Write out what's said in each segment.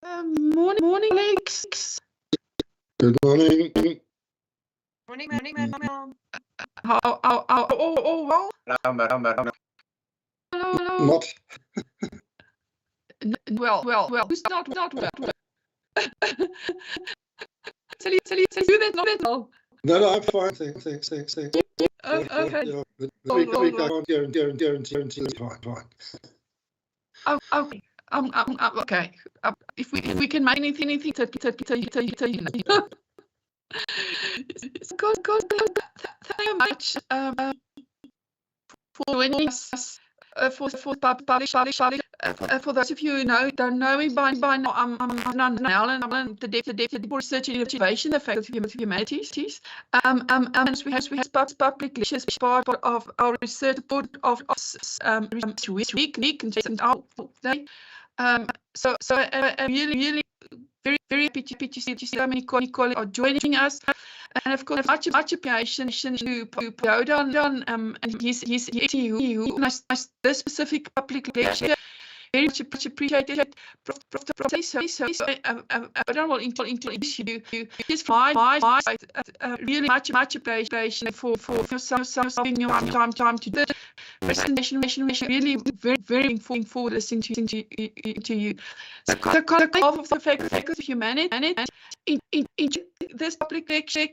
Morning, Alex. Good morning. Morning, ma'am. Oh, well. Hello. Not. Well. Who's not well? Tell you that not at all. No, I'm fine. Thanks. Okay. Yeah, the week I can't guarantee it's fine. Oh, okay. Okay. If we can make anything you know. God, thank you much for joining us for publish. For those of you who don't know me by now, I'm Alan. I'm the Deputy Research and Innovation, the Faculty of Humanities. And we have public lectures as part of our research report of week and our day. So I'm really very happy to see so many colleagues are joining us, and of course much appreciation to Yodan and his who organized this specific public lecture. Very much appreciated. Prof. I don't want to introduce you. Just my really much appreciation for giving your time to do presentation. Really very looking forward to listening to you. So kind of the Faculty of Humanities in this public lecture,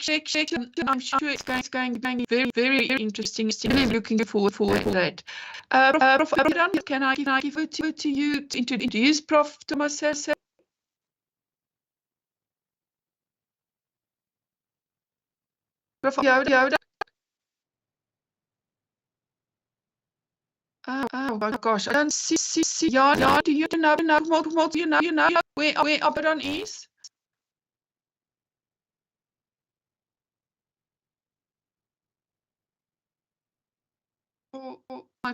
I'm sure it's going to be very interesting. Really looking forward to that. Prof. Can I give it to you to introduce Prof. Tomaselli? Prof. Yoda. Oh my gosh, I don't see. Yeah, do you know what you know where Abaddon is? Oh, I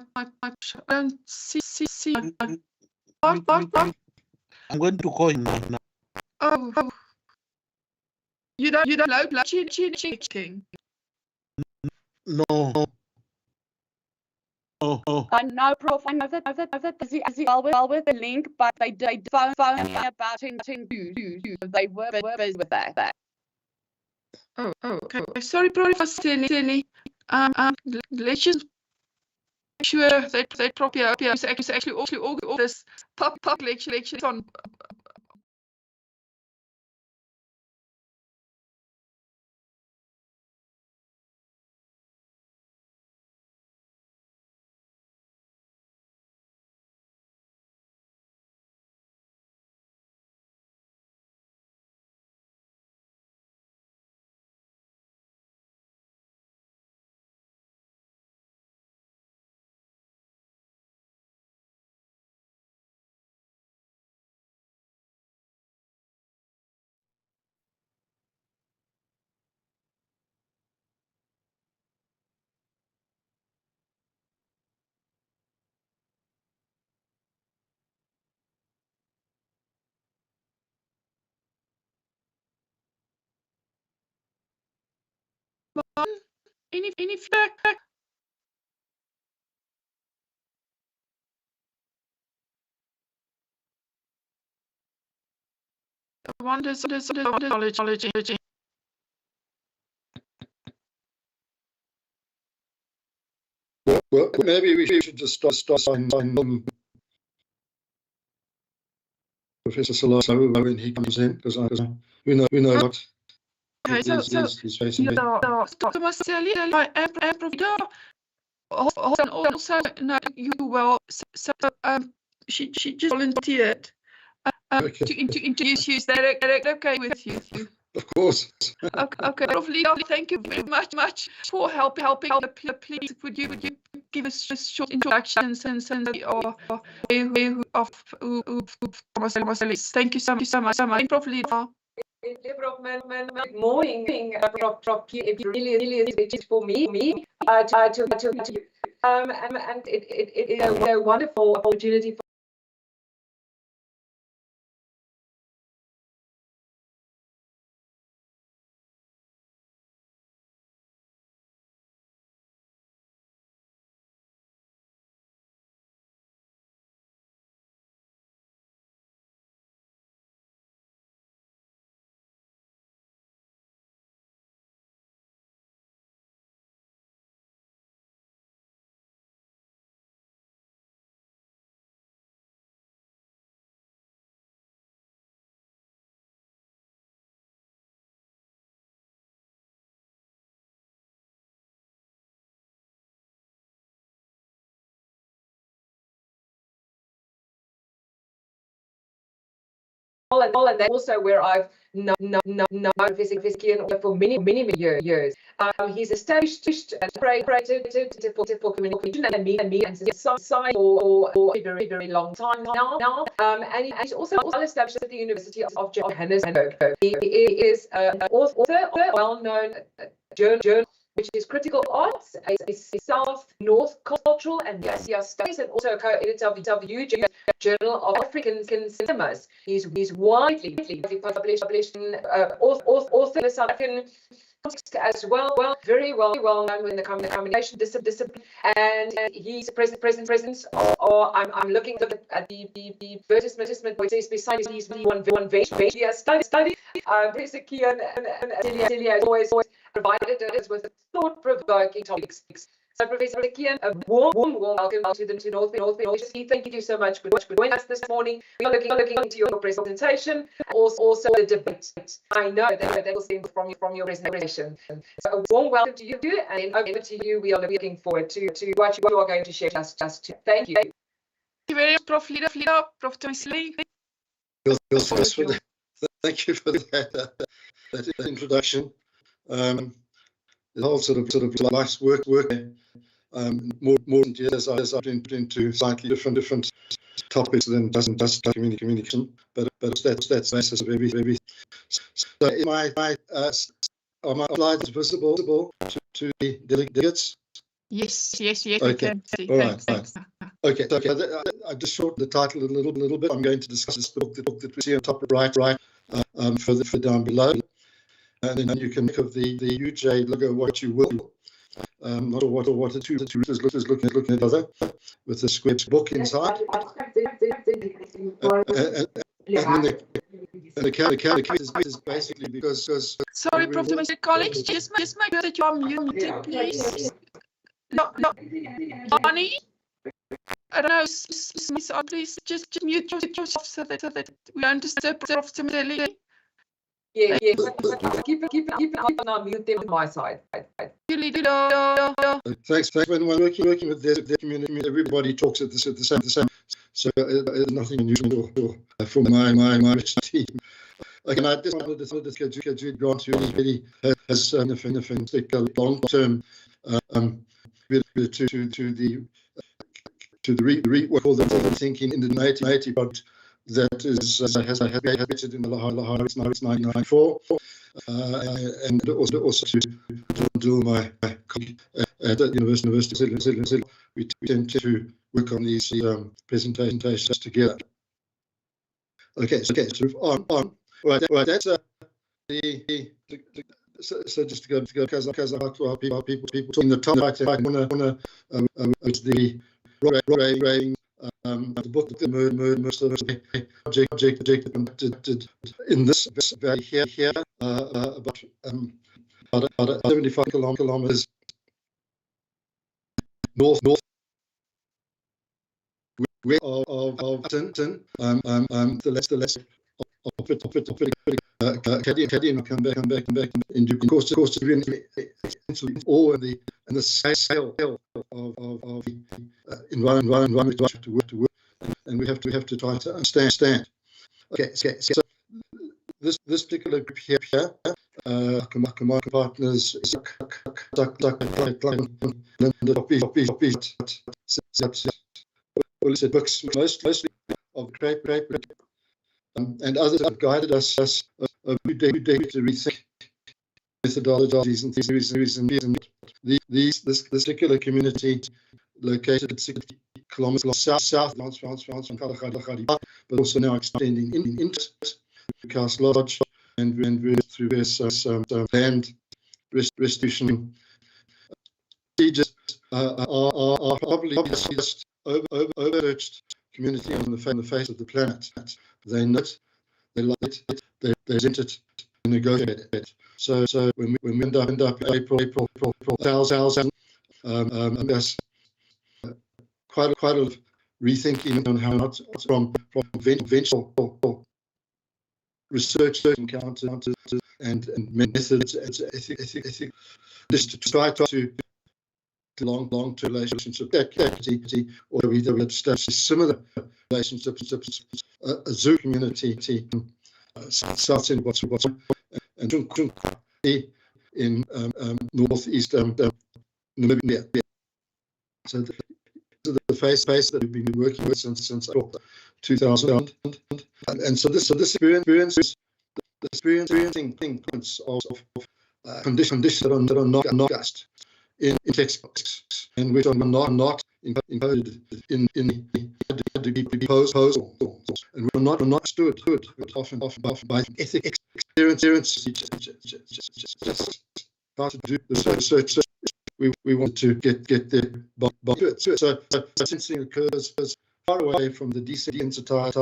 don't see. What? I'm going to call him now. Oh. You don't like cheating? No. Oh. I know, Prof. I know that as well with the link, but they phone me about you. They were busy with that. Oh, okay. Sorry, Prof. Silly. Let's just make sure that Prof. is actually all this public lecture on. Any feedback? Wonders knowledge. Well, maybe we should just start on Professor Salaso when he comes in, because we know what he's facing. Tomaselli, I am Prof. Also know you well. So she just volunteered to introduce you. Is that okay with you? Of course. Okay. Prof. Thank you very much for helping. Please, would you give us just short introductions and of Tomaselli? Thank you so much. Prof. Good morning, Prof. It really is for me to and it is a wonderful opportunity and that's also where I've known Keyan for many years. He's established and operated for communication and media and society for a very long time now. And he's also established at the University of Johannesburg. He is an author, well-known journal, which is critical arts, a South-North cultural and Asia studies, and also co-editor of the WJ Journal of African Cinemas. He's widely published in author in the South African context as well, very well known in the communication discipline, and he's presence. Or I'm looking at the advertisement which is beside his one media study. Professor Keyan and Celia always provided us with thought-provoking topics. So, Professor Keyan, a warm welcome to the Noordwes-universiteit. Thank you so much for joining us this morning. We are looking into your presentation, also the debate. I know that will stem from your presentation. So, a warm welcome to you, and over to you. We are looking forward to what you are going to share just thank you. Thank you very much, Prof. Leader, Prof. Tomaselli. Thank you for that introduction. The whole sort of life's work. More than years, I've been into slightly different topics than just communication, but that's the basis of everything. So, are my slides visible to the delegates? Yes. Okay. All right. Okay. I just shortened the title a little bit. I'm going to discuss the book that we see on top right, further down below. And then you can make of the UJ logo what you will. Not sure what the two is looking at each other with the square book inside. And the character is basically because. Sorry, Prof. Tomaselli, colleagues, just make sure that you are muted, please. No, Bonnie. I don't know, please just mute yourself so that we don't disturb Prof. Tomaselli. Yeah. Keep it on mute on my side. Thanks. When working with their community, everybody talks at the same. So nothing unusual for my team. Okay, and I just wanted to get you gone to really has a fantastic long-term to the what call the thinking in the 1980 project. That is has in the Kalahari since 1994, and also to do my colleague at the University. We tend to work on these presentations together. Okay, so move on. Right. That's so just to go because I like to people talking the top right. I want to the writing. The book, the murder object conducted in this valley here, about 75 kilometers north of Tinton. The less of Keyan will come back in due course to really all in the scale of the environment to work, and we have to try to understand. Okay, so this particular group here, my partners, books mostly of great. And others have guided us every day to rethink methodologies and theories and this particular community located 60 kilometers south from Kalahari, but also now extending into Castle Lodge and through various land restitution procedures are probably just oversearched community on the face of the planet. They know it, they like it, they present it, and negotiate it. So when we end up in April 2000, there's quite a lot of rethinking on how not from conventional research encounters and methods, ethics, just to try to long-term relationship activity, or we establish similar relationships, a zoo community South Central Botswana, and in northeast Namibia. So the phase that we've been working with since 2000, and so this experience is the experiencing points of conditions that are not discussed in textbooks, and which are not encoded in the proposal, and we're not understood often by ethics experiences. Just how to do the research. We want to get there by it. So sensing occurs far away from the desensitized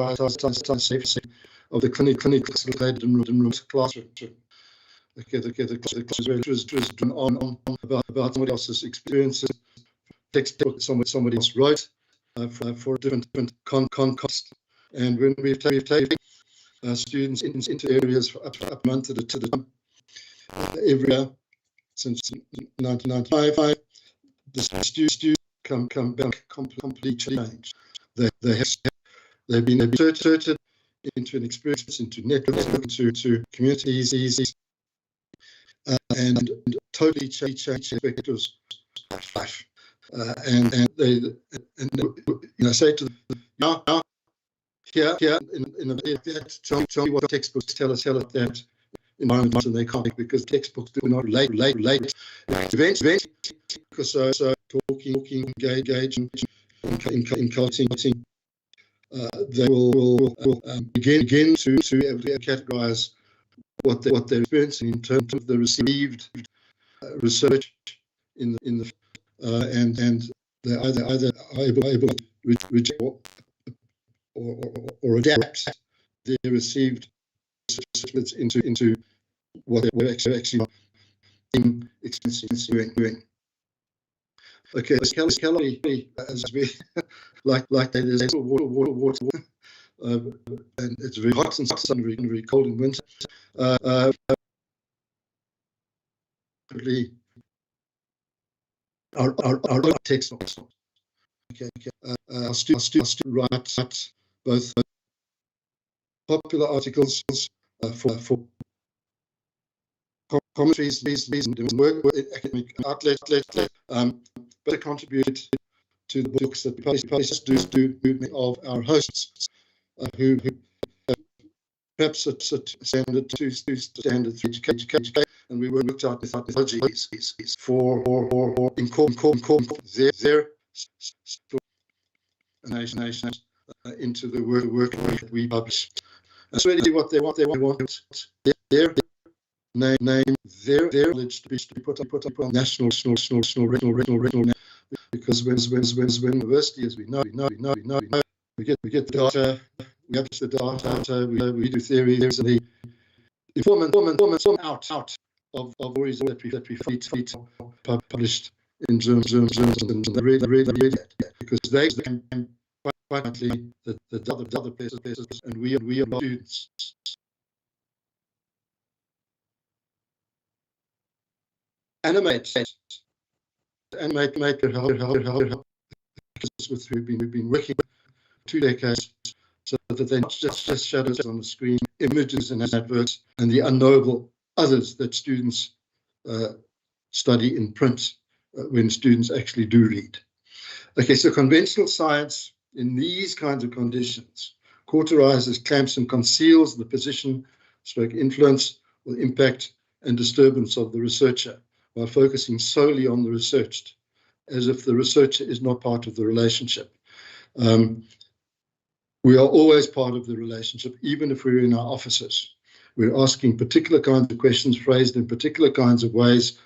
of the clinical classroom. Okay, the class was drawn on about somebody else's experiences, textbook somebody else wrote for different context. And when we've taken students into areas up month at a time, every year since 1995, the students come back completely changed. They've been inserted into an experience, into networks, into communities, and totally changed perspectives of life. And I say to them, now here in that, tell me what textbooks tell us that environment, and they can't, because textbooks do not relate. Eventually, because so talking, engaging in cultivating, they will begin to categorize what they're experiencing in terms of the received research in the and they either are able to reject or adapt their received research into what they're actually experiencing. Okay, Kalahari, as we like there's water, and it's very hot and sunny, very cold in winter. Our textbooks. Okay. Our students write both popular articles for commentaries, and work with academic outlets, but they contribute to the books that publishers do of our hosts, who perhaps at standard 2, standard 3 education, and we worked out methodologies for incorporating their nation into the work that we publish. That's really what they want. They want their name, their knowledge to be put on national, regional, because when university, as we know, we get the data, we publish the data, we do theories, and the form out of worries that we feed published in journals, and they read that, because they can quite likely the other places, and we are students. Animate how we've been working 2 decades, so that they're not just shadows on the screen, images and adverts, and the unknowable others that students study in print when students actually do read. Okay, so conventional science in these kinds of conditions cauterizes, clamps and conceals the position, influence or impact and disturbance of the researcher, while focusing solely on the researched, as if the researcher is not part of the relationship. We are always part of the relationship, even if we're in our offices. We're asking particular kinds of questions, phrased in particular kinds of ways,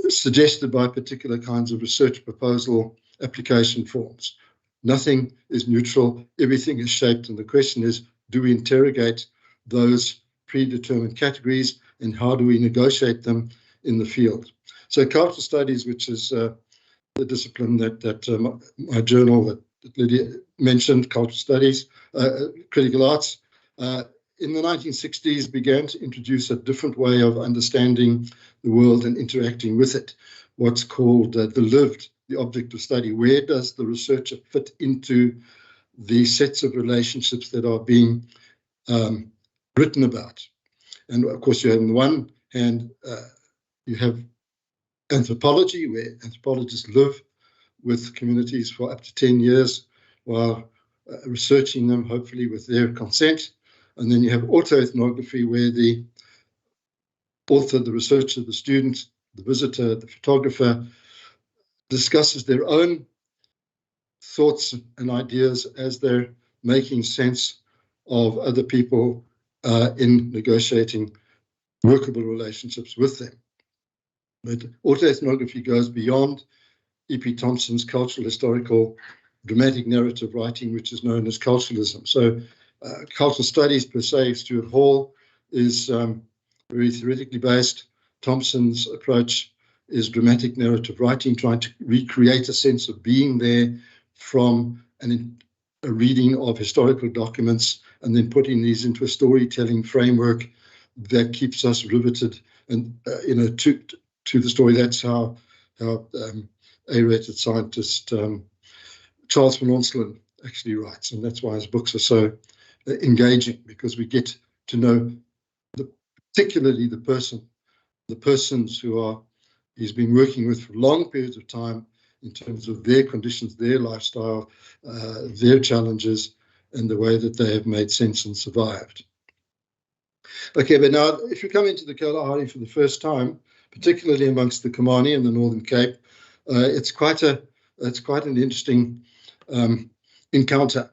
suggested by particular kinds of research proposal application forms. Nothing is neutral, everything is shaped, and the question is, do we interrogate those predetermined categories, and how do we negotiate them in the field? So cultural studies, which is the discipline that my journal that Lydia mentioned, cultural studies, critical arts, in the 1960s began to introduce a different way of understanding the world and interacting with it, what's called the lived, the object of study. Where does the researcher fit into the sets of relationships that are being written about. And of course, you have on the one hand, you have anthropology, where anthropologists live with communities for up to 10 years while researching them, hopefully with their consent. And then you have autoethnography, where the author, the researcher, the student, the visitor, the photographer discusses their own thoughts and ideas as they're making sense of other people in negotiating workable relationships with them. But autoethnography goes beyond E.P. Thompson's cultural, historical, dramatic narrative writing, which is known as culturalism. So cultural studies per se, Stuart Hall, is very theoretically based. Thompson's approach is dramatic narrative writing, trying to recreate a sense of being there from a reading of historical documents and then putting these into a storytelling framework that keeps us riveted and to the story. That's how A-rated scientist Charles van Onselen actually writes, and that's why his books are so engaging, because we get to know particularly the persons who he's been working with for long periods of time in terms of their conditions, their lifestyle, their challenges, and the way that they have made sense and survived. Okay, but now if you come into the Kalahari for the first time, particularly amongst the Kamani and the Northern Cape, it's quite an interesting encounter,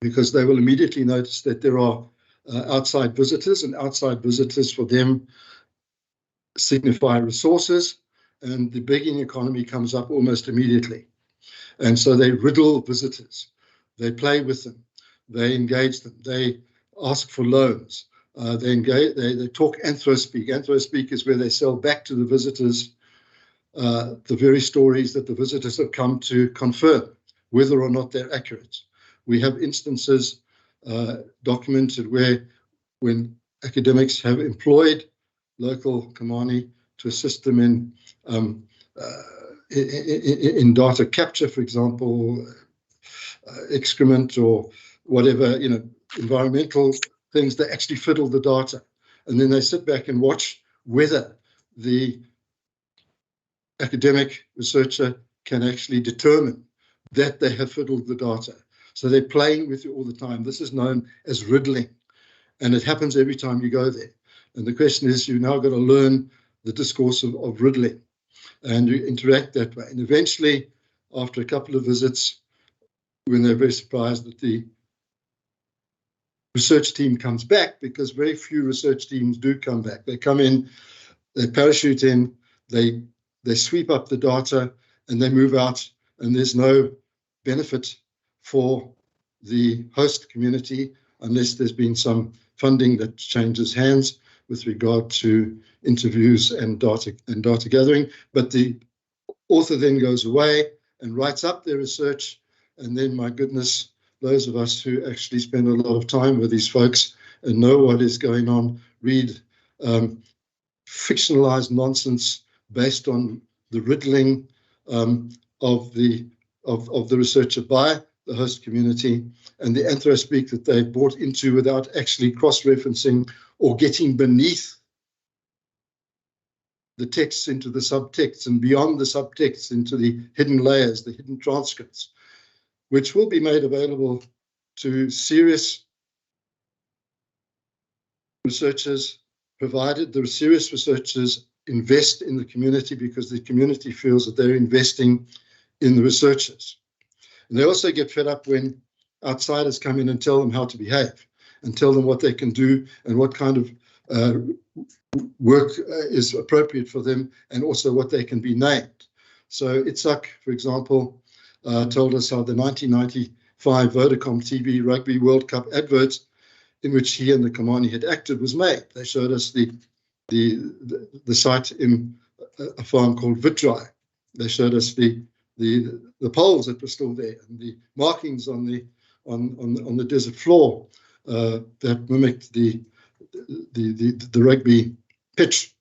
because they will immediately notice that there are outside visitors, and outside visitors for them signify resources, and the begging economy comes up almost immediately. And so they riddle visitors, they play with them, they engage them, they ask for loans, they talk anthro-speak. Anthro-speak is where they sell back to the visitors the very stories that the visitors have come to confirm, whether or not they're accurate. We have instances documented where, when academics have employed local Kamani to assist them in data capture, for example, excrement or whatever, environmental things, they actually fiddle the data. And then they sit back and watch whether the academic researcher can actually determine that they have fiddled the data. So they're playing with you all the time. This is known as riddling, and it happens every time you go there. And the question is, you've now got to learn the discourse of riddling, and you interact that way. And eventually, after a couple of visits, when they're very surprised that the research team comes back, because very few research teams do come back. They come in, they parachute in, they sweep up the data, and they move out, and there's no benefit for the host community unless there's been some funding that changes hands with regard to interviews and data gathering. But the author then goes away and writes up their research, and then, my goodness, those of us who actually spend a lot of time with these folks and know what is going on, read fictionalized nonsense based on the riddling of the researcher by the host community, and the anthro-speak that they've bought into without actually cross-referencing or getting beneath the texts into the subtexts, and beyond the subtexts into the hidden layers, the hidden transcripts, which will be made available to serious researchers, provided the serious researchers invest in the community, because the community feels that they're investing in the researchers. And they also get fed up when outsiders come in and tell them how to behave, and tell them what they can do and what kind of work is appropriate for them, and also what they can be named. So Itzhak, for example, told us how the 1995 Vodacom TV Rugby World Cup advert, in which he and the Kamani had acted, was made. They showed us the site in a farm called Vitrai. They showed us the poles that were still there, and the markings on the desert floor that mimicked the rugby pitch.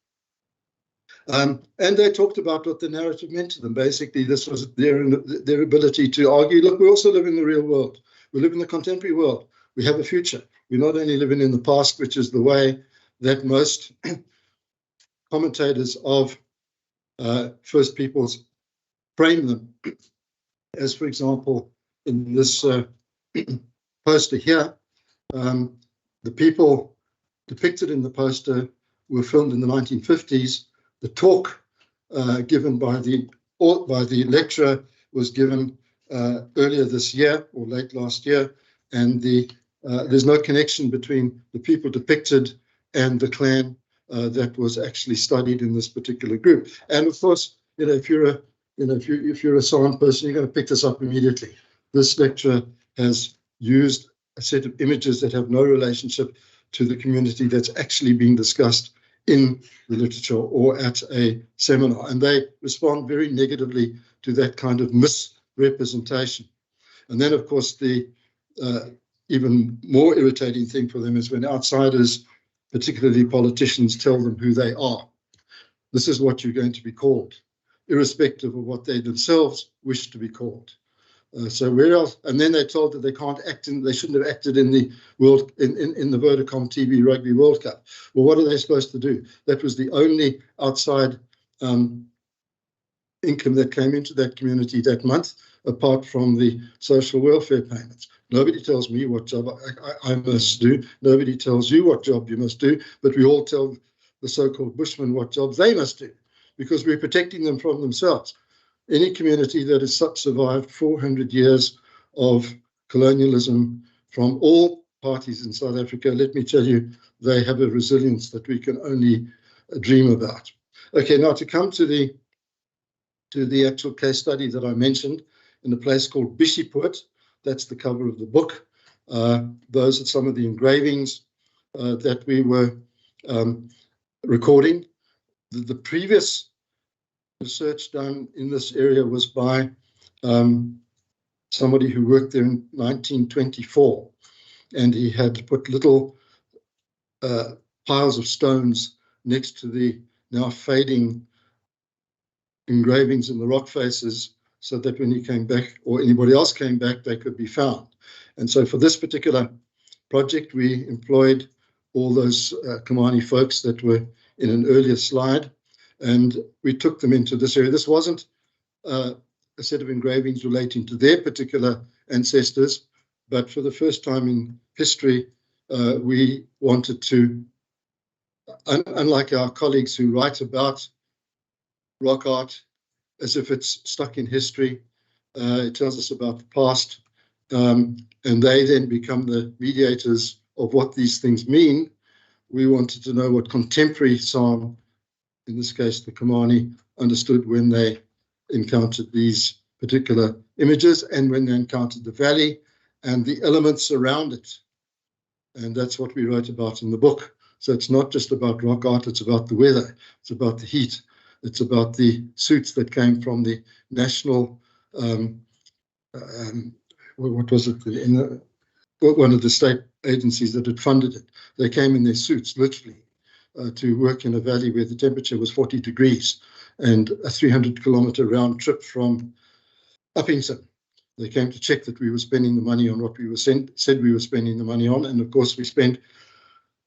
And they talked about what the narrative meant to them. Basically, this was their ability to argue, look, we also live in the real world. We live in the contemporary world. We have a future. we're not only living in the past, which is the way that most commentators of First Peoples frame them, as for example, in this poster here, the people depicted in the poster were filmed in the 1950s. The talk given by the lecturer was given earlier this year or late last year, and there's no connection between the people depicted and the clan that was actually studied in this particular group. And of course, if you're a sound person, you're going to pick this up immediately. This lecturer has used a set of images that have no relationship to the community that's actually being discussed in the literature or at a seminar, and they respond very negatively to that kind of misrepresentation. And then, of course, the even more irritating thing for them is when outsiders, particularly politicians, tell them who they are. This is what you're going to be called, irrespective of what they themselves wish to be called. So where else? And then they're told that they can't act in, they shouldn't have acted in the world in the Vodacom TV Rugby World Cup. Well, what are they supposed to do? That was the only outside income that came into that community that month, apart from the social welfare payments. Nobody tells me what job I must do. Nobody tells you what job you must do, but we all tell the so-called Bushmen what jobs they must do, because we're protecting them from themselves. Any community that has survived 400 years of colonialism from all parties in South Africa, let me tell you, they have a resilience that we can only dream about. Okay, now to come to the actual case study that I mentioned in a place called Bishipoort. That's the cover of the book. Those are some of the engravings that we were recording. The previous research done in this area was by somebody who worked there in 1924, and he had put little piles of stones next to the now fading engravings in the rock faces, so that when he came back or anybody else came back, they could be found. And so for this particular project, we employed all those Kamani folks that were in an earlier slide, and we took them into this area. This wasn't a set of engravings relating to their particular ancestors, but for the first time in history, we wanted to, unlike our colleagues who write about rock art as if it's stuck in history, it tells us about the past, and they then become the mediators of what these things mean. We wanted to know what contemporary San, in this case the Kamani, understood when they encountered these particular images and when they encountered the valley and the elements around it. And that's what we wrote about in the book. So it's not just about rock art, it's about the weather, it's about the heat, it's about the suits that came from the national, what was it, one of the state agencies that had funded it. They came in their suits, literally, to work in a valley where the temperature was 40 degrees and a 300-kilometer round trip from Uppington. They came to check that we were spending the money on what we were said we were spending the money on. And of course, we spent,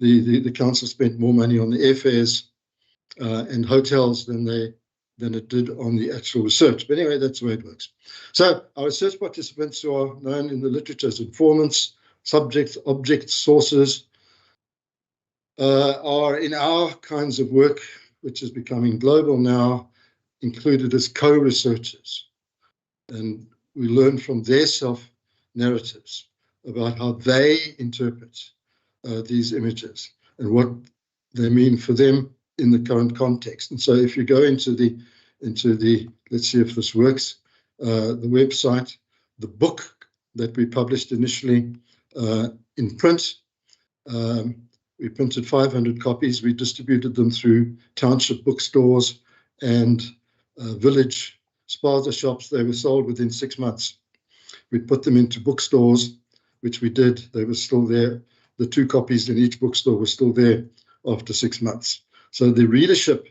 the council spent more money on the airfares and hotels than it did on the actual research. But anyway, that's the way it works. So our research participants, who are known in the literature as informants, subjects, objects, sources, are in our kinds of work, which is becoming global now, included as co-researchers. And we learn from their self-narratives about how they interpret these images and what they mean for them in the current context. And so if you go into the, let's see if this works, the website, the book that we published initially in print, we printed 500 copies. We distributed them through township bookstores and village spaza shops. They were sold within 6 months. We put them into bookstores, which we did. They were still there. The 2 copies in each bookstore were still there after 6 months. So the readership,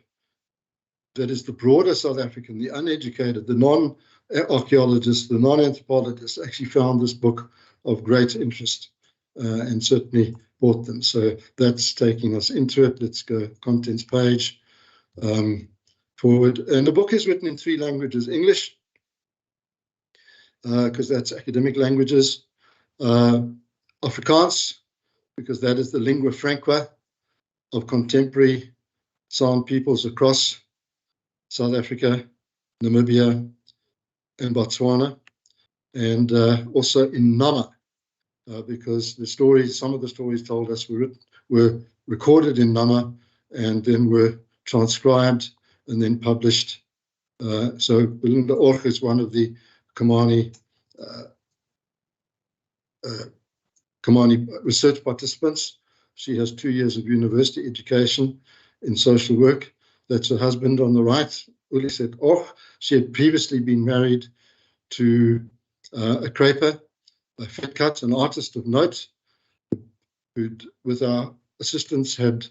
that is the broader South African, the uneducated, the non-archaeologists, the non-anthropologists, actually found this book of great interest. and certainly bought them. So that's taking us into it. Let's go contents page forward. And the book is written in 3 languages: English, because that's academic languages, Afrikaans, because that is the lingua franca of contemporary San peoples across South Africa, Namibia, and Botswana, and also in Nama, because the stories, some of the stories told us were recorded in Nama and then were transcribed and then published. So Belinda Orch is one of the Kamani research participants. She has 2 years of university education in social work. That's her husband on the right, Uliset Orch. She had previously been married to a Kraper, a Vetkat, an artist of note, who, with our assistance, had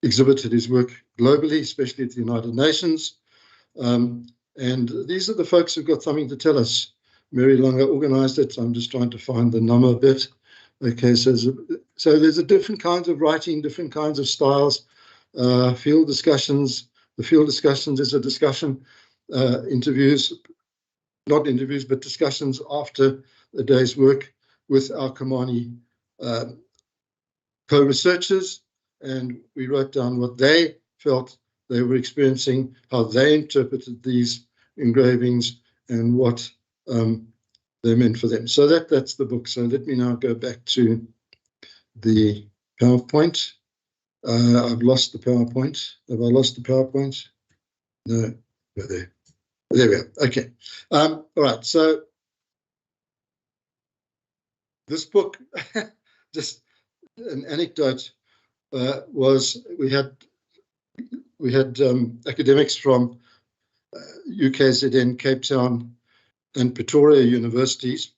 exhibited his work globally, especially at the United Nations. And these are the folks who've got something to tell us. Mary Langer organized it. I'm just trying to find the number bit. Okay, so there's a different kinds of writing, different kinds of styles, field discussions. The field discussions is a discussion, interviews, not interviews, but discussions after a day's work with our Kamani co-researchers. And we wrote down what they felt they were experiencing, how they interpreted these engravings, and what they meant for them. So that's the book. So let me now go back to the PowerPoint. I've lost the PowerPoint. Have I lost the PowerPoint? No, we're there. There we are. Okay. All right. So this book, just an anecdote, was we had academics from UKZN, Cape Town, and Pretoria universities,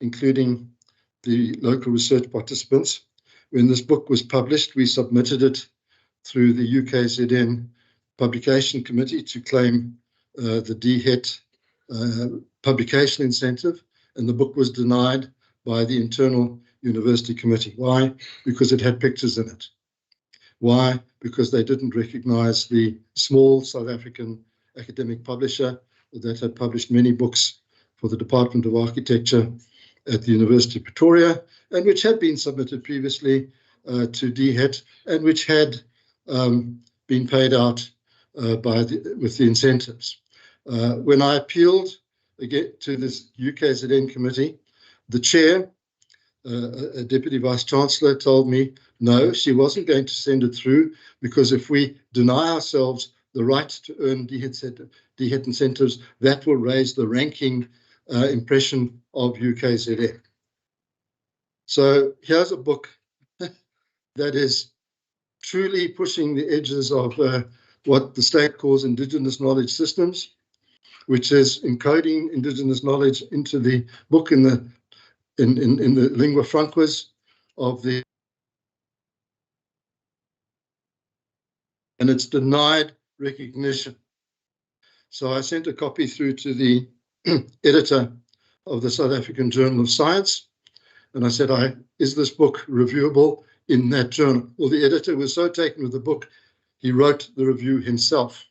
including the local research participants. When this book was published, we submitted it through the UKZN Publication Committee to claim the DHET publication incentive, and the book was denied by the internal university committee. Why? Because it had pictures in it. Why? Because they didn't recognize the small South African academic publisher that had published many books for the Department of Architecture at the University of Pretoria, and which had been submitted previously to DHET, and which had been paid out with the incentives. When I appealed again to this UKZN committee, the chair, a deputy vice chancellor, told me no, she wasn't going to send it through, because if we deny ourselves the right to earn DHET incentives, that will raise the ranking impression of UKZN. So here's a book that is truly pushing the edges of what the state calls indigenous knowledge systems, which is encoding indigenous knowledge into the book in the lingua francas of the, and it's denied recognition. So I sent a copy through to the editor of the South African Journal of Science, and I said, is this book reviewable in that journal? Well, the editor was so taken with the book, he wrote the review himself.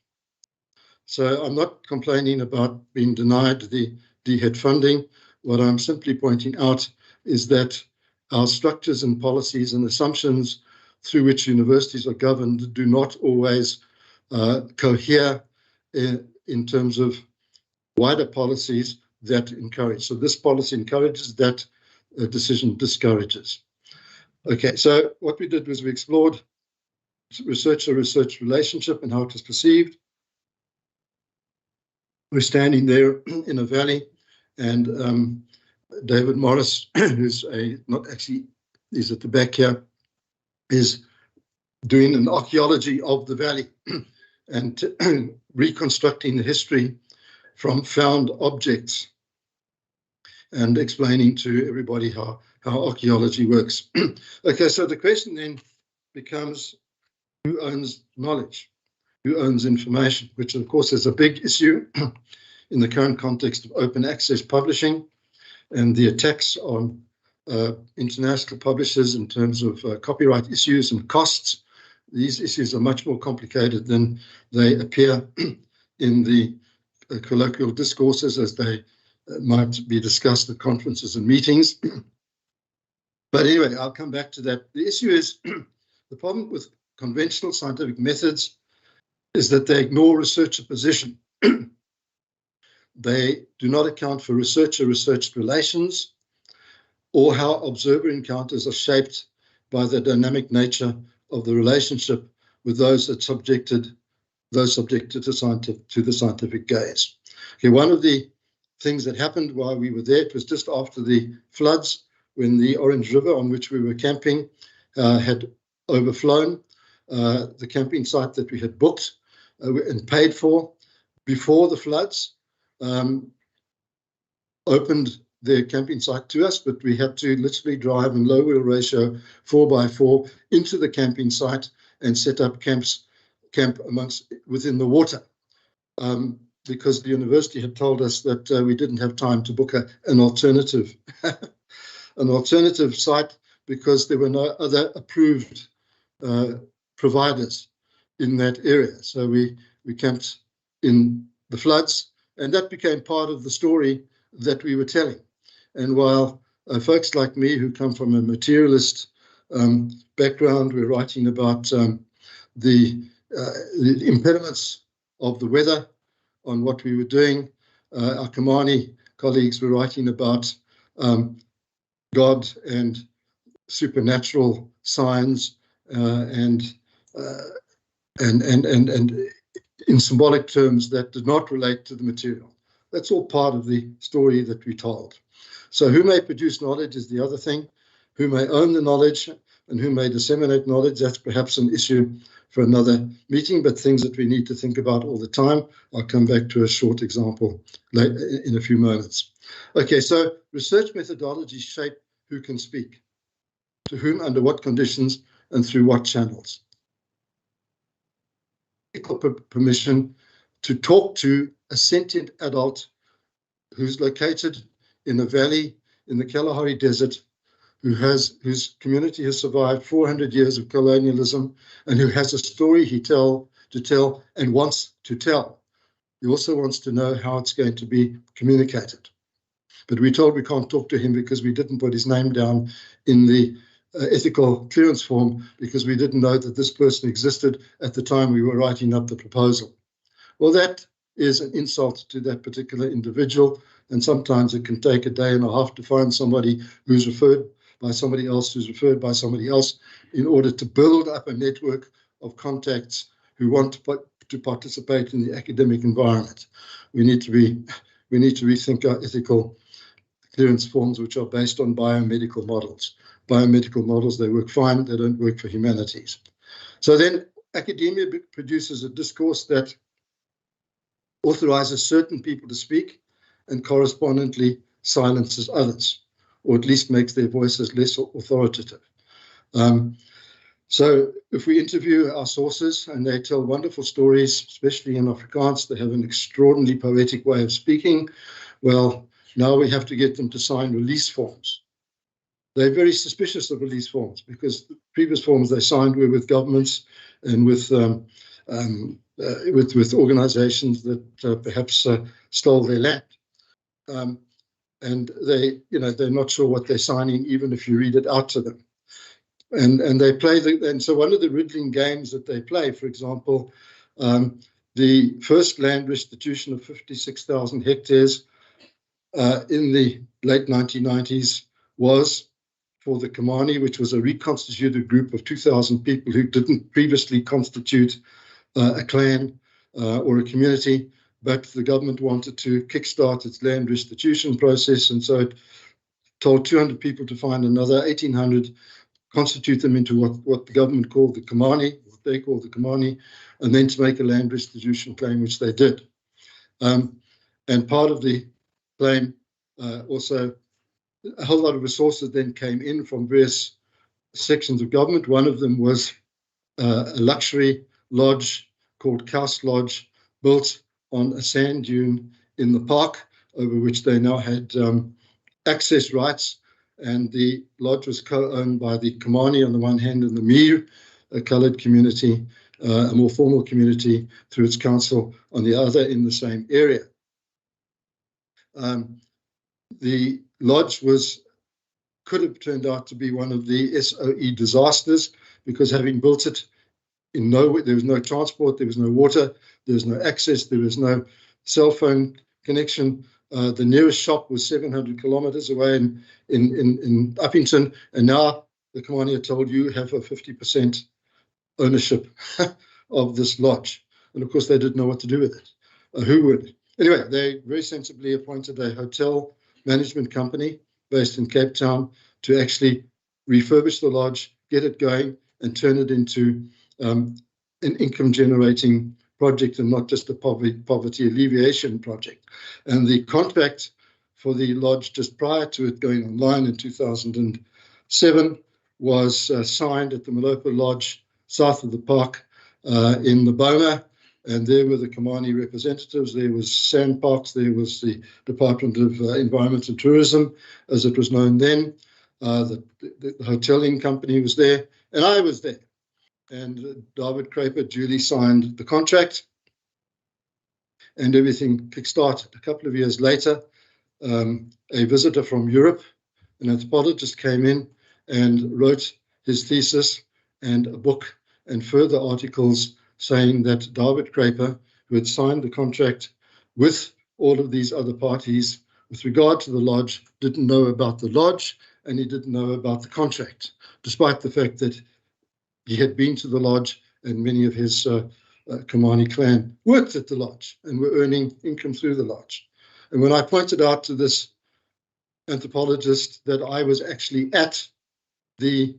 So I'm not complaining about being denied the DHET funding. What I'm simply pointing out is that our structures and policies and assumptions through which universities are governed do not always cohere in terms of wider policies that encourage. So this policy encourages, that decision discourages. Okay, so what we did was we explored researcher-research relationship and how it is perceived. We're standing there in a valley, and David Morris, who's he's at the back here, is doing an archaeology of the valley and reconstructing the history from found objects and explaining to everybody how archaeology works. Okay, so the question then becomes, who owns knowledge? Who owns information? Which, of course, is a big issue in the current context of open access publishing and the attacks on international publishers in terms of copyright issues and costs. These issues are much more complicated than they appear in the colloquial discourses as they might be discussed at conferences and meetings. But anyway, I'll come back to that. The issue is the problem with conventional scientific methods is that they ignore researcher position. They do not account for researcher-researched relations or how observer encounters are shaped by the dynamic nature of the relationship with those subjected to the scientific gaze. Okay, one of the things that happened while we were there, it was just after the floods, when the Orange River on which we were camping had overflown the camping site that we had booked and paid for before the floods, opened their camping site to us, but we had to literally drive in low wheel ratio 4x4 into the camping site and set up camp within the water, because the university had told us that we didn't have time to book an alternative site because there were no other approved providers in that area. So we camped in the floods, and that became part of the story that we were telling. And while folks like me who come from a materialist background were writing about the impediments of the weather on what we were doing, our Kamani colleagues were writing about God and supernatural signs and in symbolic terms that did not relate to the material. That's all part of the story that we told. So who may produce knowledge is the other thing. Who may own the knowledge and who may disseminate knowledge, that's perhaps an issue for another meeting, but things that we need to think about all the time. I'll come back to a short example later in a few moments. Okay, so research methodologies shape who can speak, to whom, under what conditions, and through what channels. Permission to talk to a sentient adult who's located in a valley in the Kalahari Desert, whose community has survived 400 years of colonialism, and who has a story to tell and wants to tell. He also wants to know how it's going to be communicated. But we're told we can't talk to him because we didn't put his name down in the ethical clearance form, because we didn't know that this person existed at the time we were writing up the proposal. Well, that is an insult to that particular individual, and sometimes it can take a day and a half to find somebody who's referred by somebody else, who's referred by somebody else, in order to build up a network of contacts who want to participate in the academic environment. We need to rethink our ethical clearance forms, which are based on biomedical models. Biomedical models, they work fine, they don't work for humanities. So then academia produces a discourse that authorizes certain people to speak and correspondingly silences others, or at least makes their voices less authoritative. So if we interview our sources and they tell wonderful stories, especially in Afrikaans, they have an extraordinarily poetic way of speaking. Well, now we have to get them to sign release forms. They're very suspicious of release forms because the previous forms they signed were with governments and with organizations that perhaps stole their land. And they're not sure what they're signing, even if you read it out to them. And they play and so one of the riddling games that they play, for example, the first land restitution of 56,000 hectares in the late 1990s was for the Kamani, which was a reconstituted group of 2,000 people who didn't previously constitute a clan or a community, but the government wanted to kickstart its land restitution process, and so it told 200 people to find another 1,800, constitute them into what the government called the Kamani, what they called the Kamani, and then to make a land restitution claim, which they did. And part of the claim also, a whole lot of resources then came in from various sections of government. One of them was a luxury lodge called Kaus Lodge, built on a sand dune in the park, over which they now had access rights. and the lodge was co-owned by the Kamani on the one hand and the Mir, a coloured community, a more formal community through its council on the other in the same area. The lodge could have turned out to be one of the SOE disasters, because having built it in nowhere, there was no transport, there was no water, there was no access, there was no cell phone connection. The nearest shop was 700 kilometers away in Uppington, and now the Kamani are told you have a 50% ownership of this lodge. And of course, they didn't know what to do with it. Who would? Anyway, they very sensibly appointed a hotel management company based in Cape Town to actually refurbish the lodge, get it going, and turn it into an income-generating project and not just a poverty alleviation project. And the contract for the lodge just prior to it going online in 2007 was signed at the Malopa Lodge south of the park in the Boma, and there were the Kamani representatives. There was Sandparks, there was the Department of Environment and Tourism, as it was known then. The hoteling company was there, and I was there. And David Kraper duly signed the contract, and everything kick-started. A couple of years later, a visitor from Europe, an anthropologist, came in and wrote his thesis and a book and further articles saying that David Kraper, who had signed the contract with all of these other parties with regard to the lodge, didn't know about the lodge, and he didn't know about the contract, despite the fact that he had been to the lodge and many of his Kamani clan worked at the lodge and were earning income through the lodge. And when I pointed out to this anthropologist that I was actually at the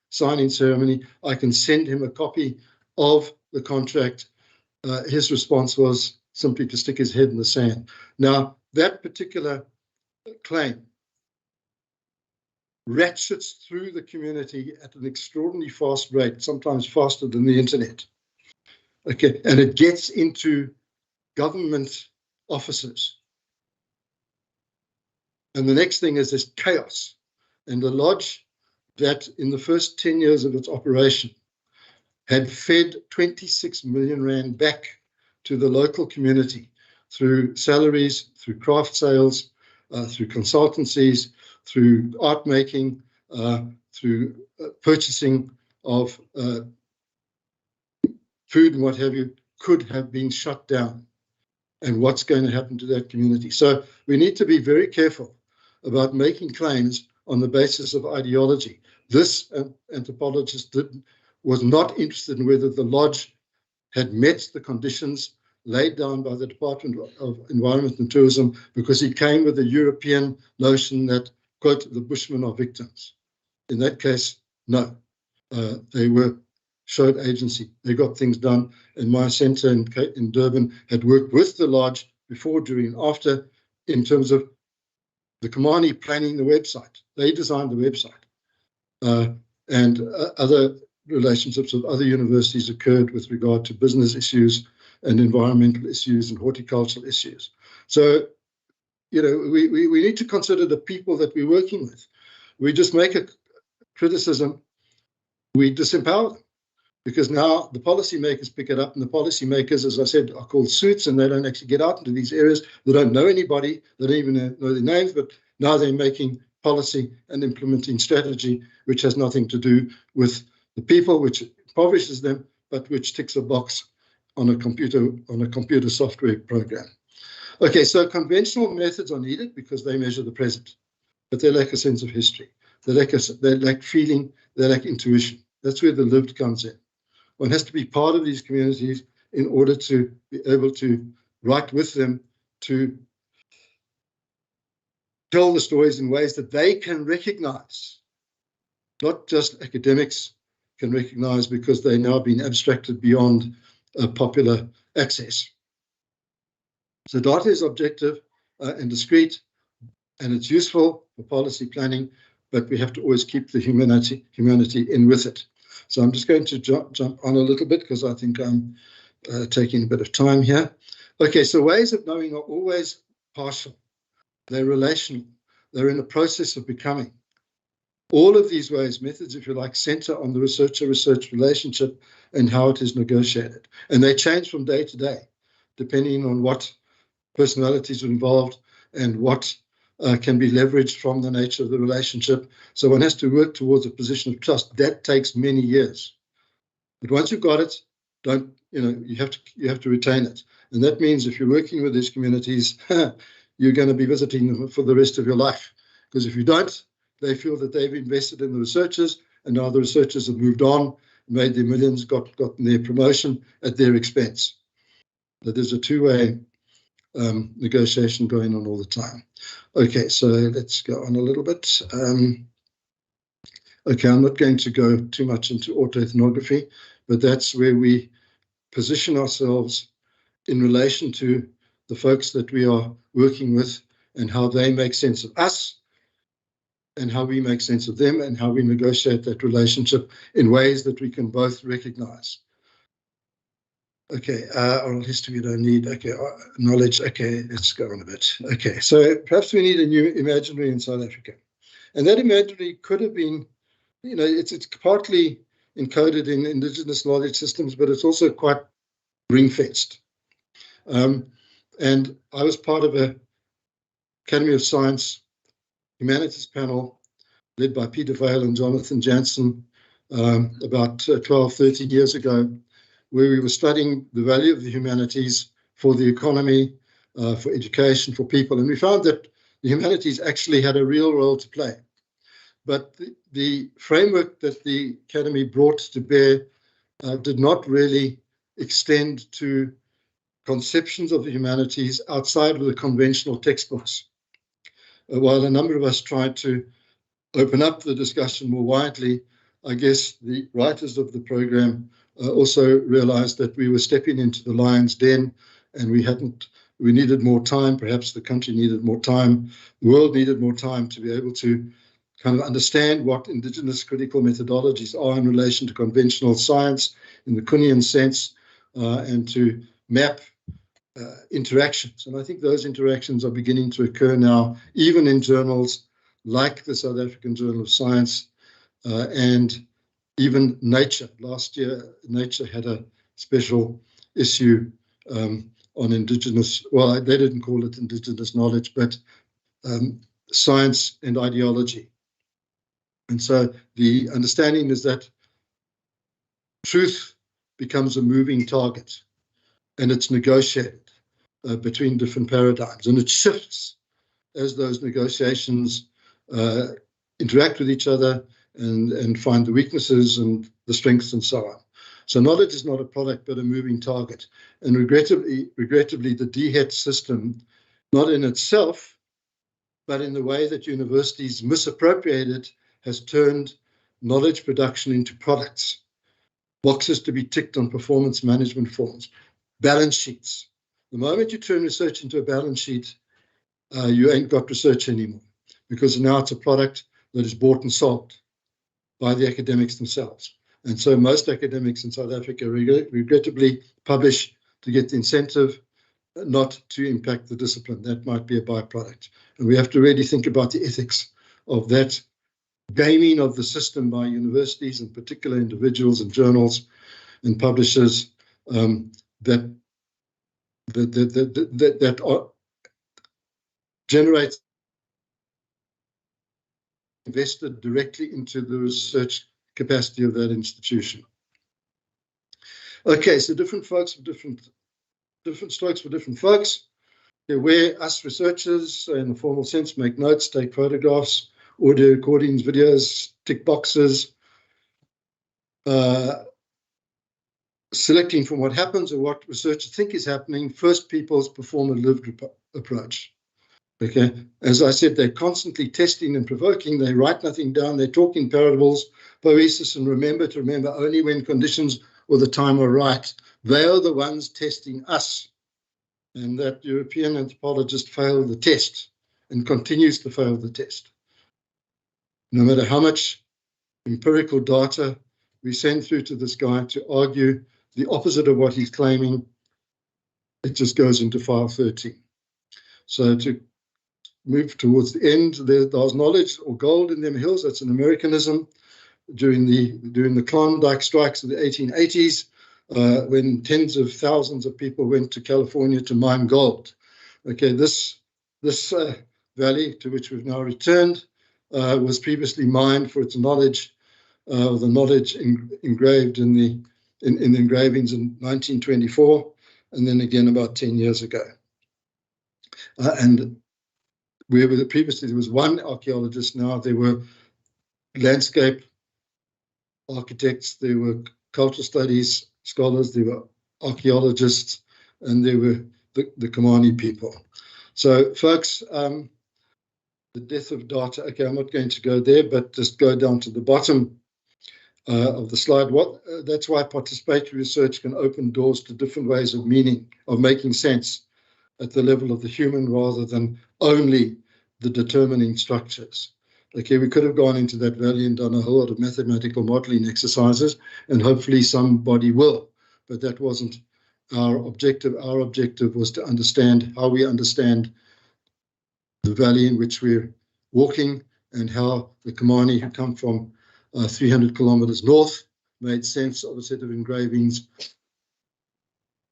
signing ceremony, I can send him a copy of the contract, his response was simply to stick his head in the sand. Now, that particular claim ratchets through the community at an extraordinarily fast rate, sometimes faster than the internet. Okay, and it gets into government offices. And the next thing is this chaos. And the lodge that in the first 10 years of its operation had fed 26 million rand back to the local community through salaries, through craft sales, through consultancies, through art making, through purchasing of food and what have you, could have been shut down. And what's going to happen to that community? So we need to be very careful about making claims on the basis of ideology. This anthropologist was not interested in whether the lodge had met the conditions laid down by the Department of Environment and Tourism, because he came with a European notion that, quote, the Bushmen are victims. In that case, no. They showed agency. They got things done. And my centre in Durban had worked with the lodge before, during, and after, in terms of the Kamani planning the website. They designed the website. And other relationships with other universities occurred with regard to business issues and environmental issues and horticultural issues. So, you know, we need to consider the people that we're working with. We just make a criticism, we disempower them, because now the policymakers pick it up, and the policymakers, as I said, are called suits, and they don't actually get out into these areas. They don't know anybody, they don't even know their names, but now they're making policy and implementing strategy, which has nothing to do with the people, which impoverishes them, but which ticks a box on a computer software program. Okay, so conventional methods are needed because they measure the present, but they lack a sense of history. They lack feeling, they lack intuition. That's where the lived comes in. One has to be part of these communities in order to be able to write with them, to tell the stories in ways that they can recognize, not just academics can recognize, because they've now been abstracted beyond popular access. So data is objective and discrete, and it's useful for policy planning, but we have to always keep the humanity in with it. So I'm just going to jump on a little bit, because I think I'm taking a bit of time here. Okay, so ways of knowing are always partial. They're relational. They're in the process of becoming. All of these ways, methods, if you like, center on the researcher-research relationship and how it is negotiated. And they change from day to day, depending on what personalities are involved and what can be leveraged from the nature of the relationship. So one has to work towards a position of trust. That takes many years. But once you've got it, you have to retain it. And that means if you're working with these communities, you're going to be visiting them for the rest of your life. Because if you don't, they feel that they've invested in the researchers, and now the researchers have moved on, made their millions, gotten their promotion at their expense. But there's a two-way negotiation going on all the time. Okay, so let's go on a little bit. Okay, I'm not going to go too much into autoethnography, but that's where we position ourselves in relation to the folks that we are working with and how they make sense of us and how we make sense of them and how we negotiate that relationship in ways that we can both recognize. Okay, oral history we don't need. Okay, knowledge. Okay, let's go on a bit. Okay, so perhaps we need a new imaginary in South Africa. And that imaginary could have been, it's partly encoded in indigenous knowledge systems, but it's also quite ring-fenced. And I was part of a Academy of Science Humanities panel led by Peter Vale and Jonathan Jansen about 12, 13 years ago, where we were studying the value of the humanities for the economy, for education, for people. And we found that the humanities actually had a real role to play. But the framework that the Academy brought to bear did not really extend to conceptions of the humanities outside of the conventional textbooks. While a number of us tried to open up the discussion more widely, I guess the writers of the program also realized that we were stepping into the lion's den, and we needed more time. Perhaps the country needed more time. The world needed more time to be able to kind of understand what indigenous critical methodologies are in relation to conventional science in the Kuhnian sense, and to map interactions. And I think those interactions are beginning to occur now, even in journals like the South African Journal of Science, and even Nature. Last year, Nature had a special issue on indigenous, well, they didn't call it indigenous knowledge, but science and ideology. And so the understanding is that truth becomes a moving target, and it's negotiated between different paradigms, and it shifts as those negotiations interact with each other and find the weaknesses and the strengths and so on. So knowledge is not a product, but a moving target. And regrettably, the DHET system, not in itself, but in the way that universities misappropriate it, has turned knowledge production into products, boxes to be ticked on performance management forms, balance sheets. The moment you turn research into a balance sheet, you ain't got research anymore, because now it's a product that is bought and sold by the academics themselves. And so most academics in South Africa regrettably publish to get the incentive, not to impact the discipline. That might be a byproduct. And we have to really think about the ethics of that gaming of the system by universities and particular individuals and journals and publishers that generate invested directly into the research capacity of that institution. Okay, so different folks for different strokes for different folks. Where us researchers, in the formal sense, make notes, take photographs, audio recordings, videos, tick boxes, selecting from what happens or what researchers think is happening. First peoples perform a lived approach. Okay, as I said, they're constantly testing and provoking. They write nothing down. They talk in parables, poesis, and remember only when conditions or the time are right. They are the ones testing us. And that European anthropologist failed the test and continues to fail the test. No matter how much empirical data we send through to this guy to argue the opposite of what he's claiming, it just goes into file 13. So to move towards the end. There's knowledge or gold in them hills. That's an Americanism. During the Klondike strikes of the 1880s, when tens of thousands of people went to California to mine gold. Okay, this valley, to which we've now returned, was previously mined for its knowledge, the knowledge engraved in the engravings in 1924, and then again about 10 years ago. And previously there was one archaeologist. Now there were landscape architects, there were cultural studies scholars, there were archaeologists, and there were the Kamani people. So, folks, the death of data. Okay, I'm not going to go there, but just go down to the bottom of the slide. That's why participatory research can open doors to different ways of making sense at the level of the human rather than only the determining structures. Okay, we could have gone into that valley and done a whole lot of mathematical modeling exercises, and hopefully somebody will, but that wasn't our objective. Our objective was to understand how we understand the valley in which we're walking and how the Kamani, who come from 300 kilometers north, made sense of a set of engravings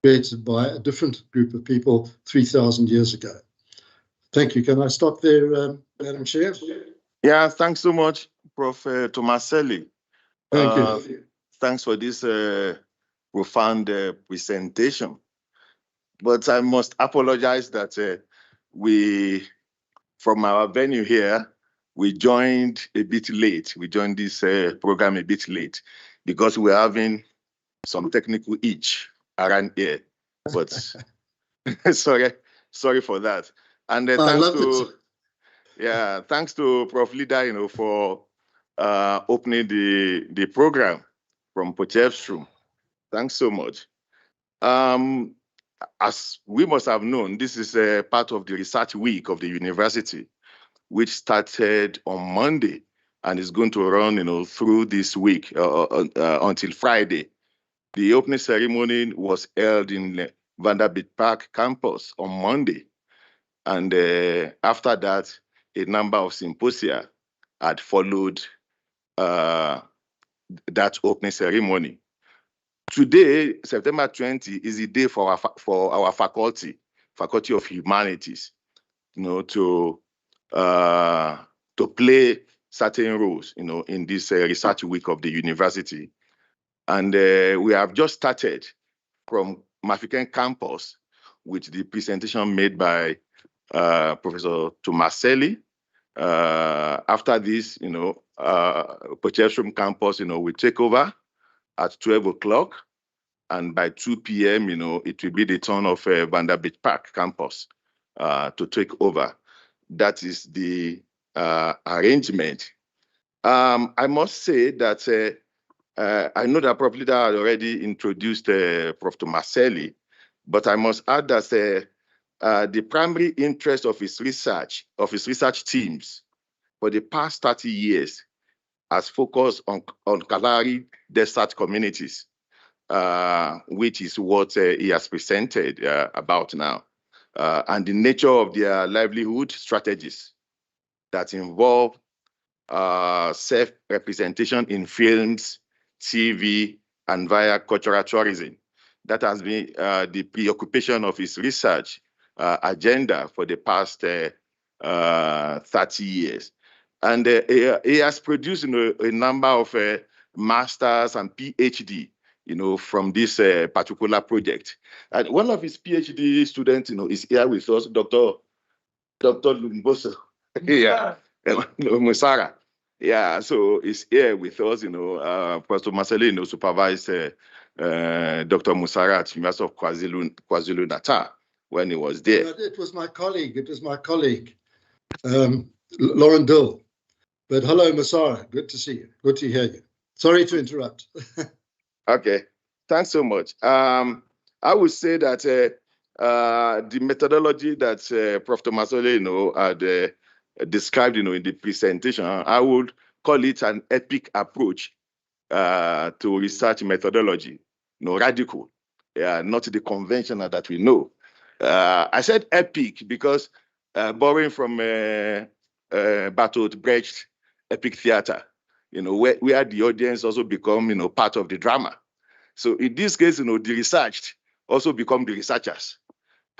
created by a different group of people 3,000 years ago. Thank you. Can I stop there, Madam Chair? Yeah, thanks so much, Prof. Tomaselli. Thank you. Thanks for this profound presentation. But I must apologize that from our venue here, we joined a bit late. We joined this program a bit late because we're having some technical itch around here. But sorry for that. And thanks to Prof. Lida, for opening the program from Potchefstroom. Thanks so much. As we must have known, this is a part of the research week of the university, which started on Monday and is going to run, through this week until Friday. The opening ceremony was held in Vanderbilt Park campus on Monday. And after that, a number of symposia had followed that opening ceremony. Today, September 20, is the day for our Faculty of Humanities, to play certain roles, in this research week of the university. And we have just started from Mafikeng campus with the presentation made by Professor Tomaselli. After this, Potchefstroom campus, will take over at 12 o'clock. And by 2 p.m., it will be the turn of Vanderbilt Park campus to take over. That is the arrangement. I must say that I know that Prof. Lida had already introduced Prof. Tomaselli, but I must add that the primary interest of his research teams for the past 30 years has focused on Kalahari desert communities, which is what he has presented about now, and the nature of their livelihood strategies that involve self-representation in films, TV, and via cultural tourism. That has been the preoccupation of his research agenda for the past 30 years. And he has produced a number of masters and PhD, from this particular project. And one of his PhD students, is here with us, Dr. Lumboso. Yeah, Musara. Yeah, so he's here with us, Professor Tomaselli, supervised Dr. Musara at University of KwaZulu-Natal when he was there. It was my colleague, Lauren Dill. But hello, Musara, good to see you. Good to hear you. Sorry to interrupt. Okay, thanks so much. I would say that the methodology that Prof. Tomaselli, had described, in the presentation, I would call it an epic approach to research methodology, radical, not the conventional that we know. I said epic because borrowing from Bertolt Brecht epic theater, where the audience also become, part of the drama. So in this case, the researched also become the researchers.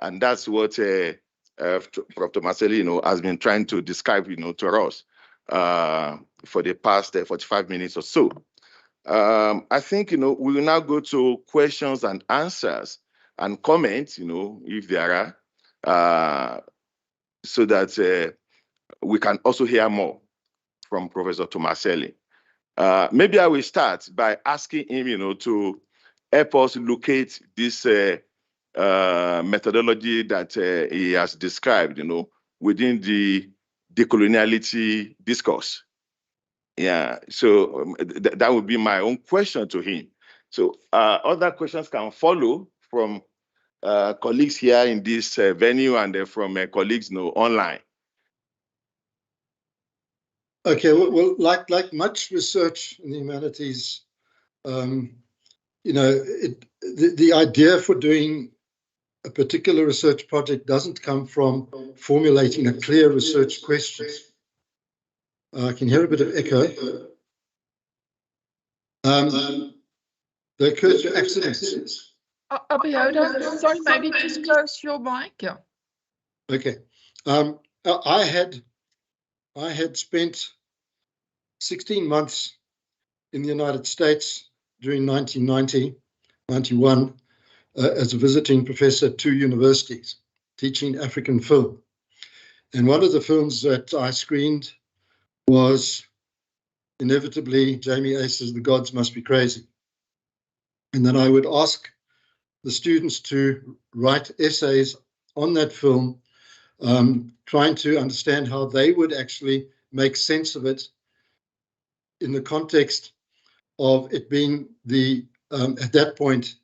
And that's what Prof. Tomaselli, has been trying to describe, to us for the past 45 minutes or so. I think, we will now go to questions and answers and comments, if there are, so that we can also hear more from Professor Tomaselli. Maybe I will start by asking him, to help us locate this methodology that he has described, within the decoloniality discourse. Yeah, so that would be my own question to him. So other questions can follow from colleagues here in this venue and from colleagues online. Okay, well, like much research in the humanities, the idea for doing a particular research project doesn't come from formulating a clear research question. I can hear a bit of echo. They occur through accidents. Abioda, sorry, maybe just close your mic. Yeah. Okay. I had spent 16 months in the United States during 1990, 91, as a visiting professor at 2 universities, teaching African film. And one of the films that I screened was inevitably Jamie Ace's The Gods Must Be Crazy. And then I would ask the students to write essays on that film, trying to understand how they would actually make sense of it in the context of it being the, at that point,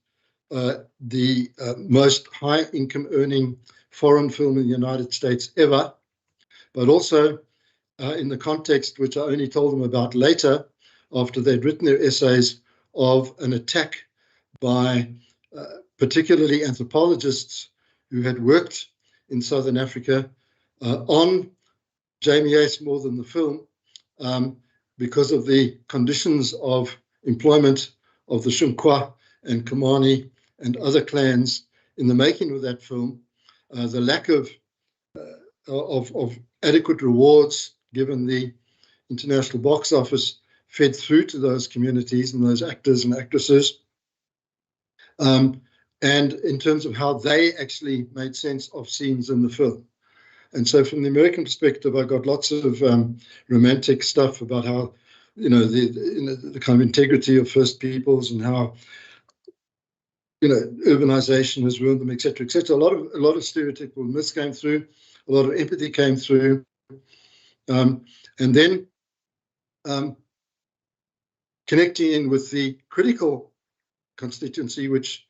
the most high income earning foreign film in the United States ever, but also in the context, which I only told them about later, after they'd written their essays, of an attack by particularly anthropologists who had worked in Southern Africa on Jamie Ace more than the film, because of the conditions of employment of the Shumkwa and Kamani and other clans in the making of that film, the lack of adequate rewards given the international box office fed through to those communities and those actors and actresses, and in terms of how they actually made sense of scenes in the film. And so from the American perspective, I got lots of romantic stuff about how, the kind of integrity of First Peoples and how, urbanization has ruined them, et cetera, et cetera. A lot of stereotypical myths came through, a lot of empathy came through. And then connecting in with the critical constituency, which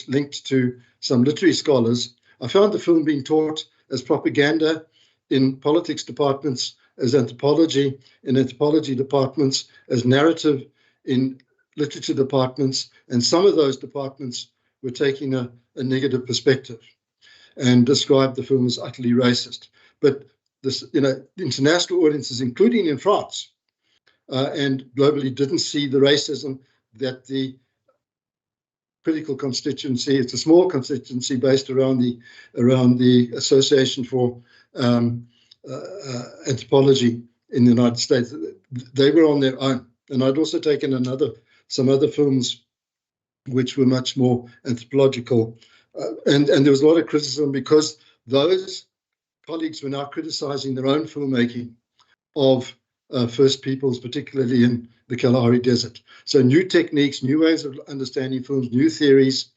linked to some literary scholars, I found the film being taught as propaganda in politics departments, as anthropology in anthropology departments, as narrative in literature departments, and some of those departments were taking a negative perspective and described the film as utterly racist. But this, international audiences, including in France and globally, didn't see the racism that the critical constituency, it's a small constituency based around the Association for Anthropology in the United States. They were on their own. And I'd also taken some other films which were much more anthropological. And there was a lot of criticism because those colleagues were now criticizing their own filmmaking of First Peoples, particularly in the Kalahari Desert. So new techniques, new ways of understanding films, new theories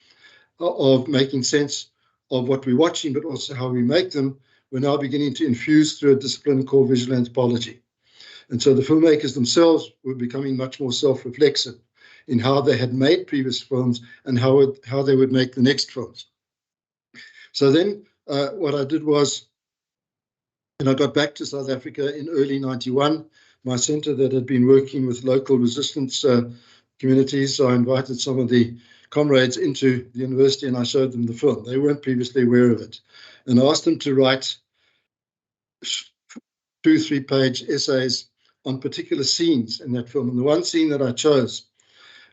of making sense of what we're watching, but also how we make them, were now beginning to infuse through a discipline called visual anthropology. And so the filmmakers themselves were becoming much more self-reflexive in how they had made previous films and how they would make the next films. So then what I did was, and I got back to South Africa in early 91, my center that had been working with local resistance communities, so I invited some of the comrades into the university and I showed them the film. They weren't previously aware of it. And I asked them to write 2-3 page essays on particular scenes in that film. And the one scene that I chose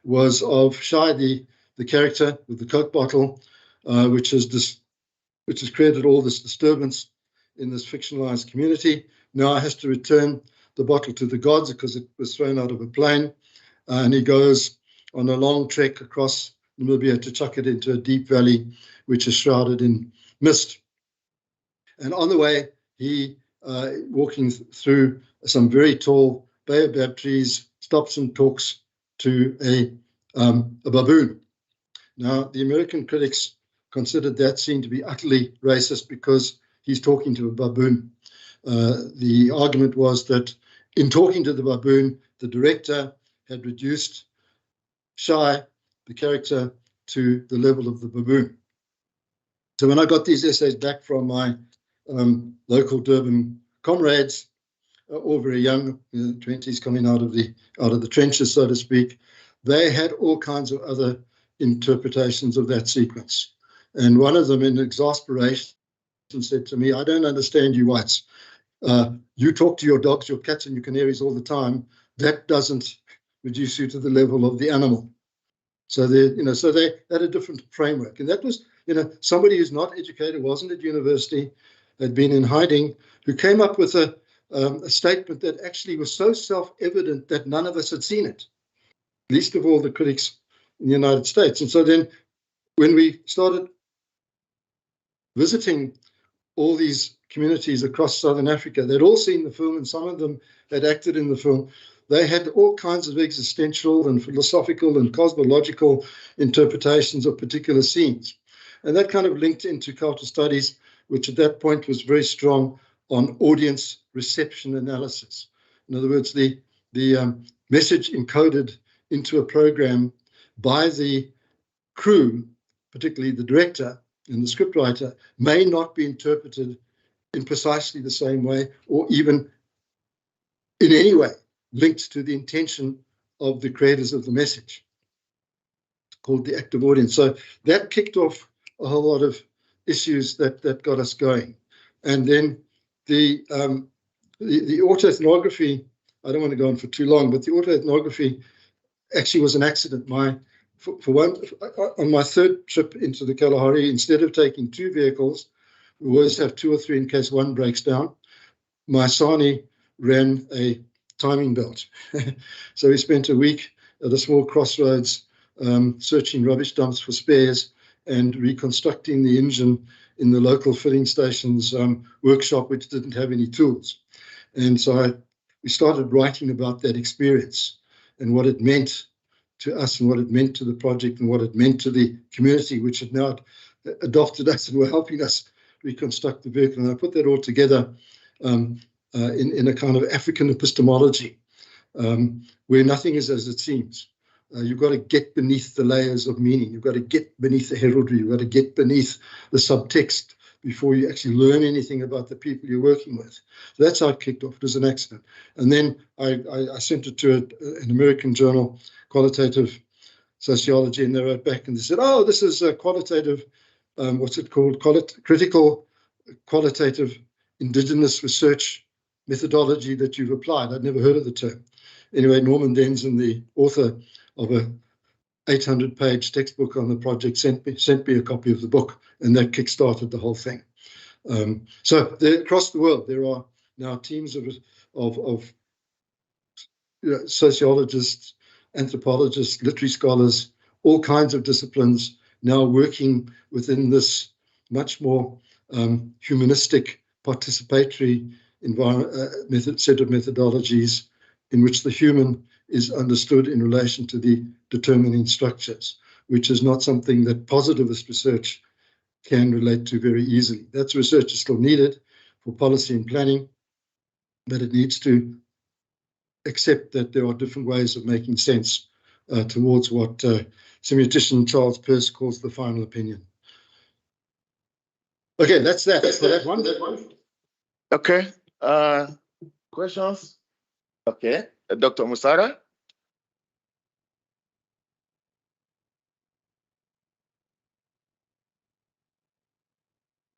was of Shai, the character with the Coke bottle, which has created all this disturbance in this fictionalized community. Now has to return the bottle to the gods because it was thrown out of a plane. And he goes on a long trek across Namibia to chuck it into a deep valley, which is shrouded in mist. And on the way, he, walking through some very tall baobab trees, stops and talks to a baboon. Now, the American critics considered that scene to be utterly racist because he's talking to a baboon. The argument was that in talking to the baboon, the director had reduced Shai, the character, to the level of the baboon. So when I got these essays back from my local Durban comrades, all very young, 20s, coming out of the trenches, so to speak, they had all kinds of other interpretations of that sequence. And one of them, in exasperation, said to me, "I don't understand you whites. You talk to your dogs, your cats, and your canaries all the time. That doesn't reduce you to the level of the animal." So they had a different framework, and that was, somebody who's not educated, wasn't at university, had been in hiding, who came up with a statement that actually was so self-evident that none of us had seen it, least of all the critics in the United States. And so then, when we started visiting all these communities across Southern Africa, they'd all seen the film, and some of them had acted in the film. They had all kinds of existential and philosophical and cosmological interpretations of particular scenes. And that kind of linked into cultural studies, which at that point was very strong on audience reception analysis. In other words, the message encoded into a program by the crew, particularly the director and the scriptwriter, may not be interpreted in precisely the same way, or even in any way linked to the intention of the creators of the message, called the active audience. So that kicked off a whole lot of issues that got us going. And then the autoethnography, I don't want to go on for too long, but the autoethnography actually was an accident. For one, on my third trip into the Kalahari, instead of taking 2 vehicles, we always have 2 or 3 in case one breaks down. My Sani ran a timing belt. So we spent a week at a small crossroads searching rubbish dumps for spares and reconstructing the engine in the local filling station's workshop, which didn't have any tools. And so we started writing about that experience and what it meant to us and what it meant to the project and what it meant to the community, which had now adopted us and were helping us reconstruct the vehicle. And I put that all together in a kind of African epistemology, where nothing is as it seems. You've got to get beneath the layers of meaning. You've got to get beneath the heraldry. You've got to get beneath the subtext before you actually learn anything about the people you're working with. So that's how it kicked off. It was an accident. And then I sent it to an American journal, Qualitative Sociology, and they wrote back and they said, "Oh, this is a qualitative, what's it called? Critical qualitative indigenous research methodology that you've applied." I'd never heard of the term. Anyway, Norman Denson, the author of a 800-page textbook on the project, sent me a copy of the book, and that kick-started the whole thing. So across the world, there are now teams of sociologists, anthropologists, literary scholars, all kinds of disciplines now working within this much more humanistic, participatory set of methodologies in which the human is understood in relation to the determining structures, which is not something that positivist research can relate to very easily. That research is still needed for policy and planning, but it needs to accept that there are different ways of making sense towards what semiotician Charles Peirce calls the final opinion. Okay, that's that. That's that one. Okay. Questions? Okay. Dr. Musara?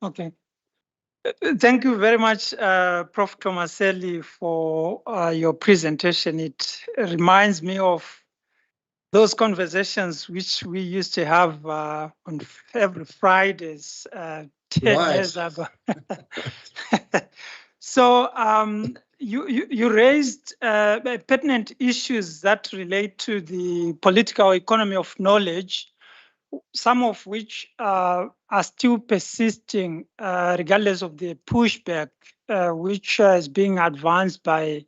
Okay. Thank you very much, Prof. Tomaselli, for your presentation. It reminds me of those conversations which we used to have on every Fridays 10 years ago. So you raised pertinent issues that relate to the political economy of knowledge, some of which are still persisting regardless of the pushback which is being advanced by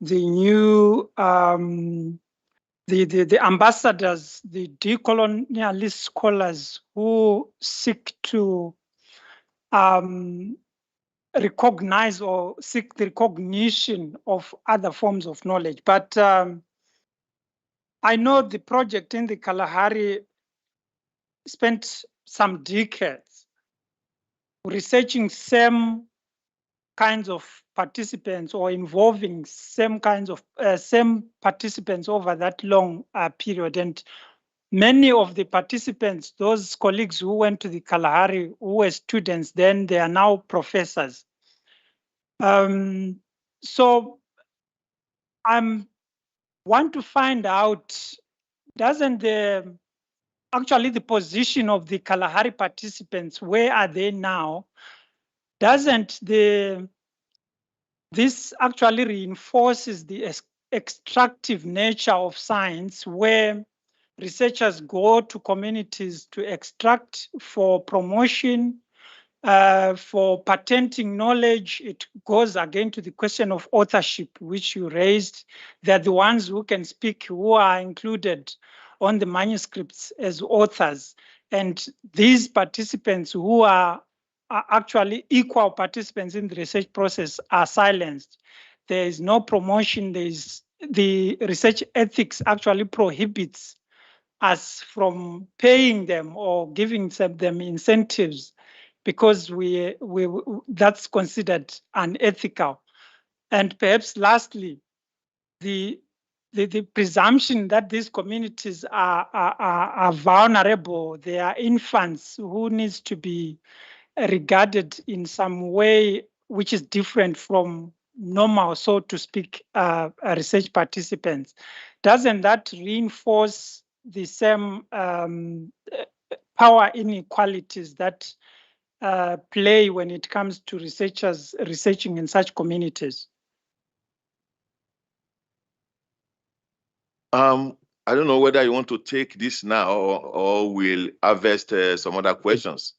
the new the ambassadors, the decolonialist scholars who seek to recognize or seek the recognition of other forms of knowledge. But I know the project in the Kalahari spent some decades researching same kinds of participants or involving same kinds of same participants over that long period. And many of the participants, those colleagues who went to the Kalahari, who were students, then they are now professors. So I want to find out, doesn't actually the position of the Kalahari participants, where are they now? Doesn't this actually reinforces the extractive nature of science, where researchers go to communities to extract for promotion, for patenting knowledge? It goes again to the question of authorship, which you raised. They're the ones who can speak, who are included on the manuscripts as authors. And these participants who are actually equal participants in the research process are silenced. There is no promotion. The research ethics actually prohibits us from paying them or giving them incentives, because that's considered unethical. And perhaps lastly, the presumption that these communities are vulnerable, they are infants who needs to be regarded in some way which is different from normal, so to speak, research participants. Doesn't that reinforce the same power inequalities that play when it comes to researchers researching in such communities? I don't know whether you want to take this now or we'll harvest some other questions.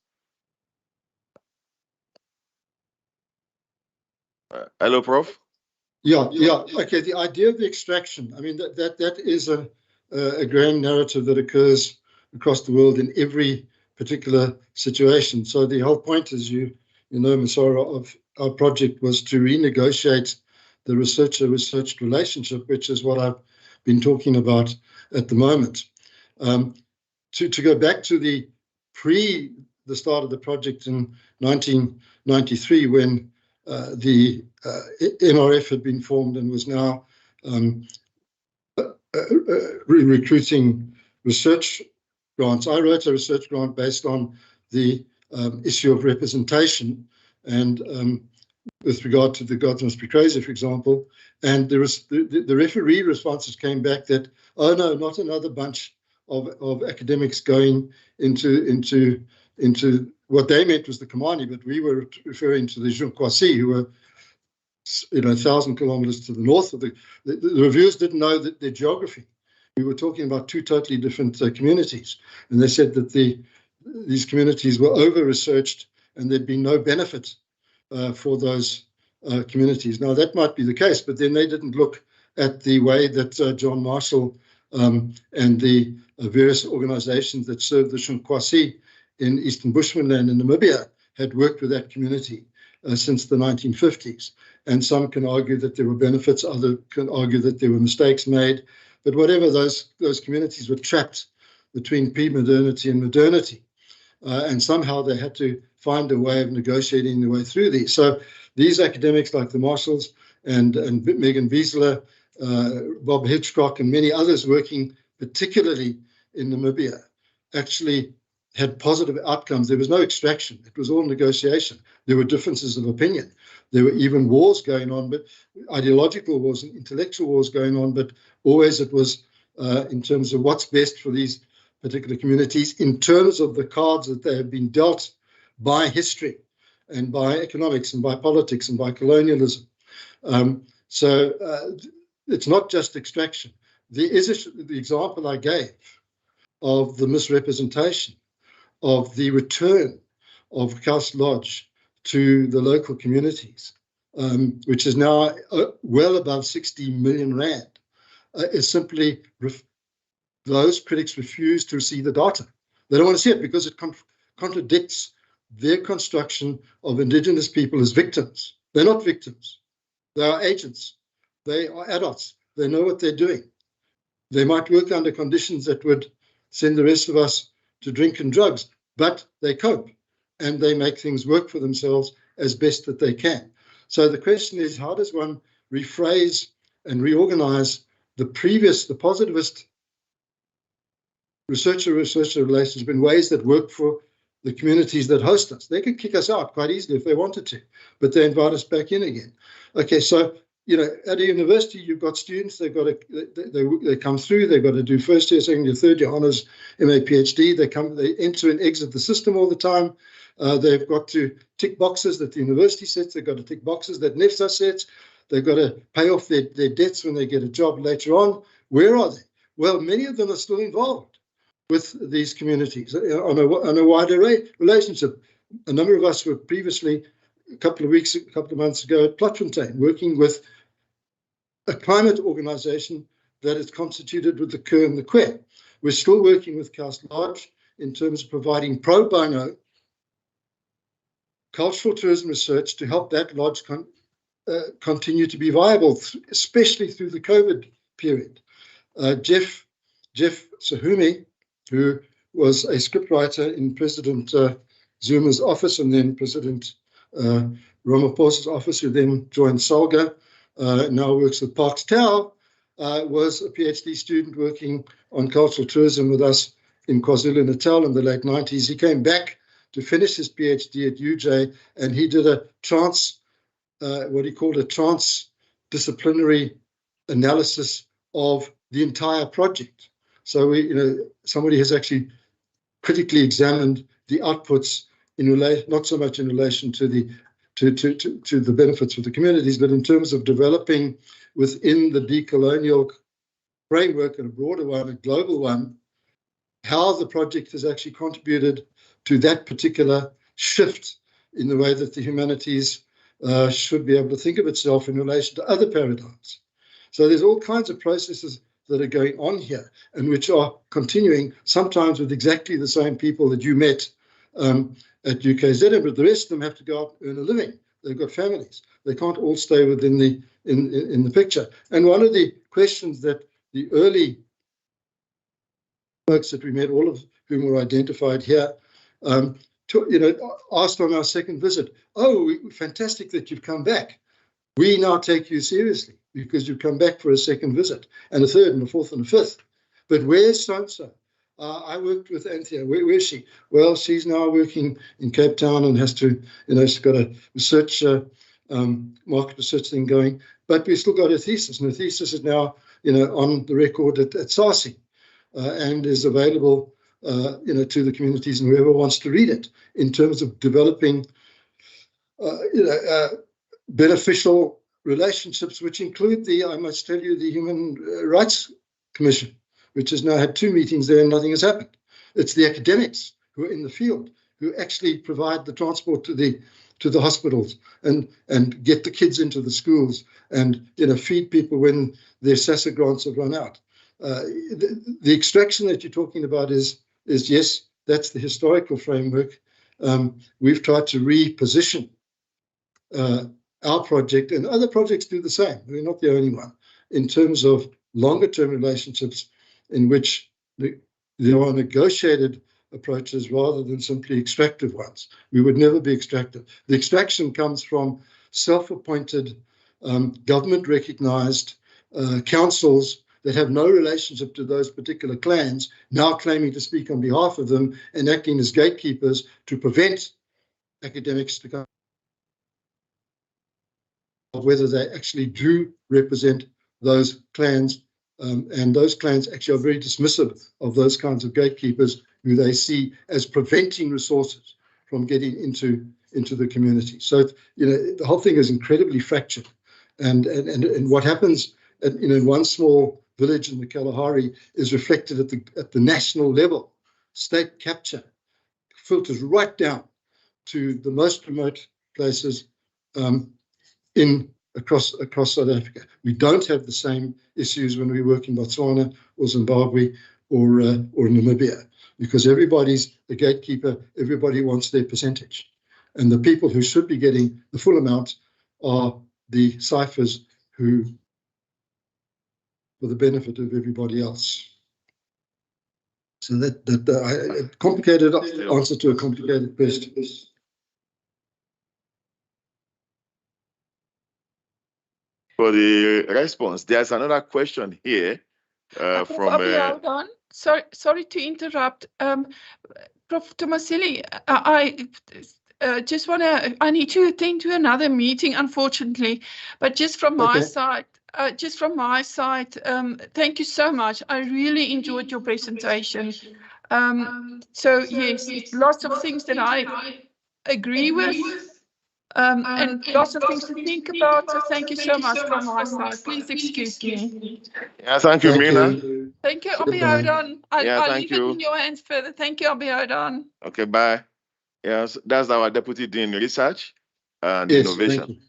Hello, Prof. Yeah. Okay, the idea of the extraction, I mean, that is a grand narrative that occurs across the world in every particular situation. So the whole point, as you know, Masara, of our project was to renegotiate the researcher-researched relationship, which is what I've been talking about at the moment. To go back to the start of the project in 1993, when the NRF had been formed and was now recruiting research grants. I wrote a research grant based on the issue of representation, and with regard to the God must be crazy, for example, and the referee responses came back that, oh no, not another bunch of academics going into what they meant was the Kamani, but we were referring to the Zhongkwasi, who were 1,000 kilometers to the north of the reviewers didn't know that their geography. We were talking about two totally different communities, and they said that these communities were over-researched and there'd be no benefit for those communities. Now, that might be the case, but then they didn't look at the way that John Marshall and the various organizations that served the Zhongkwasi in Eastern Bushmanland in Namibia had worked with that community since the 1950s. And some can argue that there were benefits, others can argue that there were mistakes made. But whatever, those communities were trapped between pre-modernity and modernity. And somehow they had to find a way of negotiating their way through these. So these academics like the Marshalls and Megan Wiesler, Bob Hitchcock, and many others working particularly in Namibia actually had positive outcomes. There was no extraction. It was all negotiation. There were differences of opinion. There were even wars going on, but ideological wars and intellectual wars going on, but always it was in terms of what's best for these particular communities, in terms of the cards that they have been dealt by history and by economics and by politics and by colonialism. So it's not just extraction. There is the example I gave of the misrepresentation of the return of Castle Lodge to the local communities, which is now well above 60 million rand, is simply those critics refuse to see the data. They don't want to see it because it contradicts their construction of indigenous people as victims. They're not victims. They are agents. They are adults. They know what they're doing. They might work under conditions that would send the rest of us to drink and drugs, but they cope and they make things work for themselves as best that they can. So the question is, how does one rephrase and reorganize the positivist researcher relationship in ways that work for the communities that host us? They could kick us out quite easily if they wanted to, but they invite us back in again. Okay, so at a university, you've got students. They've got to they come through. They've got to do first year, second year, third year honors, MA, PhD. They enter and exit the system all the time. They've got to tick boxes that the university sets. They've got to tick boxes that NEFSA sets. They've got to pay off their debts when they get a job later on. Where are they? Well, many of them are still involved with these communities on a wide array relationship. A number of us were previously, a couple of months ago at Platfontein, working with a climate organization that is constituted with the KER and the KWE. We're still working with Castle Lodge in terms of providing pro bono cultural tourism research to help that lodge continue to be viable, especially through the COVID period. Jeff Sahumi, who was a scriptwriter in President Zuma's office and then President Ramaphosa's office, who then joined SALGA, now works with Parks Tower, was a PhD student working on cultural tourism with us in KwaZulu-Natal in the late 90s. He came back to finish his PhD at UJ, and he did a what he called a transdisciplinary analysis of the entire project. So somebody has actually critically examined the outputs in relation, not so much in relation to the benefits for the communities, but in terms of developing within the decolonial framework and a broader one, a global one, how the project has actually contributed to that particular shift in the way that the humanities should be able to think of itself in relation to other paradigms. So there's all kinds of processes that are going on here and which are continuing, sometimes with exactly the same people that you met at UKZN, but the rest of them have to go out and earn a living. They've got families. They can't all stay within in the picture. And one of the questions that the early folks that we met, all of whom were identified here, asked on our second visit, "Oh, fantastic that you've come back. We now take you seriously because you've come back for a second visit and a third and a fourth and a fifth. But where's so-and-so? I worked with Anthea. Where's she? Well, she's now working in Cape Town and has to, she's got a research, market research thing going. But we've still got her thesis, and her thesis is now, on the record at SARSI and is available, to the communities and whoever wants to read it in terms of developing, beneficial relationships, which include I must tell you, the Human Rights Commission, which has now had 2 meetings there and nothing has happened. It's the academics who are in the field who actually provide the transport to the hospitals and get the kids into the schools and feed people when their SASSA grants have run out. The extraction that you're talking about is yes, that's the historical framework. We've tried to reposition our project, and other projects do the same. We're not the only one in terms of longer term relationships in which there are negotiated approaches rather than simply extractive ones. We would never be extractive. The extraction comes from self-appointed, government-recognized councils that have no relationship to those particular clans now claiming to speak on behalf of them and acting as gatekeepers to prevent academics to come of whether they actually do represent those clans, and those clans actually are very dismissive of those kinds of gatekeepers who they see as preventing resources from getting into the community. So, the whole thing is incredibly fractured, and what happens in one small village in the Kalahari is reflected at the national level. State capture filters right down to the most remote places across South Africa. We don't have the same issues when we work in Botswana or Zimbabwe or Namibia, because everybody's a gatekeeper, everybody wants their percentage. And the people who should be getting the full amount are the ciphers who, for the benefit of everybody else. So a complicated answer to a complicated question. For the response, there's another question here from. Hold on. Sorry to interrupt. Prof. Tomaselli, I just I need to attend to another meeting, unfortunately. But just from my side, thank you so much. I really enjoyed your presentation. So yes, lots of things that I agree with. And lots of things to think about. So thank you so much from my side. Please excuse me. Yeah, thank you, Mina. Thank you. I'll be out on. I'll thank leave it you. in your hands further. Thank you. I'll be out on. Okay, bye. Yes, that's our Deputy Dean Research and Yes, Innovation.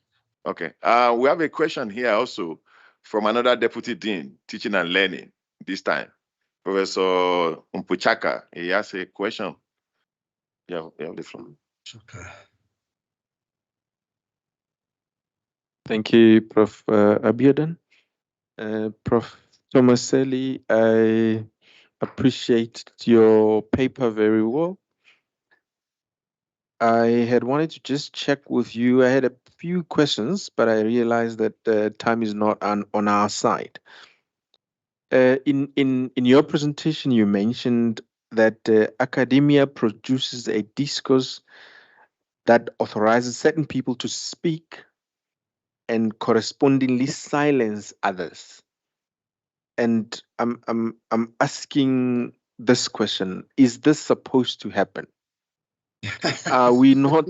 Okay. We have a question here also from another Deputy Dean, Teaching and Learning, this time. Professor Mpuchaka. He has a question. Yeah, you have the floor. Okay. Thank you, Prof. Abiodun. Prof. Tomaselli, I appreciate your paper very well. I had wanted to just check with you. I had a few questions, but I realized that time is not on our side. In your presentation, you mentioned that academia produces a discourse that authorizes certain people to speak and correspondingly silence others. And I'm asking this question: is this supposed to happen? Are we not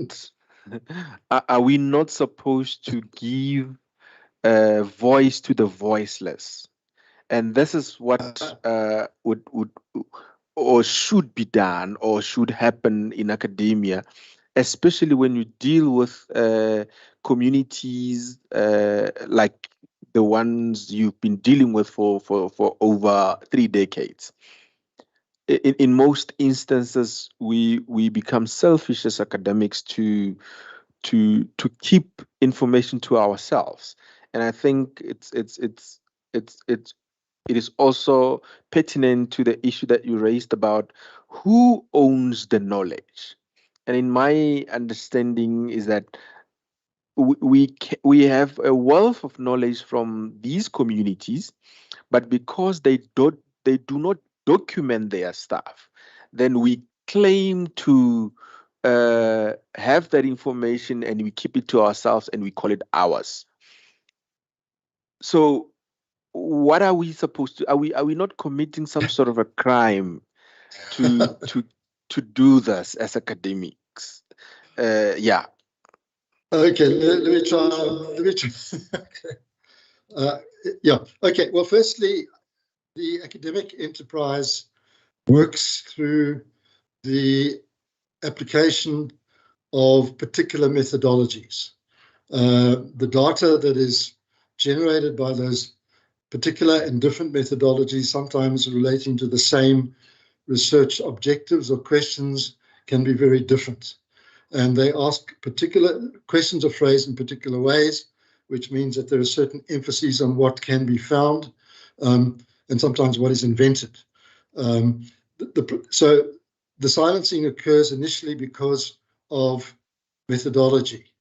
supposed to give voice to the voiceless? And this is what would or should be done or should happen in academia, especially when you deal with communities like the ones you've been dealing with for over 3 decades. In most instances, we become selfish as academics to keep information to ourselves, and I think it is also pertinent to the issue that you raised about who owns the knowledge. And in my understanding is that we have a wealth of knowledge from these communities, but because they do not document their stuff, then we claim to have that information and we keep it to ourselves and we call it ours. So what are we supposed to? Are we not committing some sort of a crime to do this as academics? Yeah. Okay, let me try. Yeah. Okay. Well, firstly, the academic enterprise works through the application of particular methodologies. The data that is generated by those particular and different methodologies, sometimes relating to the same research objectives or questions, can be very different. And they ask particular questions are phrased in particular ways, which means that there are certain emphases on what can be found and sometimes what is invented. So the silencing occurs initially because of methodology,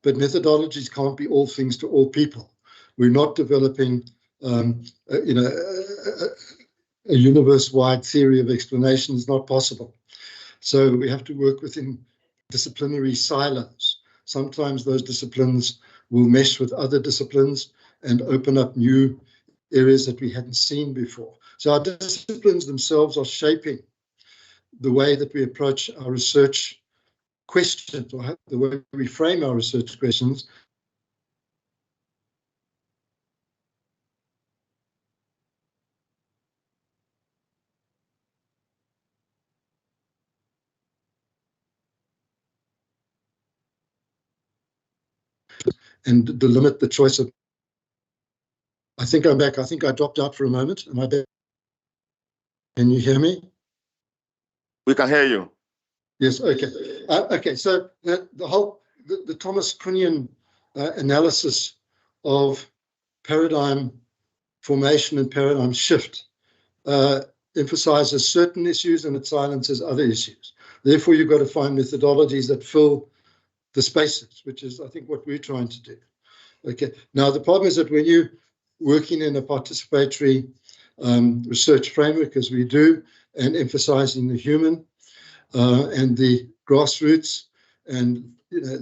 but methodologies can't be all things to all people. We're not developing you know, a universe-wide theory of explanation is not possible. So we have to work within disciplinary silos. Sometimes those disciplines will mesh with other disciplines and open up new areas that we hadn't seen before. So our disciplines themselves are shaping the way that we approach our research questions, or the way we frame our research questions. And delimit the choice of. I think I'm back. I think I dropped out for a moment. Am I back? Can you hear me? We can hear you. Yes. Okay. Okay. So the Thomas Kuhnian analysis of paradigm formation and paradigm shift emphasizes certain issues and it silences other issues. Therefore, you've got to find methodologies that fill the spaces, which is, I think, what we're trying to do. Okay. Now, the problem is that when you're working in a participatory research framework, as we do, and emphasizing the human and the grassroots and, you know,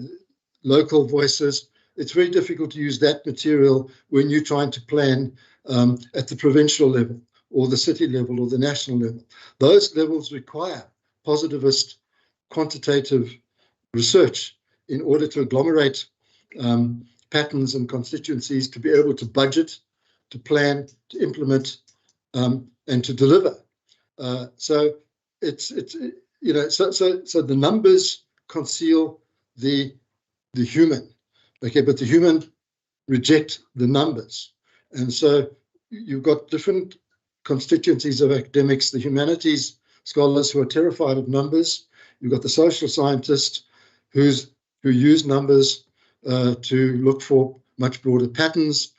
local voices, it's very difficult to use that material when you're trying to plan at the provincial level or the city level or the national level. Those levels require positivist quantitative research in order to agglomerate patterns and constituencies to be able to budget, to plan, to implement, and to deliver. So it's you know, so the numbers conceal the human, okay, but the human reject the numbers, and so you've got different constituencies of academics: the humanities scholars who are terrified of numbers. You've got the social scientists who use numbers to look for much broader patterns.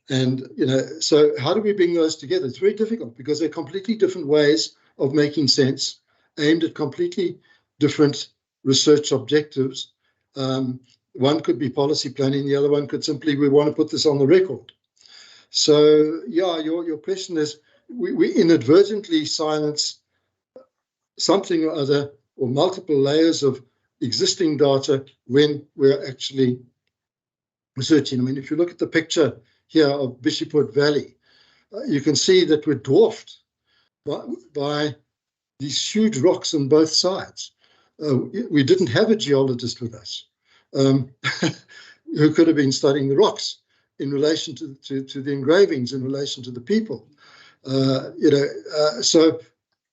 And, you know, so how do we bring those together? It's very difficult because they're completely different ways of making sense, aimed at completely different research objectives. One could be policy planning, the other one could simply, we want to put this on the record. So, yeah, your question is, we inadvertently silence something or other, or multiple layers of existing data when we're actually researching. I mean, if you look at the picture here of Bishopwood Valley, you can see that we're dwarfed by these huge rocks on both sides. We didn't have a geologist with us who could have been studying the rocks in relation to the engravings, in relation to the people. You know, so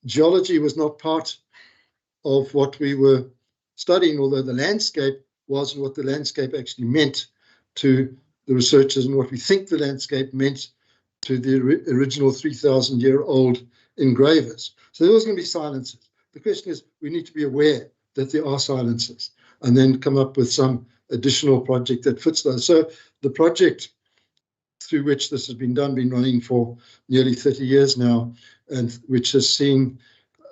geology was not part of what we were studying, although the landscape was what the landscape actually meant to the researchers and what we think the landscape meant to the original 3,000-year-old engravers. So there was going to be silences. The question is, we need to be aware that there are silences and then come up with some additional project that fits those. So the project through which this has been done, been running for nearly 30 years now, and which has seen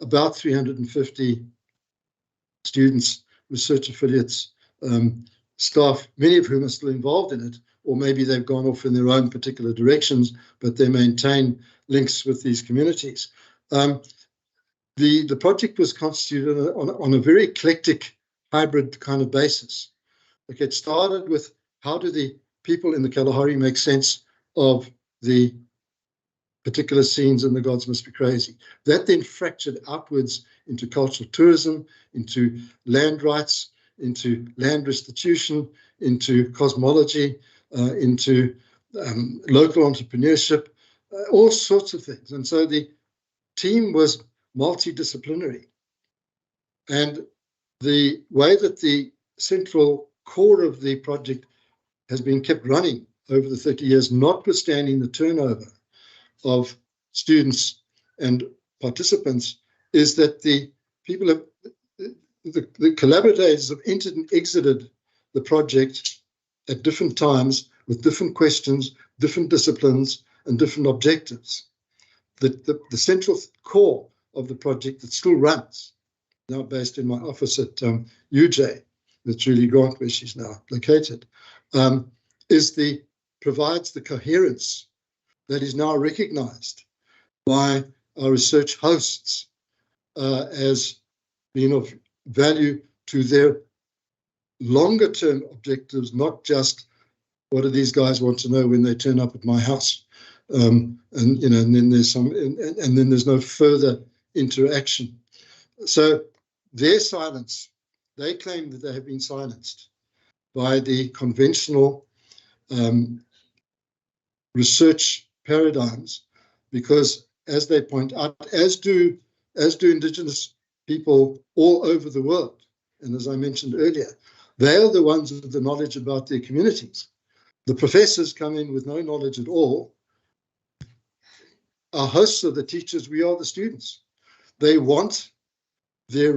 about 350 students, research affiliates, staff, many of whom are still involved in it, or maybe they've gone off in their own particular directions, but they maintain links with these communities. The project was constituted on a very eclectic hybrid kind of basis. Okay, it started with how do the people in the Kalahari make sense of the particular scenes in The Gods Must Be Crazy. That then fractured outwards into cultural tourism, into land rights, into land restitution, into cosmology, into local entrepreneurship, all sorts of things. And so the team was multidisciplinary. And the way that the central core of the project has been kept running over the 30 years, notwithstanding the turnover of students and participants, is that the people have, the collaborators have entered and exited the project at different times with different questions, different disciplines, and different objectives. The central core of the project that still runs, now based in my office at UJ, with Julie Grant, where she's now located, provides the coherence that is now recognized by our research hosts as being of value to their longer term objectives, not just what do these guys want to know when they turn up at my house. And then there's and then there's no further interaction. So their silence, they claim that they have been silenced by the conventional research paradigms, because, as they point out, as do Indigenous people all over the world, and as I mentioned earlier, they are the ones with the knowledge about their communities. The professors come in with no knowledge at all. Our hosts are the teachers, we are the students. They want their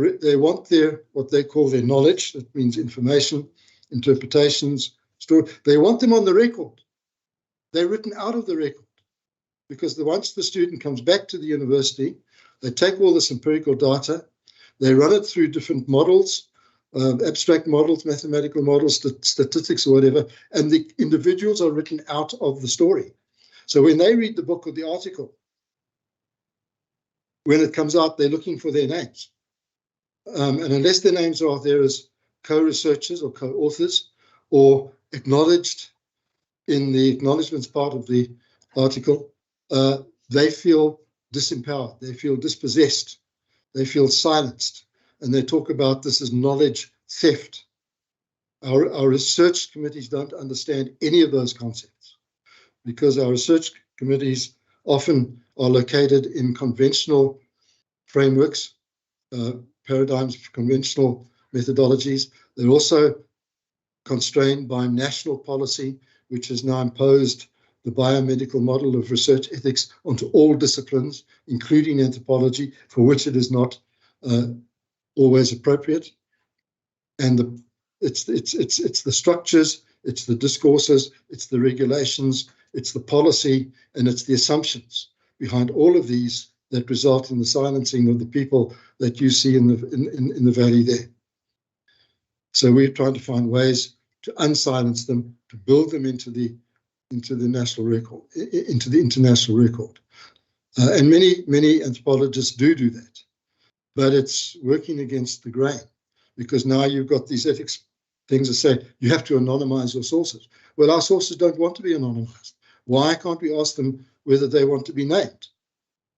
what they call their knowledge, that means information, interpretations, story. They want them on the record. They're written out of the record, because once the student comes back to the university, they take all this empirical data, they run it through different models, abstract models, mathematical models, statistics or whatever, and the individuals are written out of the story. So when they read the book or the article, when it comes out, they're looking for their names. And unless their names are there as co-researchers or co-authors or acknowledged in the acknowledgements part of the article, they feel disempowered, they feel dispossessed, they feel silenced, and they talk about this as knowledge theft. Our research committees don't understand any of those concepts, because our research committees often are located in conventional frameworks, paradigms, conventional methodologies. They're also constrained by national policy, which has now imposed the biomedical model of research ethics onto all disciplines, including anthropology, for which it is not always appropriate. And it's the structures, it's the discourses, it's the regulations, it's the policy, and it's the assumptions behind all of these that result in the silencing of the people that you see in the valley there. So we're trying to find ways to unsilence them, to build them into the national record, into the international record. And many anthropologists do that, but it's working against the grain, because now you've got these ethics things that say you have to anonymize your sources. Well, our sources don't want to be anonymized. Why can't we ask them whether they want to be named?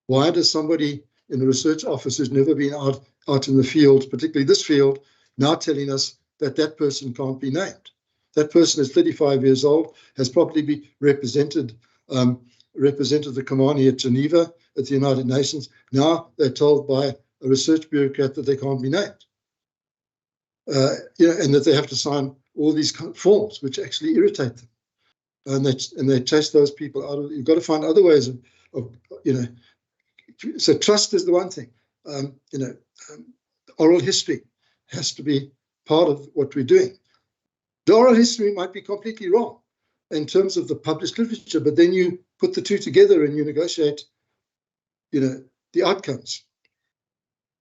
Why does somebody in the research office who's never been out in the field, particularly this field, now telling us that that person can't be named? That person is 35 years old, has probably represented the Kamani at Geneva, at the United Nations. Now they're told by a research bureaucrat that they can't be named. And that they have to sign all these forms, which actually irritate them. And they chase those people out of. You've got to find other ways of So trust is the one thing. Oral history has to be part of what we're doing. The oral history might be completely wrong in terms of the published literature, but then you put the two together and you negotiate, the outcomes.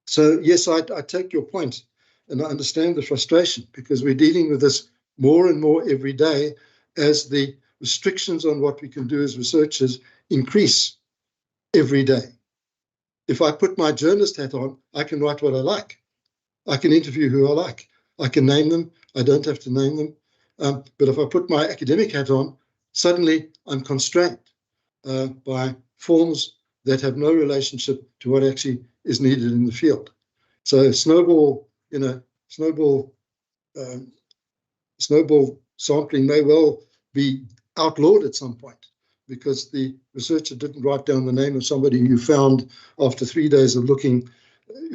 So yes, I take your point, and I understand the frustration, because we're dealing with this more and more every day as the restrictions on what we can do as researchers increase every day. If I put my journalist hat on, I can write what I like. I can interview who I like. I can name them. I don't have to name them. But if I put my academic hat on, suddenly I'm constrained by forms that have no relationship to what actually is needed in the field. So snowball sampling may well be outlawed at some point, because the researcher didn't write down the name of somebody you found after 3 days of looking,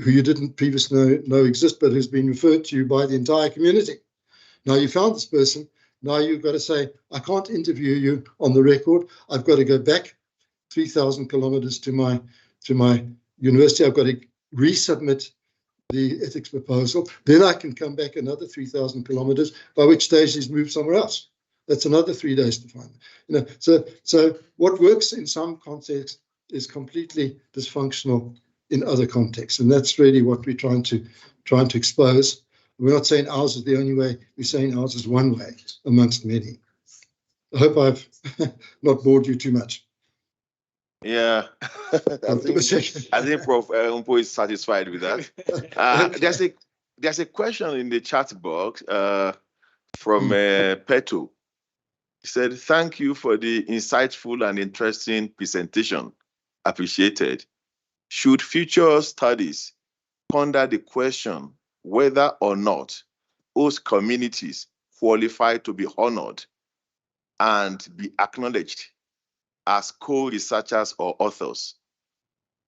who you didn't previously know exist, but who's been referred to you by the entire community. Now you found this person. Now you've got to say, I can't interview you on the record. I've got to go back 3,000 kilometers to my university. I've got to resubmit the ethics proposal. Then I can come back another 3,000 kilometers, by which stage he's moved somewhere else. That's another 3 days to find them. So what works in some contexts is completely dysfunctional in other contexts, and that's really what we're trying to expose. We're not saying ours is the only way. We're saying ours is one way amongst many. I hope I've not bored you too much. Yeah, I think Prof. Umpo is satisfied with that. There's a question in the chat box from Peto. He said, "Thank you for the insightful and interesting presentation. Appreciated. Should future studies ponder the question whether or not host communities qualify to be honored and be acknowledged as co-researchers or authors,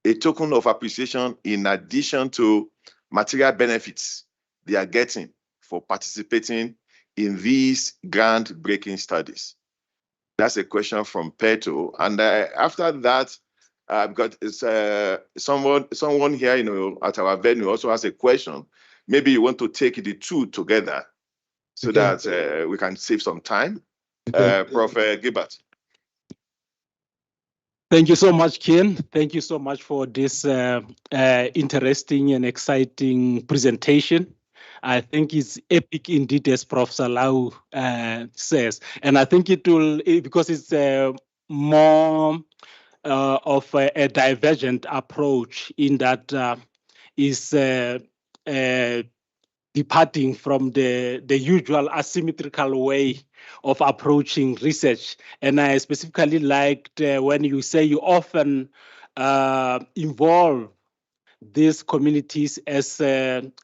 a token of appreciation in addition to material benefits they are getting for participating in these groundbreaking studies?" That's a question from Peto. And after that, I've got someone here, at our venue also has a question. Maybe you want to take the two together so that we can save some time. Prof. Gilbert. Thank you so much, Keyan. Thank you so much for this interesting and exciting presentation. I think it's epic indeed, as Prof. Salau says. And I think it will, because it's more of a divergent approach in that is departing from the usual asymmetrical way of approaching research. And I specifically liked when you say you often involve these communities as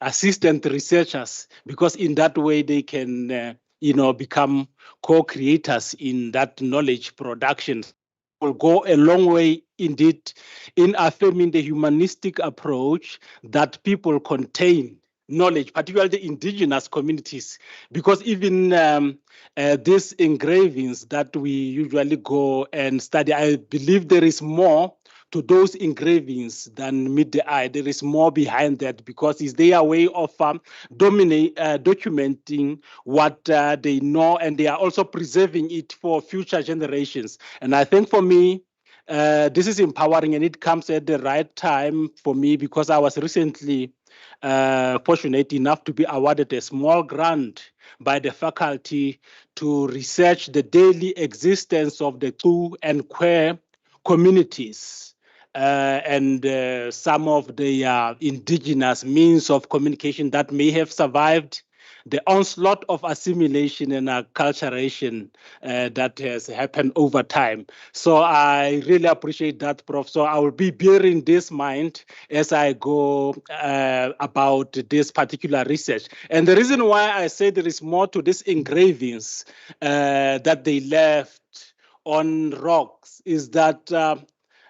assistant researchers, because in that way they can become co-creators in that knowledge production. Will go a long way indeed in affirming the humanistic approach that people contain knowledge, particularly the indigenous communities, because even these engravings that we usually go and study, I believe there is more to those engravings than meet the eye. There is more behind that, because it's their way of documenting what they know, and they are also preserving it for future generations. And I think for me, this is empowering, and it comes at the right time for me, because I was recently fortunate enough to be awarded a small grant by the faculty to research the daily existence of the Tsu and Kwe communities and some of the indigenous means of communication that may have survived the onslaught of assimilation and acculturation that has happened over time. So I really appreciate that, Prof. So I will be bearing this in mind as I go about this particular research. And the reason why I say there is more to these engravings that they left on rocks is that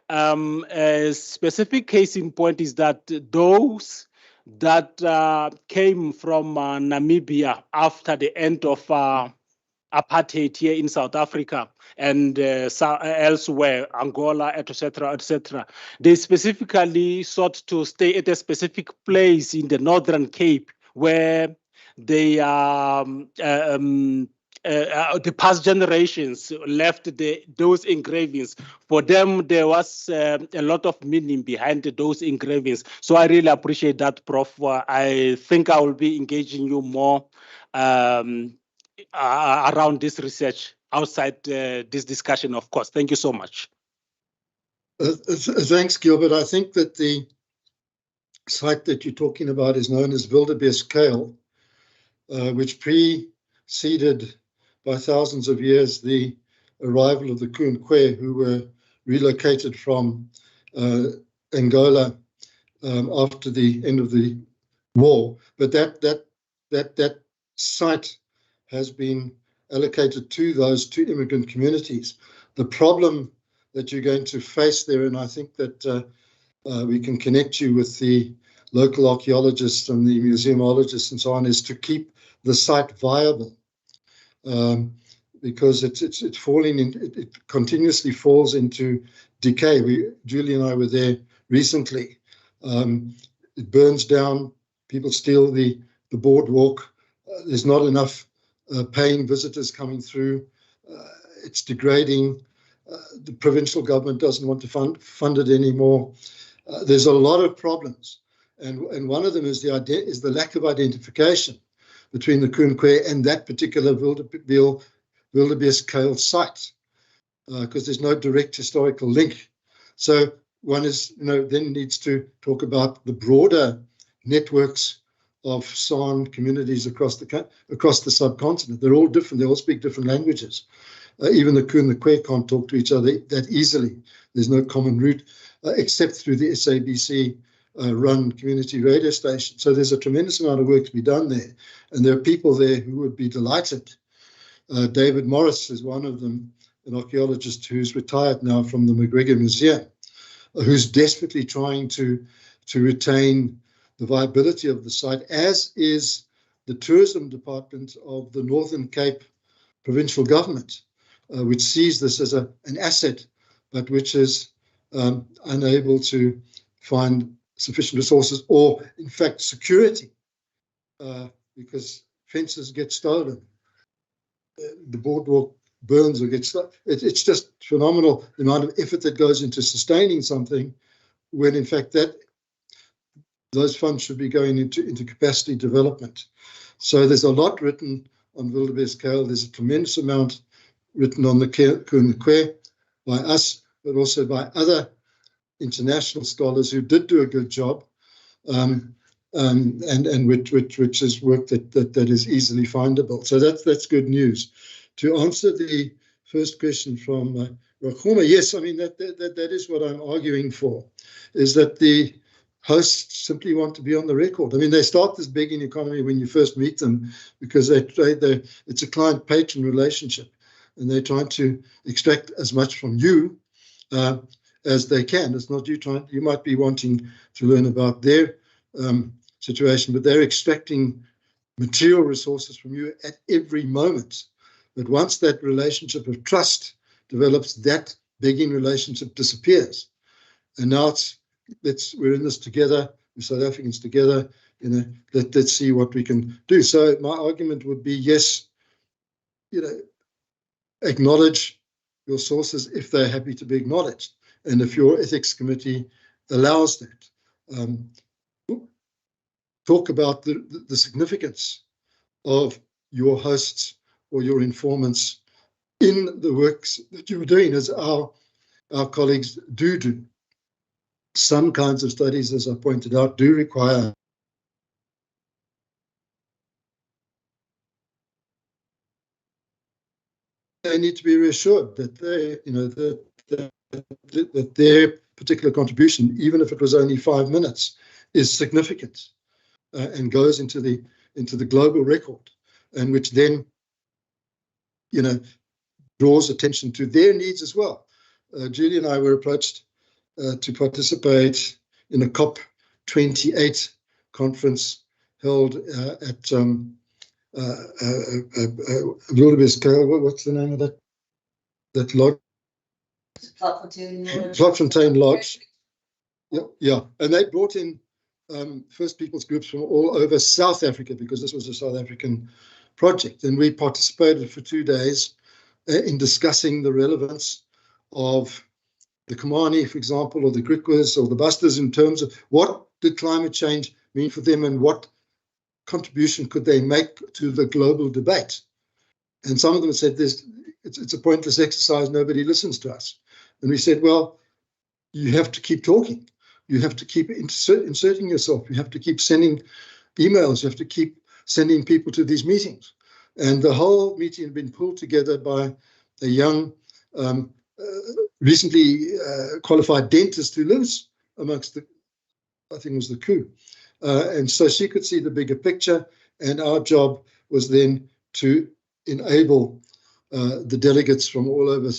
a specific case in point is that those that came from Namibia after the end of apartheid here in South Africa and elsewhere, Angola, etc., they specifically sought to stay at a specific place in the Northern Cape where they the past generations left those engravings. For them, there was a lot of meaning behind those engravings. So I really appreciate that, Prof. I think I will be engaging you more around this research outside this discussion, of course. Thank you so much. Thanks, Gilbert. I think that the site that you're talking about is known as Wildebeestkale, which preceded by thousands of years the arrival of the Kwe, who were relocated from Angola after the end of the war. But that site has been allocated to those two immigrant communities. The problem that you're going to face there, and I think that we can connect you with the local archaeologists and the museumologists and so on, is to keep the site viable. Because it's falling in, it continuously falls into decay. Julie and I were there recently. It burns down. People steal the boardwalk. There's not enough paying visitors coming through. It's degrading. The provincial government doesn't want to fund it anymore. There's a lot of problems, and one of them is the lack of identification between the Kwe and that particular Wildebeestkale site, because there's no direct historical link So one is, then needs to talk about the broader networks of San communities across the subcontinent. They're all different. They all speak different languages. Even the Ku and the Kwe can't talk to each other that easily. There's no common route except through the SABC run community radio station. So there's a tremendous amount of work to be done there. And there are people there who would be delighted. David Morris is one of them, an archaeologist who's retired now from the McGregor Museum, who's desperately trying to retain the viability of the site, as is the tourism department of the Northern Cape provincial government, which sees this as an asset, but which is unable to find sufficient resources or, in fact, security, because fences get stolen, the boardwalk burns or gets stolen. It's just phenomenal the amount of effort that goes into sustaining something, when in fact those funds should be going into capacity development. So there's a lot written on Wildebeest-Kale. There's a tremendous amount written on the Ku and the Kwe by us, but also by other international scholars who did do a good job, and which is work that is easily findable. So that's good news. To answer the first question from Rakoma, yes, I mean that is what I'm arguing for, is that the hosts simply want to be on the record. I mean, they start this begging economy when you first meet them, because it's a client-patron relationship, and they're trying to extract as much from you as they can. It's not you might be wanting to learn about their situation, but they're extracting material resources from you at every moment. But once that relationship of trust develops, that begging relationship disappears. And now we're in this together, we're South Africans together, let's see what we can do. So my argument would be, yes, acknowledge your sources if they're happy to be acknowledged. And if your ethics committee allows that, talk about the significance of your hosts or your informants in the works that you're doing, as our colleagues do. Some kinds of studies, as I pointed out, do require they need to be reassured that that their particular contribution, even if it was only 5 minutes, is significant and goes into the global record, and which then draws attention to their needs as well. Julie and I were approached to participate in a COP28 conference held at Wildebeest-Kale. What's the name of that lodge? Bloemfontein Lodge. Yeah, and they brought in First Peoples groups from all over South Africa, because this was a South African project, and we participated for 2 days in discussing the relevance of the Kamani, for example, or the Griquas or the Busters, in terms of what did climate change mean for them and what contribution could they make to the global debate. And some of them said it's a pointless exercise, nobody listens to us. And we said, well, you have to keep talking. You have to keep inserting yourself. You have to keep sending emails. You have to keep sending people to these meetings. And the whole meeting had been pulled together by a young, recently qualified dentist who lives amongst I think it was the Ku. And so she could see the bigger picture. And our job was then to enable the delegates from all over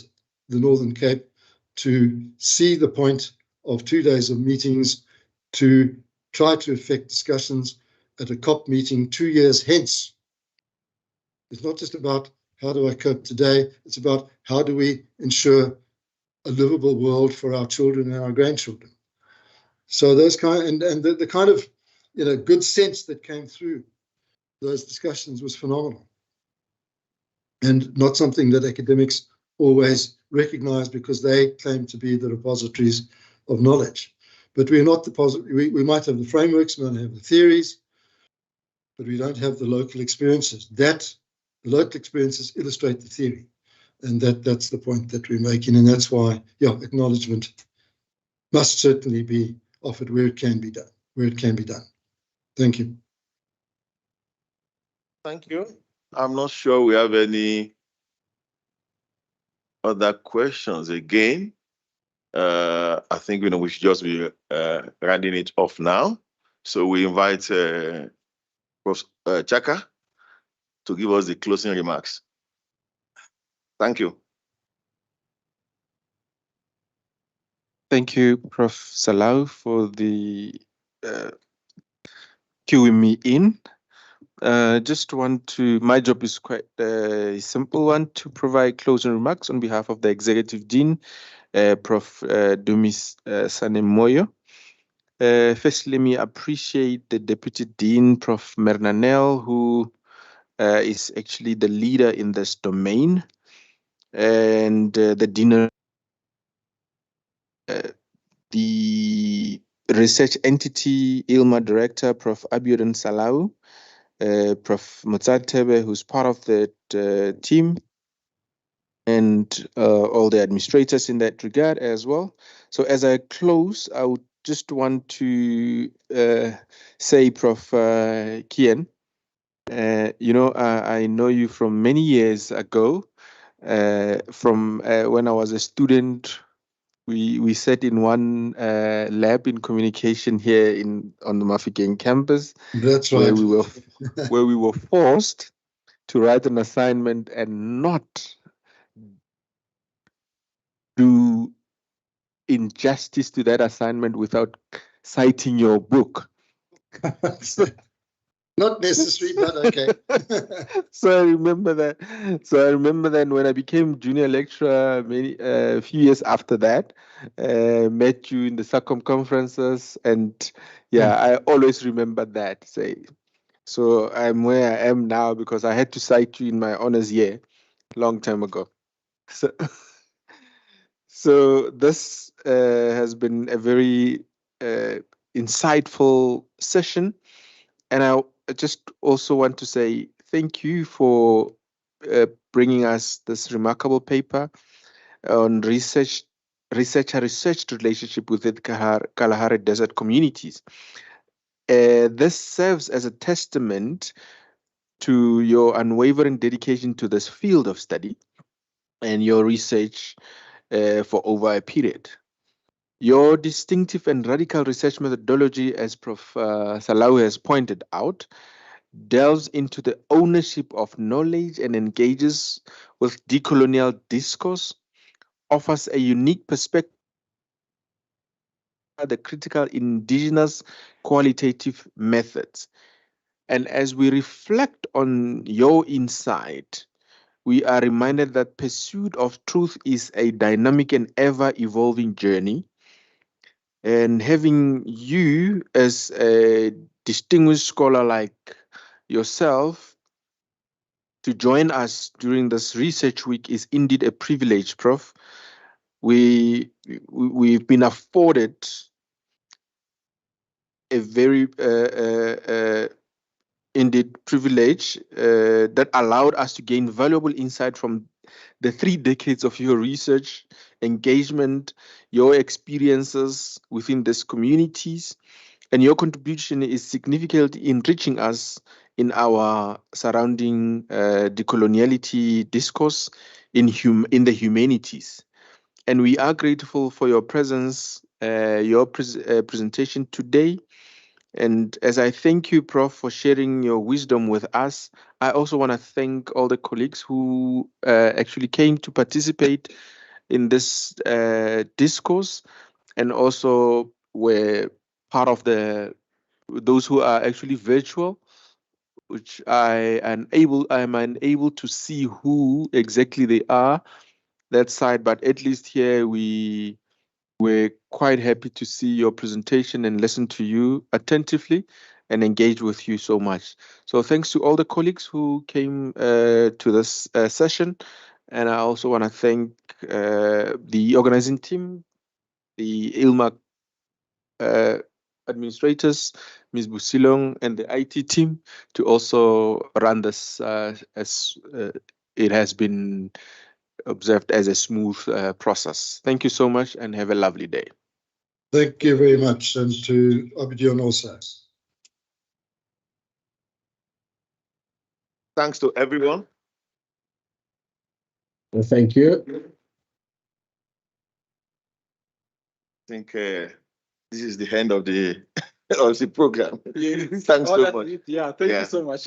the Northern Cape to see the point of 2 days of meetings, to try to effect discussions at a COP meeting 2 years hence. It's not just about how do I cope today, it's about how do we ensure a livable world for our children and our grandchildren. So those kind, and the kind of good sense that came through those discussions was phenomenal, and not something that academics always recognize, because they claim to be the repositories of knowledge. But we're not we might have the frameworks, we might have the theories, but we don't have the local experiences. The local experiences illustrate the theory, and that's the point that we're making, and that's why, acknowledgement must certainly be offered where it can be done. Thank you. Thank you. I'm not sure we have any other questions again. I think we should just be rounding it off now. So we invite Prof. Chaka to give us the closing remarks. Thank you. Thank you, Prof. Salau, for the queuing me in. My job is quite a simple one, to provide closing remarks on behalf of the Executive Dean, Prof. Dumis Sanemoyo. First, let me appreciate the Deputy Dean, Prof. Mernanel, who is actually the leader in this domain, and the Dean, the research entity, ILMA Director, Prof. Abiodun Salau, Prof. Motsatebe, who's part of that team, and all the administrators in that regard as well. So as I close, I would just want to say, Prof. Keyan, I know you from many years ago, from when I was a student. We sat in one lab in communication here on the Mafeking campus. That's right. Where we were forced to write an assignment and not do injustice to that assignment without citing your book. Not necessary, but okay. So I remember that when I became junior lecturer a few years after that, met you in the circumconferences, and I always remember that. So I'm where I am now because I had to cite you in my honors year, long time ago. So this has been a very insightful session, and I just also want to say thank you for bringing us this remarkable paper on researcher-researched relationship with the Kalahari desert communities. This serves as a testament to your unwavering dedication to this field of study and your research for over a period. Your distinctive and radical research methodology, as Prof. Salau has pointed out, delves into the ownership of knowledge and engages with decolonial discourse, offers a unique perspective on the critical indigenous qualitative methods. And as we reflect on your insight, we are reminded that pursuit of truth is a dynamic and ever-evolving journey. And having you as a distinguished scholar like yourself to join us during this research week is indeed a privilege, Prof. We've been afforded a very indeed privilege that allowed us to gain valuable insight from the 3 decades of your research engagement, your experiences within these communities, and your contribution is significantly enriching us in our surrounding decoloniality discourse in the humanities. And we are grateful for your presence, your presentation today. And as I thank you, Prof, for sharing your wisdom with us, I also want to thank all the colleagues who actually came to participate in this discourse, and also were part of those who are actually virtual, which I am unable to see who exactly they are that side, but at least here we're quite happy to see your presentation and listen to you attentively and engage with you so much. So thanks to all the colleagues who came to this session. And I also want to thank the organizing team, the ILMA administrators, Ms. Busilong, and the IT team to also run this as it has been observed as a smooth process. Thank you so much and have a lovely day. Thank you very much, and to Abidjan also. Thanks to everyone. Thank you. I think this is the end of the of the program. Yes. Thanks so that's much. it. Yeah, thank Yeah. you so much.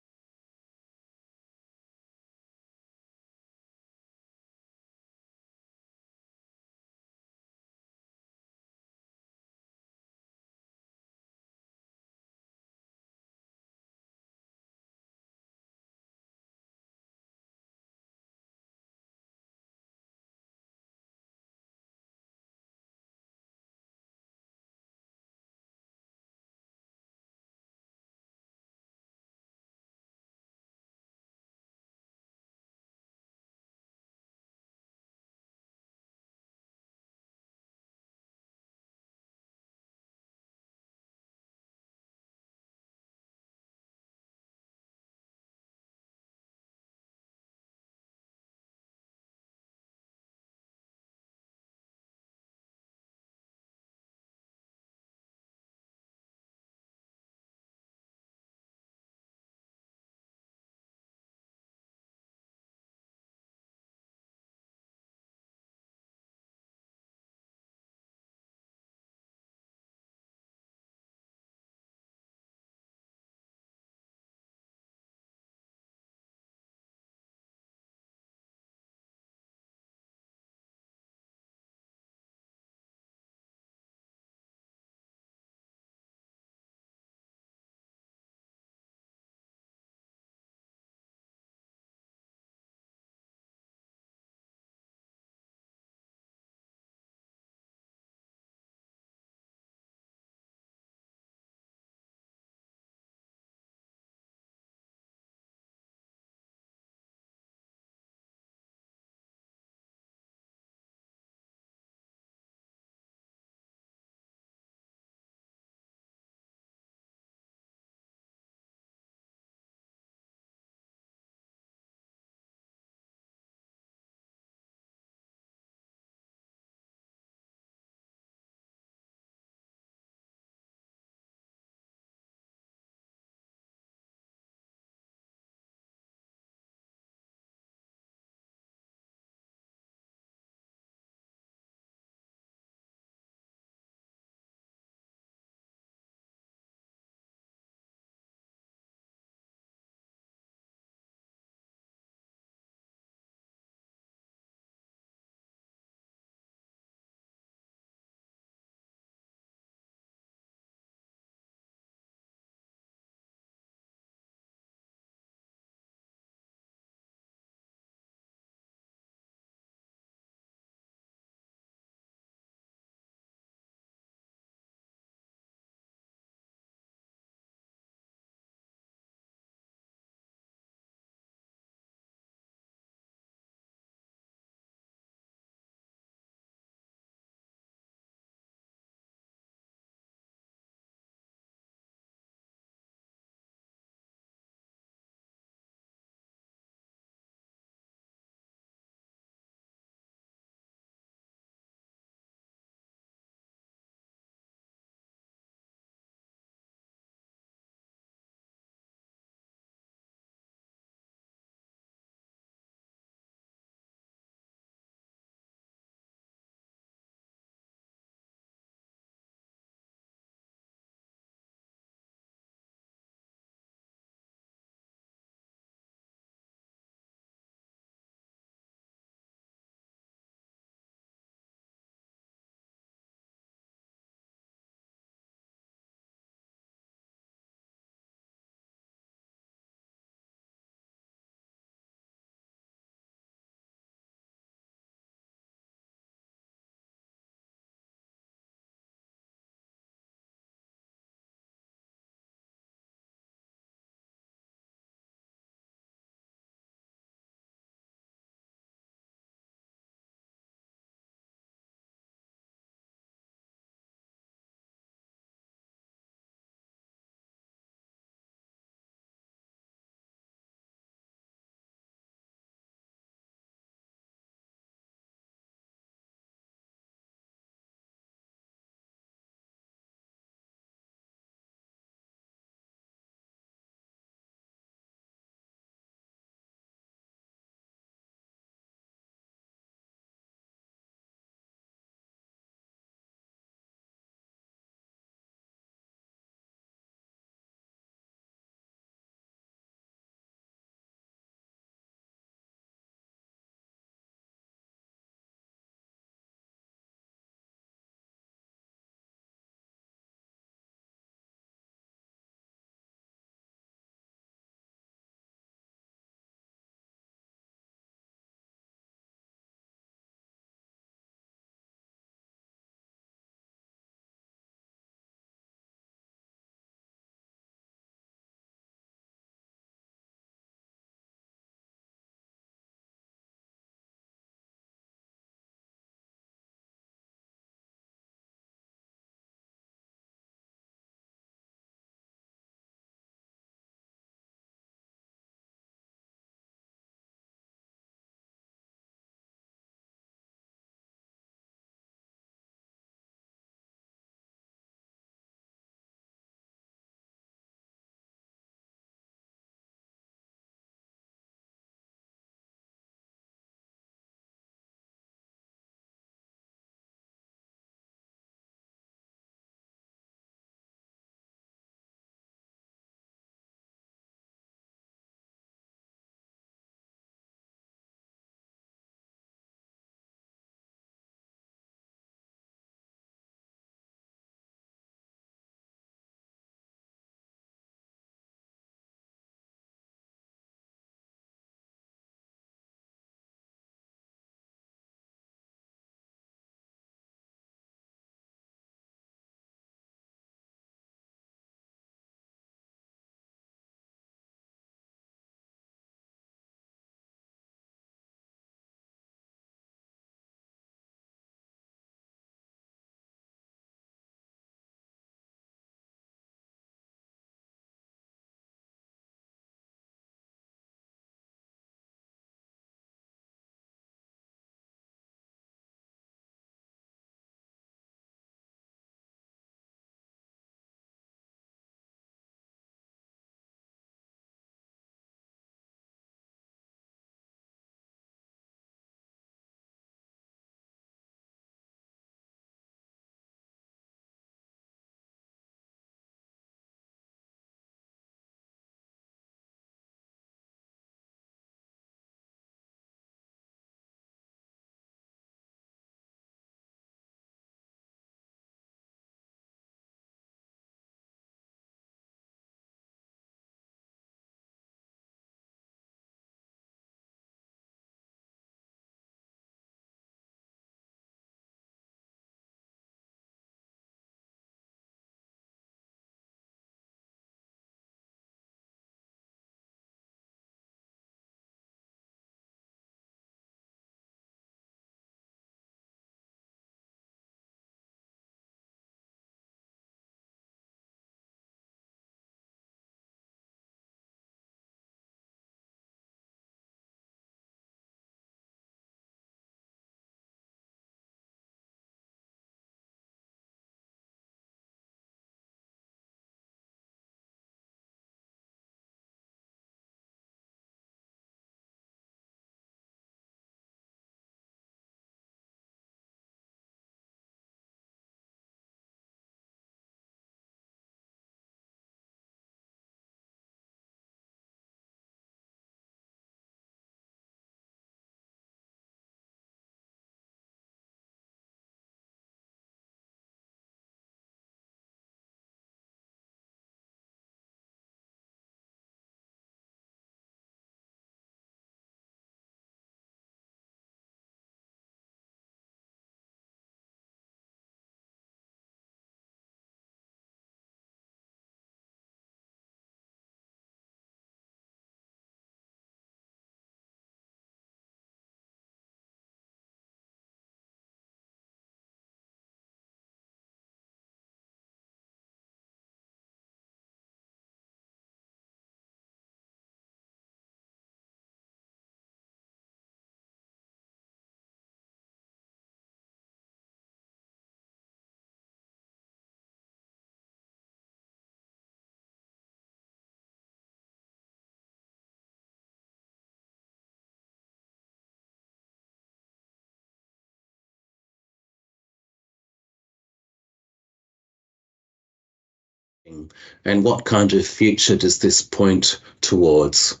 and what kind of future does this point towards?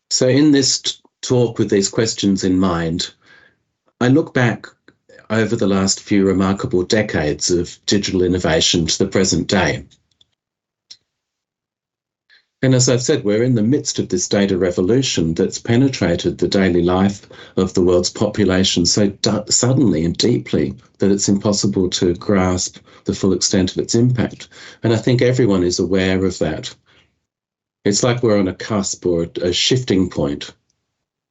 So in this talk with these questions in mind, I look back over the last few remarkable decades of digital innovation to the present day. And as I've said, we're in the midst of this data revolution that's penetrated the daily life of the world's population so suddenly and deeply that it's impossible to grasp the full extent of its impact. And I think everyone is aware of that. It's like we're on a cusp or a shifting point.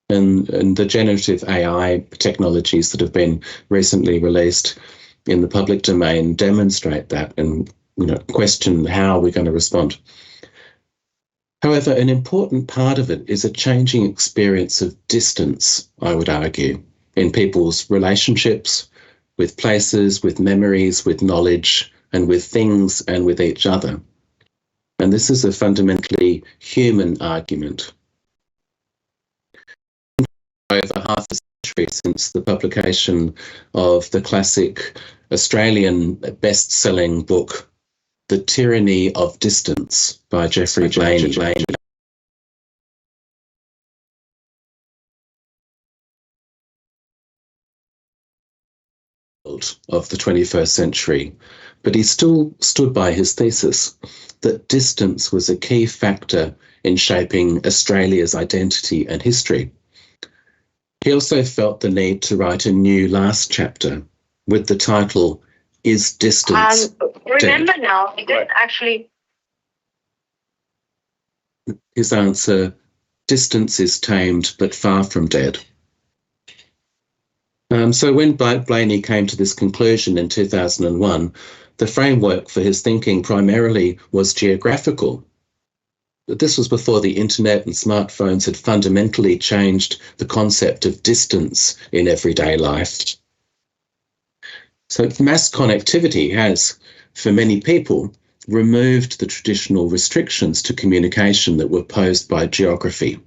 And the generative AI technologies that have been recently released in the public domain demonstrate that and question how we're going to respond. However, an important part of it is a changing experience of distance, I would argue, in people's relationships, with places, with memories, with knowledge, and with things and with each other. And this is a fundamentally human argument. Over half a century since the publication of the classic Australian best-selling book, The Tyranny of Distance by Geoffrey Blainey. Of the 21st century, but he still stood by his thesis that distance was a key factor in shaping Australia's identity and history. He also felt the need to write a new last chapter with the title, Is Distance Remember Dead? now, it didn't actually... His answer, distance is tamed but far from dead. So when Blainey came to this conclusion in 2001, the framework for his thinking primarily was geographical. But this was before the internet and smartphones had fundamentally changed the concept of distance in everyday life. So mass connectivity has, for many people, removed the traditional restrictions to communication that were posed by geography.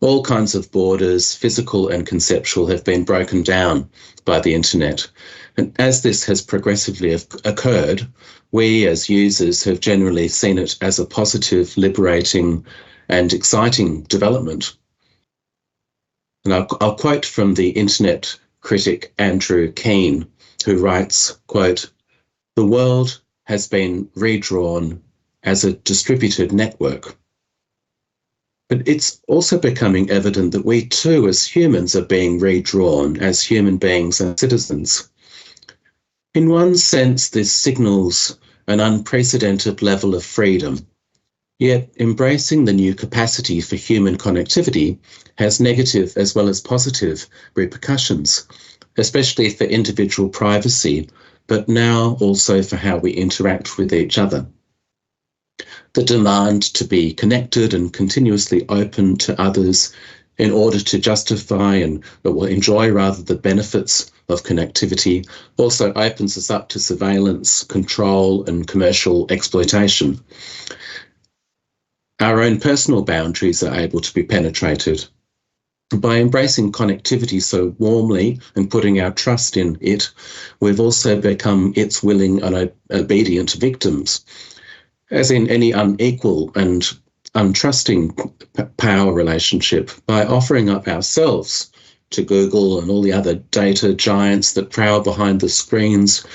All kinds of borders, physical and conceptual, have been broken down by the internet. And as this has progressively occurred, we as users have generally seen it as a positive, liberating and exciting development. And I'll quote from the internet critic Andrew Keyan, who writes, quote, "The world has been redrawn as a distributed network. But it's also becoming evident that we too, as humans, are being redrawn as human beings and citizens. In one sense, this signals an unprecedented level of freedom, yet embracing the new capacity for human connectivity has negative as well as positive repercussions, especially for individual privacy, but now also for how we interact with each other. The demand to be connected and continuously open to others in order to justify and enjoy rather the benefits of connectivity also opens us up to surveillance, control and commercial exploitation. Our own personal boundaries are able to be penetrated. By embracing connectivity so warmly and putting our trust in it, we've also become its willing and obedient victims. As in any unequal and untrusting power relationship, by offering up ourselves to Google and all the other data giants that prowl behind the screens,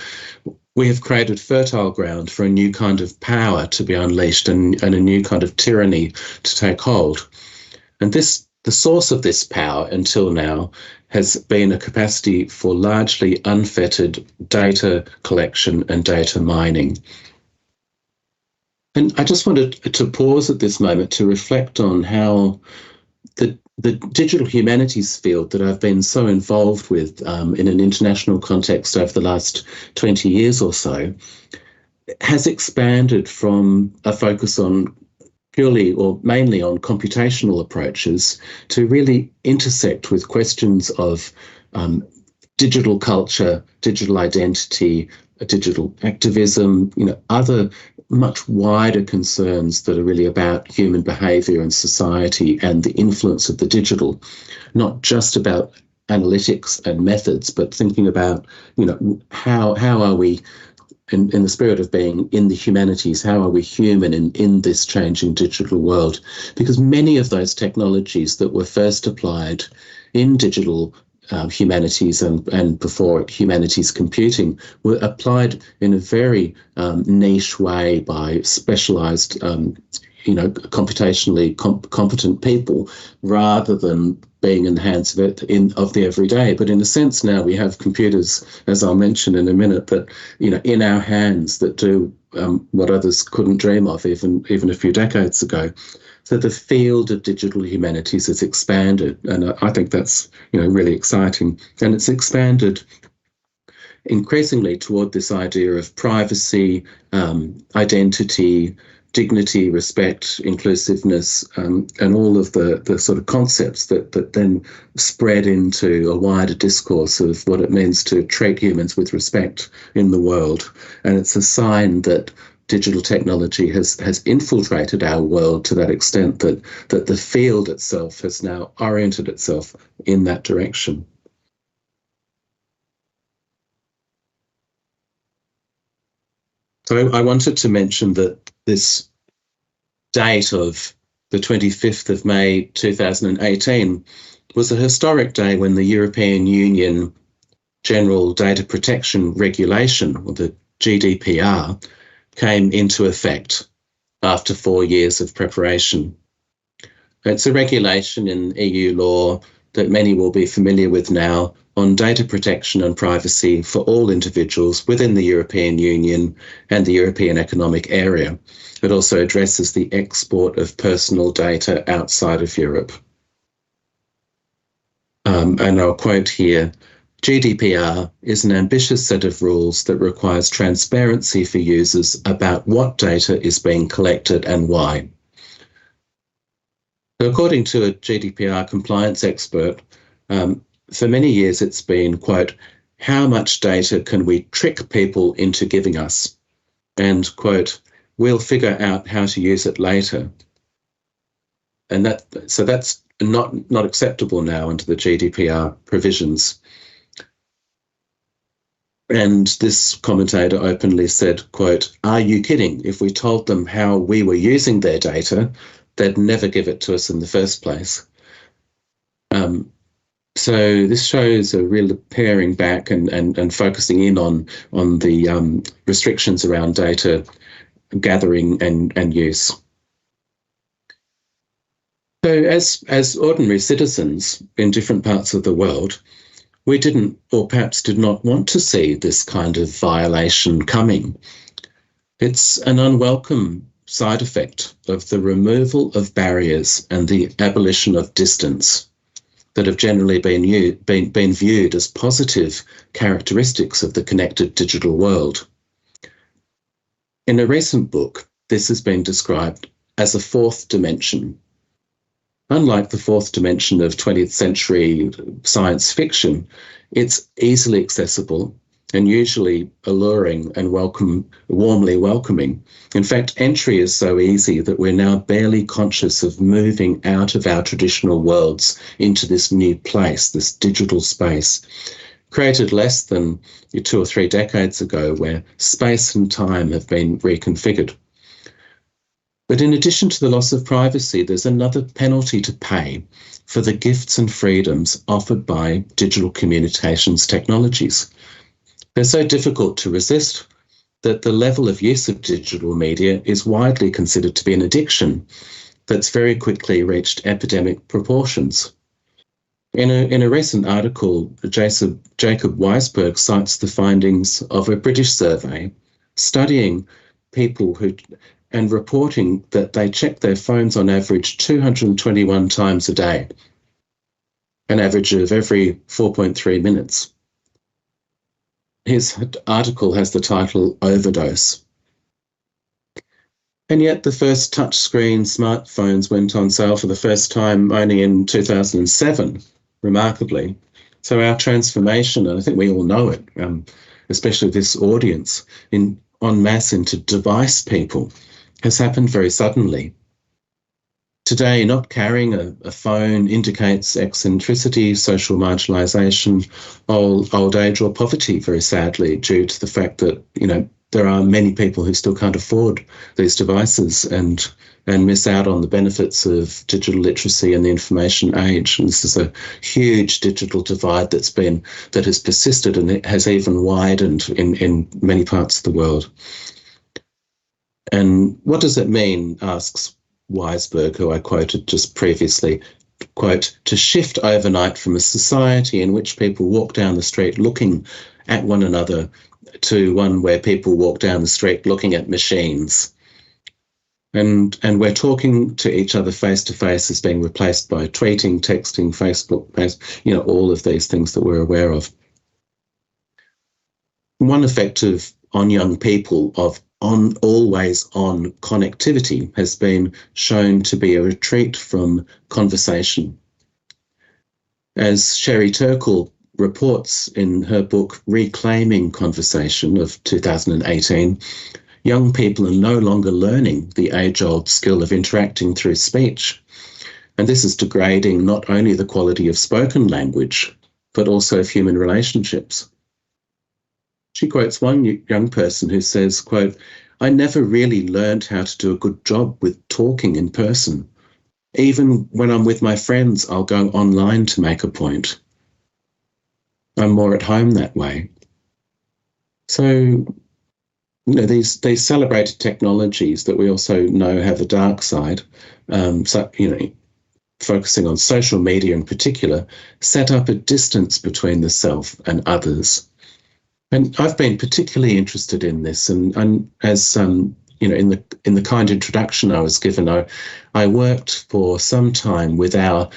we have created fertile ground for a new kind of power to be unleashed and a new kind of tyranny to take hold. And the source of this power until now has been a capacity for largely unfettered data collection and data mining. And I just wanted to pause at this moment to reflect on how the digital humanities field that I've been so involved with in an international context over the last 20 years or so has expanded from a focus on purely or mainly on computational approaches to really intersect with questions of digital culture, digital identity, digital activism, other much wider concerns that are really about human behaviour and society and the influence of the digital, not just about analytics and methods, but thinking about, how are we in the spirit of being in the humanities, how are we human in this changing digital world? Because many of those technologies that were first applied in digital humanities and before humanities computing were applied in a very niche way by specialized, computationally competent people, rather than being in the hands of the everyday. But in a sense now we have computers, as I'll mention in a minute, that in our hands that do what others couldn't dream of even a few decades ago. So the field of digital humanities has expanded, and I think that's really exciting. And it's expanded increasingly toward this idea of privacy, identity, dignity, respect, inclusiveness, and all of the sort of concepts that then spread into a wider discourse of what it means to treat humans with respect in the world. And it's a sign that digital technology has infiltrated our world to that extent that the field itself has now oriented itself in that direction. So I wanted to mention that this date of the 25th of May 2018 was a historic day when the European Union General Data Protection Regulation, or the GDPR, came into effect after 4 years of preparation. It's a regulation in EU law that many will be familiar with now on data protection and privacy for all individuals within the European Union and the European Economic Area. It also addresses the export of personal data outside of Europe. And I'll quote here, GDPR is an ambitious set of rules that requires transparency for users about what data is being collected and why. So according to a GDPR compliance expert, for many years it's been, quote, how much data can we trick people into giving us? And, quote, we'll figure out how to use it later. And so that's not acceptable now under the GDPR provisions. And this commentator openly said, quote, are you kidding? If we told them how we were using their data, they'd never give it to us in the first place. So this shows a real paring back and focusing in on the restrictions around data gathering and use. So as ordinary citizens in different parts of the world, we didn't, or perhaps did not want to see this kind of violation coming. It's an unwelcome side effect of the removal of barriers and the abolition of distance that have generally been viewed as positive characteristics of the connected digital world. In a recent book, this has been described as a fourth dimension. Unlike the fourth dimension of 20th century science fiction, it's easily accessible and usually alluring and warmly welcoming. In fact, entry is so easy that we're now barely conscious of moving out of our traditional worlds into this new place, this digital space, created less than 2 or 3 decades ago, where space and time have been reconfigured. But in addition to the loss of privacy, there's another penalty to pay for the gifts and freedoms offered by digital communications technologies. They're so difficult to resist that the level of use of digital media is widely considered to be an addiction that's very quickly reached epidemic proportions. In a recent article, Jacob Weisberg cites the findings of a British survey studying people and reporting that they check their phones on average 221 times a day, an average of every 4.3 minutes. His article has the title Overdose. And yet the first touchscreen smartphones went on sale for the first time only in 2007, remarkably. So our transformation, and I think we all know it, especially this audience, en masse into device people, has happened very suddenly. Today, not carrying a phone indicates eccentricity, social marginalisation, old age or poverty, very sadly, due to the fact that, there are many people who still can't afford these devices and miss out on the benefits of digital literacy and the information age. And this is a huge digital divide that has persisted, and it has even widened in many parts of the world. And what does it mean, asks Weisberg, who I quoted just previously, quote, to shift overnight from a society in which people walk down the street looking at one another to one where people walk down the street looking at machines. And we're talking to each other face to face is being replaced by tweeting, texting, Facebook, all of these things that we're aware of. One effect on young people of always on connectivity has been shown to be a retreat from conversation. As Sherry Turkle reports in her book Reclaiming Conversation of 2018, young people are no longer learning the age-old skill of interacting through speech. And this is degrading not only the quality of spoken language, but also of human relationships. She quotes one young person who says, quote, I never really learned how to do a good job with talking in person. Even when I'm with my friends, I'll go online to make a point. I'm more at home that way. So, these celebrated technologies that we also know have a dark side, focusing on social media in particular, set up a distance between the self and others. And I've been particularly interested in this, and as in the kind introduction I was given, I worked for some time with our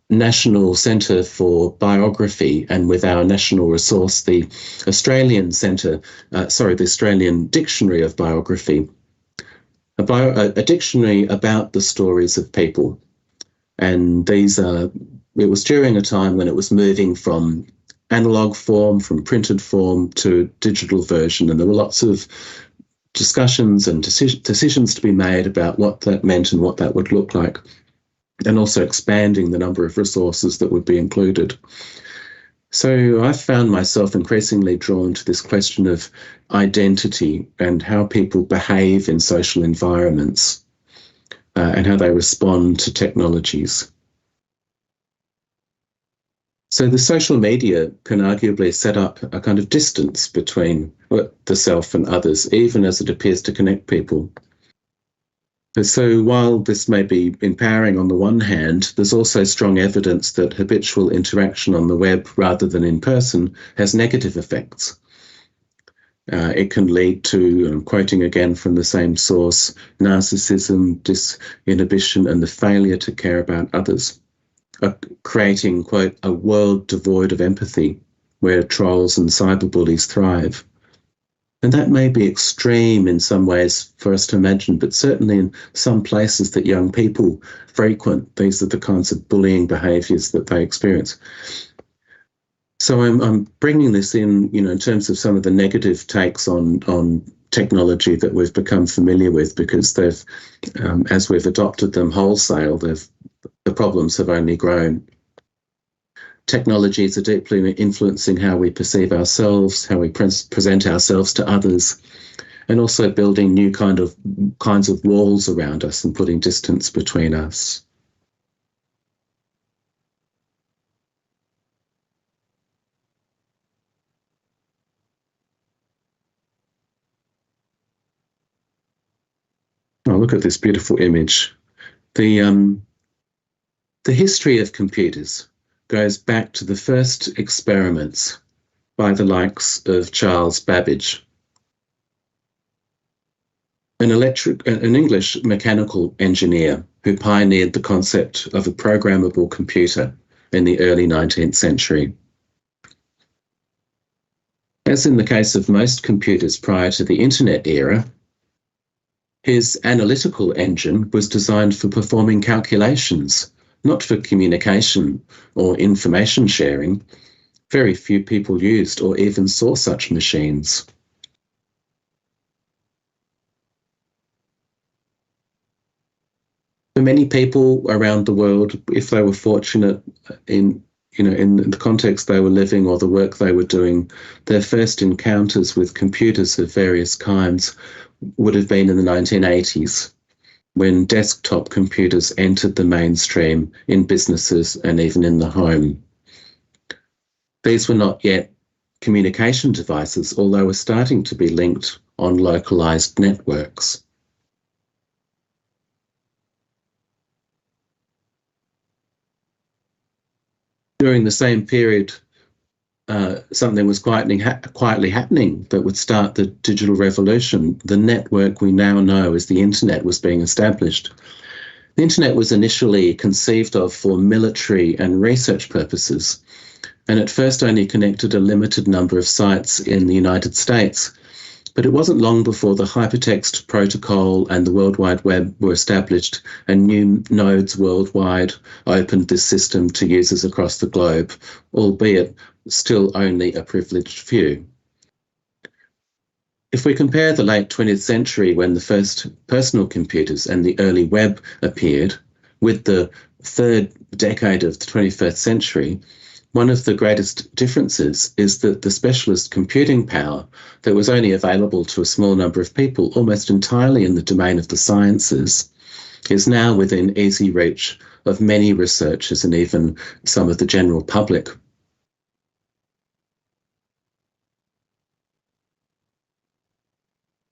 National Centre for Biography and with our national resource, the Australian the Australian Dictionary of Biography, a dictionary about the stories of people. And it was during a time when it was moving from analog form, from printed form to digital version, and there were lots of discussions and decisions to be made about what that meant and what that would look like, and also expanding the number of resources that would be included. So I found myself increasingly drawn to this question of identity and how people behave in social environments and how they respond to technologies. So the social media can arguably set up a kind of distance between the self and others, even as it appears to connect people. So while this may be empowering on the one hand, there's also strong evidence that habitual interaction on the web rather than in person has negative effects. It can lead to, I'm quoting again from the same source, narcissism, disinhibition, and the failure to care about others, creating, quote, a world devoid of empathy where trolls and cyberbullies thrive. And that may be extreme in some ways for us to imagine, but certainly in some places that young people frequent, these are the kinds of bullying behaviours that they experience. So I'm bringing this in, in terms of some of the negative takes on technology that we've become familiar with, because they've, as we've adopted them wholesale, the problems have only grown. Technologies are deeply influencing how we perceive ourselves, how we present ourselves to others, and also building new kinds of walls around us and putting distance between us. Oh, look at this beautiful image. The history of computers goes back to the first experiments by the likes of Charles Babbage, an English mechanical engineer who pioneered the concept of a programmable computer in the early 19th century. As in the case of most computers prior to the internet era, his analytical engine was designed for performing calculations, not for communication or information sharing. Very few people used or even saw such machines. For many people around the world, if they were fortunate in in the context they were living or the work they were doing, their first encounters with computers of various kinds would have been in the 1980s, when desktop computers entered the mainstream in businesses and even in the home. These were not yet communication devices, although were starting to be linked on localized networks. During the same period, something was quietly happening that would start the digital revolution. The network we now know as the internet was being established. The internet was initially conceived of for military and research purposes, and at first only connected a limited number of sites in the United States. But it wasn't long before the hypertext protocol and the World Wide Web were established, and new nodes worldwide opened this system to users across the globe, albeit still only a privileged few. If we compare the late 20th century, when the first personal computers and the early web appeared, with the third decade of the 21st century, one of the greatest differences is that the specialist computing power that was only available to a small number of people, almost entirely in the domain of the sciences, is now within easy reach of many researchers and even some of the general public.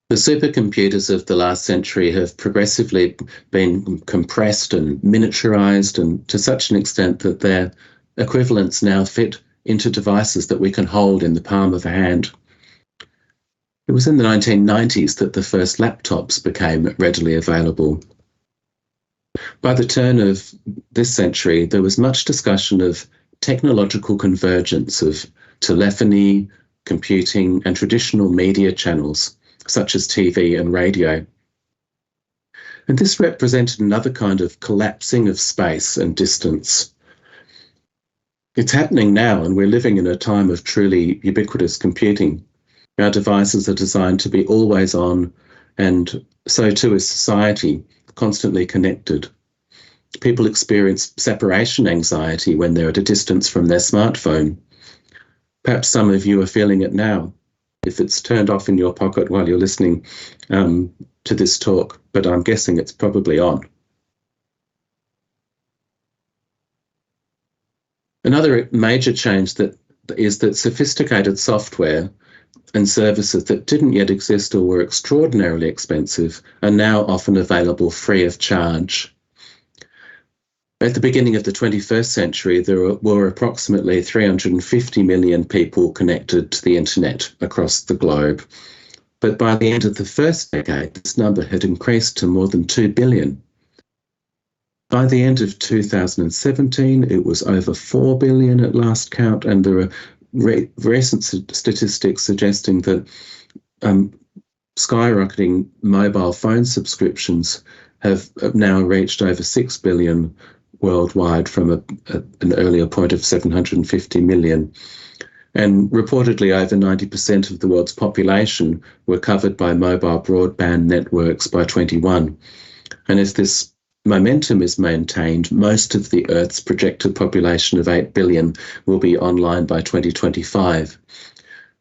The supercomputers of the last century have progressively been compressed and miniaturized, and to such an extent that their equivalents now fit into devices that we can hold in the palm of a hand. It was in the 1990s that the first laptops became readily available. By the turn of this century, there was much discussion of technological convergence of telephony, computing, and traditional media channels, such as TV and radio. And this represented another kind of collapsing of space and distance. It's happening now, and we're living in a time of truly ubiquitous computing. Our devices are designed to be always on, and so too is society, constantly connected. People experience separation anxiety when they're at a distance from their smartphone. Perhaps some of you are feeling it now, if it's turned off in your pocket while you're listening to this talk, but I'm guessing it's probably on. Another major change is that sophisticated software and services that didn't yet exist or were extraordinarily expensive are now often available free of charge. At the beginning of the 21st century, there were approximately 350 million people connected to the internet across the globe. But by the end of the first decade, this number had increased to more than 2 billion. By the end of 2017, it was over 4 billion at last count, and there are recent statistics suggesting that skyrocketing mobile phone subscriptions have now reached over 6 billion worldwide from an earlier point of 750 million. And reportedly, over 90% of the world's population were covered by mobile broadband networks by 2021. And as this momentum is maintained, most of the Earth's projected population of 8 billion will be online by 2025.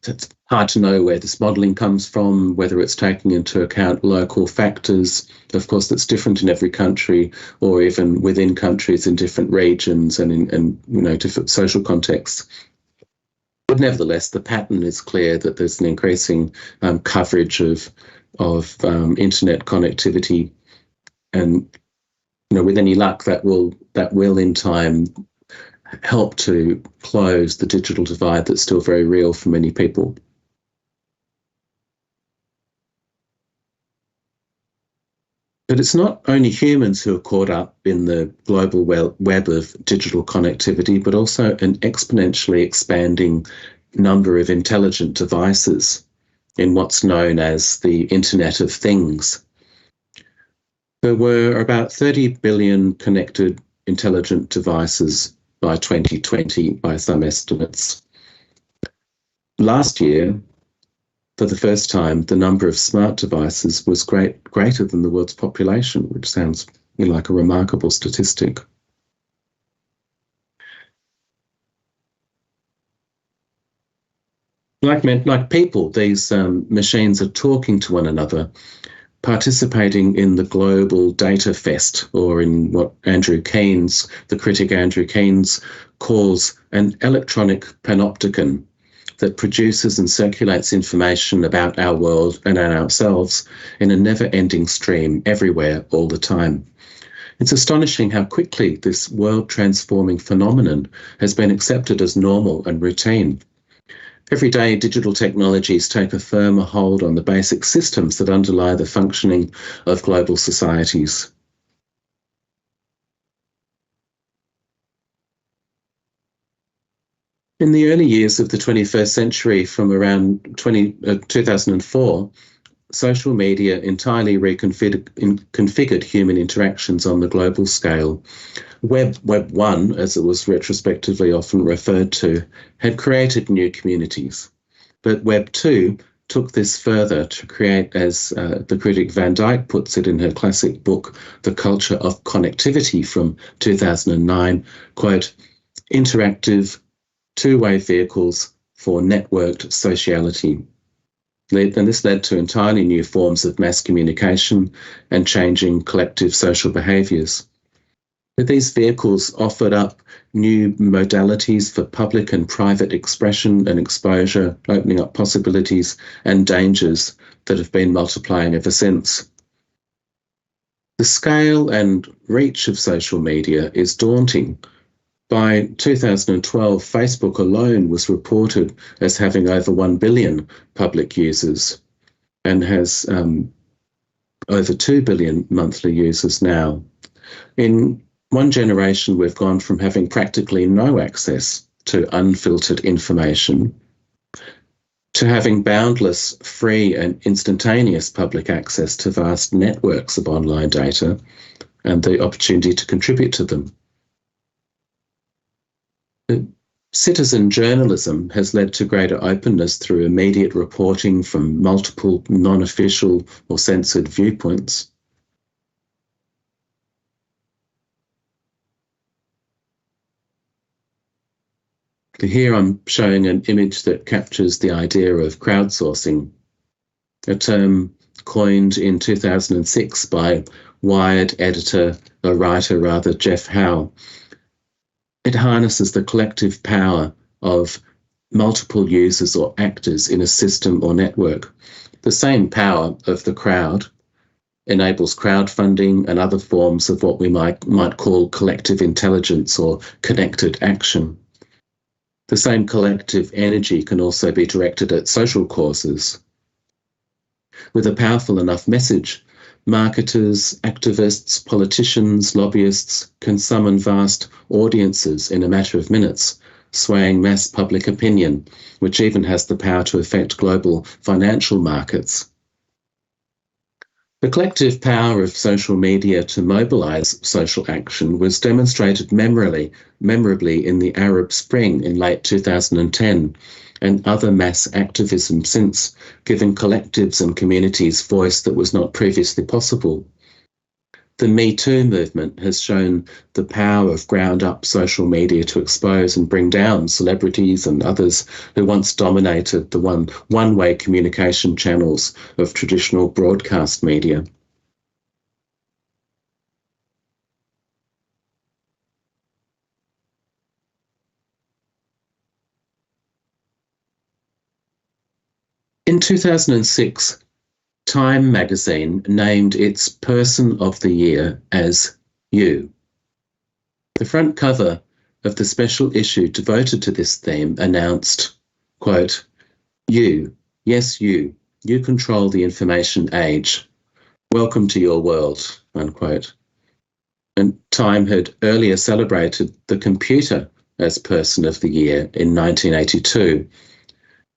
So it's hard to know where this modelling comes from, whether it's taking into account local factors. Of course, that's different in every country, or even within countries in different regions and in different social contexts. But nevertheless, the pattern is clear that there's an increasing coverage of internet connectivity, and with any luck, that will in time help to close the digital divide that's still very real for many people. But it's not only humans who are caught up in the global web of digital connectivity, but also an exponentially expanding number of intelligent devices in what's known as the Internet of Things. There were about 30 billion connected intelligent devices by 2020, by some estimates. Last year, for the first time, the number of smart devices was greater than the world's population, which sounds like a remarkable statistic. Like people, these machines are talking to one another, participating in the global data fest, or in what the critic Andrew Keynes calls an electronic panopticon that produces and circulates information about our world and ourselves in a never-ending stream everywhere all the time. It's astonishing how quickly this world-transforming phenomenon has been accepted as normal and routine. Every day, digital technologies take a firmer hold on the basic systems that underlie the functioning of global societies. In the early years of the 21st century, from around 2004, social media entirely reconfigured human interactions on the global scale. Web 1, as it was retrospectively often referred to, had created new communities. But Web 2 took this further to create, as the critic Van Dyke puts it in her classic book, The Culture of Connectivity from 2009, quote, interactive, two-way vehicles for networked sociality. And this led to entirely new forms of mass communication and changing collective social behaviours. But these vehicles offered up new modalities for public and private expression and exposure, opening up possibilities and dangers that have been multiplying ever since. The scale and reach of social media is daunting. By 2012, Facebook alone was reported as having over 1 billion public users and has over 2 billion monthly users now. In one generation, we've gone from having practically no access to unfiltered information to having boundless, free and instantaneous public access to vast networks of online data and the opportunity to contribute to them. Citizen journalism has led to greater openness through immediate reporting from multiple non-official or censored viewpoints. Here I'm showing an image that captures the idea of crowdsourcing, a term coined in 2006 by Wired writer Jeff Howe. It harnesses the collective power of multiple users or actors in a system or network. The same power of the crowd enables crowdfunding and other forms of what we might call collective intelligence or connected action. The same collective energy can also be directed at social causes. With a powerful enough message, marketers, activists, politicians, lobbyists can summon vast audiences in a matter of minutes, swaying mass public opinion, which even has the power to affect global financial markets. The collective power of social media to mobilise social action was demonstrated memorably in the Arab Spring in late 2010, and other mass activism since, giving collectives and communities voice that was not previously possible. The Me Too movement has shown the power of ground-up social media to expose and bring down celebrities and others who once dominated the one-way communication channels of traditional broadcast media. In 2006, Time magazine named its Person of the Year as You. The front cover of the special issue devoted to this theme announced, quote, "You, yes you control the information age. Welcome to your world," unquote. And Time had earlier celebrated the computer as Person of the Year in 1982.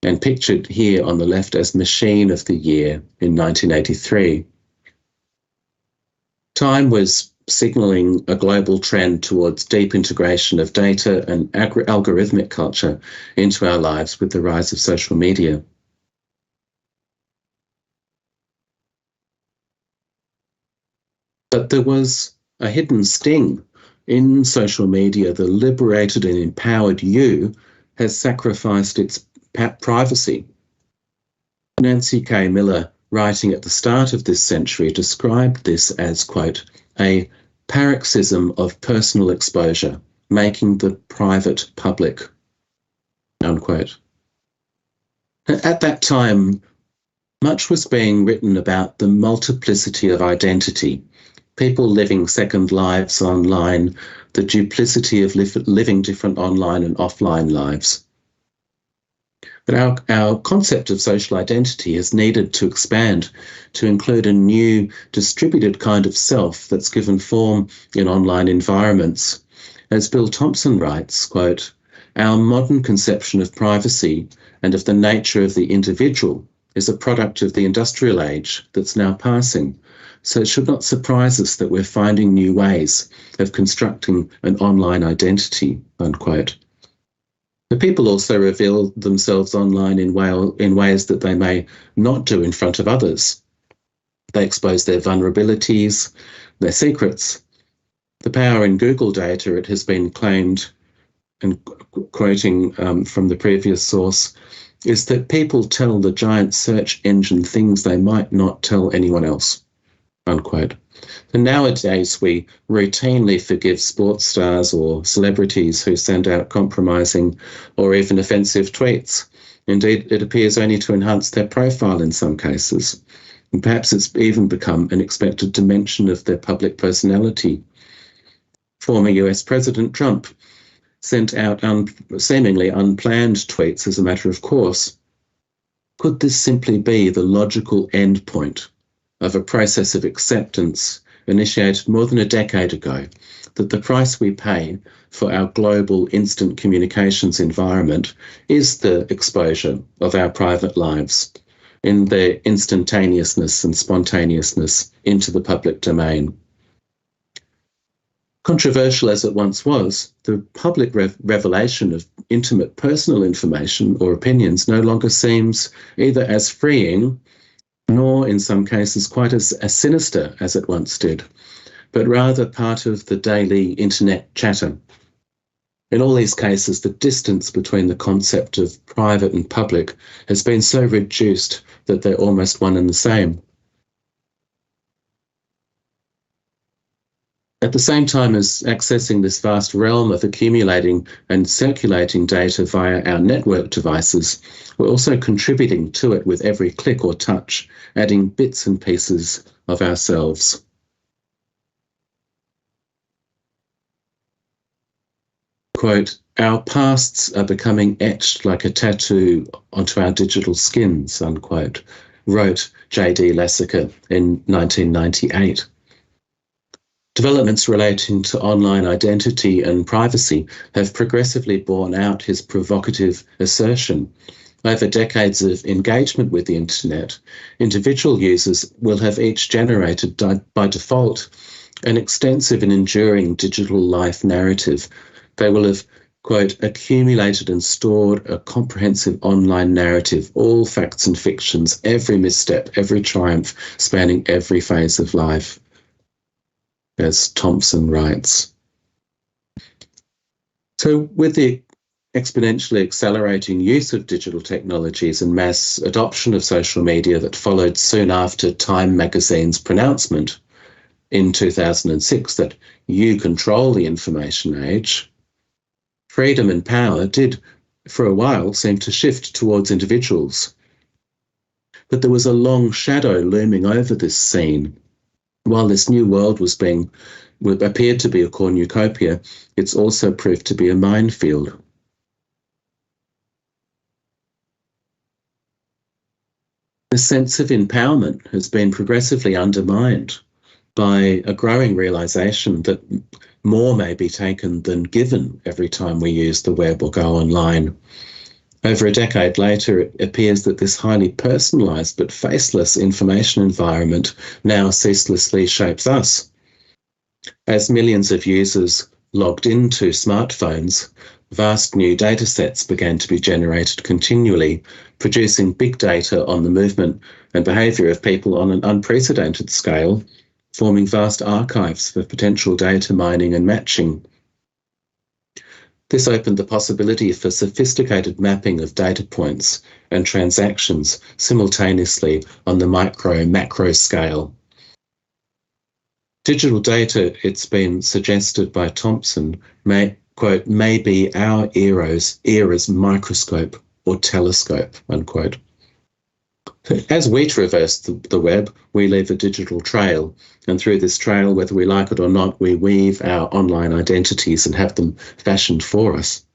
And pictured here on the left as Machine of the Year in 1983. Time was signalling a global trend towards deep integration of data and algorithmic culture into our lives with the rise of social media. But there was a hidden sting. In social media, the liberated and empowered you has sacrificed its privacy. Nancy K. Miller, writing at the start of this century, described this as, quote, a paroxysm of personal exposure, making the private public, unquote. At that time, much was being written about the multiplicity of identity, people living second lives online, the duplicity of living different online and offline lives. But our concept of social identity has needed to expand to include a new distributed kind of self that's given form in online environments. As Bill Thompson writes, quote, our modern conception of privacy and of the nature of the individual is a product of the industrial age that's now passing. So it should not surprise us that we're finding new ways of constructing an online identity, unquote. The people also reveal themselves online in ways that they may not do in front of others. They expose their vulnerabilities, their secrets. The power in Google data, it has been claimed, and quoting from the previous source, is that people tell the giant search engine things they might not tell anyone else, unquote. And nowadays, we routinely forgive sports stars or celebrities who send out compromising or even offensive tweets. Indeed, it appears only to enhance their profile in some cases. And perhaps it's even become an expected dimension of their public personality. Former US President Trump sent out seemingly unplanned tweets as a matter of course. Could this simply be the logical endpoint of a process of acceptance initiated more than a decade ago, that the price we pay for our global instant communications environment is the exposure of our private lives in their instantaneousness and spontaneousness into the public domain? Controversial as it once was, the public revelation of intimate personal information or opinions no longer seems either as freeing nor in some cases quite as sinister as it once did, but rather part of the daily internet chatter. In all these cases, the distance between the concept of private and public has been so reduced that they're almost one and the same. At the same time as accessing this vast realm of accumulating and circulating data via our network devices, we're also contributing to it with every click or touch, adding bits and pieces of ourselves. Quote, our pasts are becoming etched like a tattoo onto our digital skins, unquote, wrote J.D. Lessiker in 1998. Developments relating to online identity and privacy have progressively borne out his provocative assertion. Over decades of engagement with the internet, individual users will have each generated by default an extensive and enduring digital life narrative. They will have, quote, accumulated and stored a comprehensive online narrative, all facts and fictions, every misstep, every triumph, spanning every phase of life, as Thompson writes. So with the exponentially accelerating use of digital technologies and mass adoption of social media that followed soon after Time magazine's pronouncement in 2006 that you control the information age, freedom and power did, for a while, seem to shift towards individuals. But there was a long shadow looming over this scene. While this new world appeared to be a cornucopia, it's also proved to be a minefield. The sense of empowerment has been progressively undermined by a growing realization that more may be taken than given every time we use the web or go online. Over a decade later, it appears that this highly personalized but faceless information environment now ceaselessly shapes us. As millions of users logged into smartphones, vast new data sets began to be generated continually, producing big data on the movement and behavior of people on an unprecedented scale, forming vast archives for potential data mining and matching. This opened the possibility for sophisticated mapping of data points and transactions simultaneously on the micro-macro scale. Digital data, it's been suggested by Thompson, may be our era's microscope or telescope, unquote. As we traverse the web, we leave a digital trail, and through this trail, whether we like it or not, we weave our online identities and have them fashioned for us.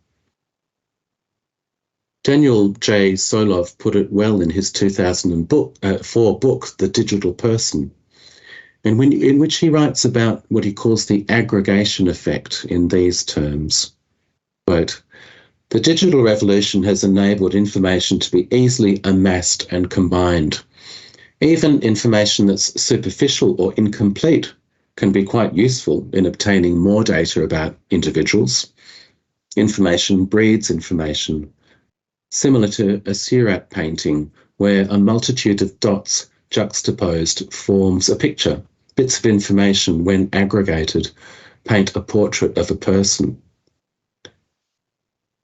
Daniel J. Solov put it well in his 2004 book, The Digital Person, in which he writes about what he calls the aggregation effect in these terms. Quote, "The digital revolution has enabled information to be easily amassed and combined. Even information that's superficial or incomplete can be quite useful in obtaining more data about individuals. Information breeds information, similar to a Seurat painting where a multitude of dots juxtaposed forms a picture. Bits of information, when aggregated, paint a portrait of a person."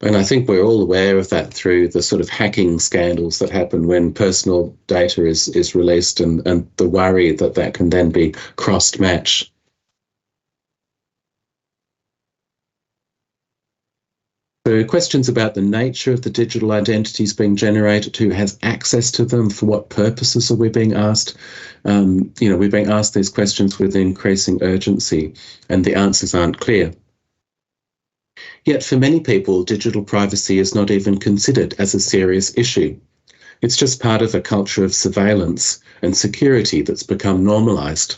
And I think we're all aware of that through the sort of hacking scandals that happen when personal data is released, and the worry that that can then be cross-matched. So questions about the nature of the digital identities being generated, who has access to them, for what purposes are we being asked? We're being asked these questions with increasing urgency, and the answers aren't clear. Yet for many people, digital privacy is not even considered as a serious issue. It's just part of a culture of surveillance and security that's become normalised.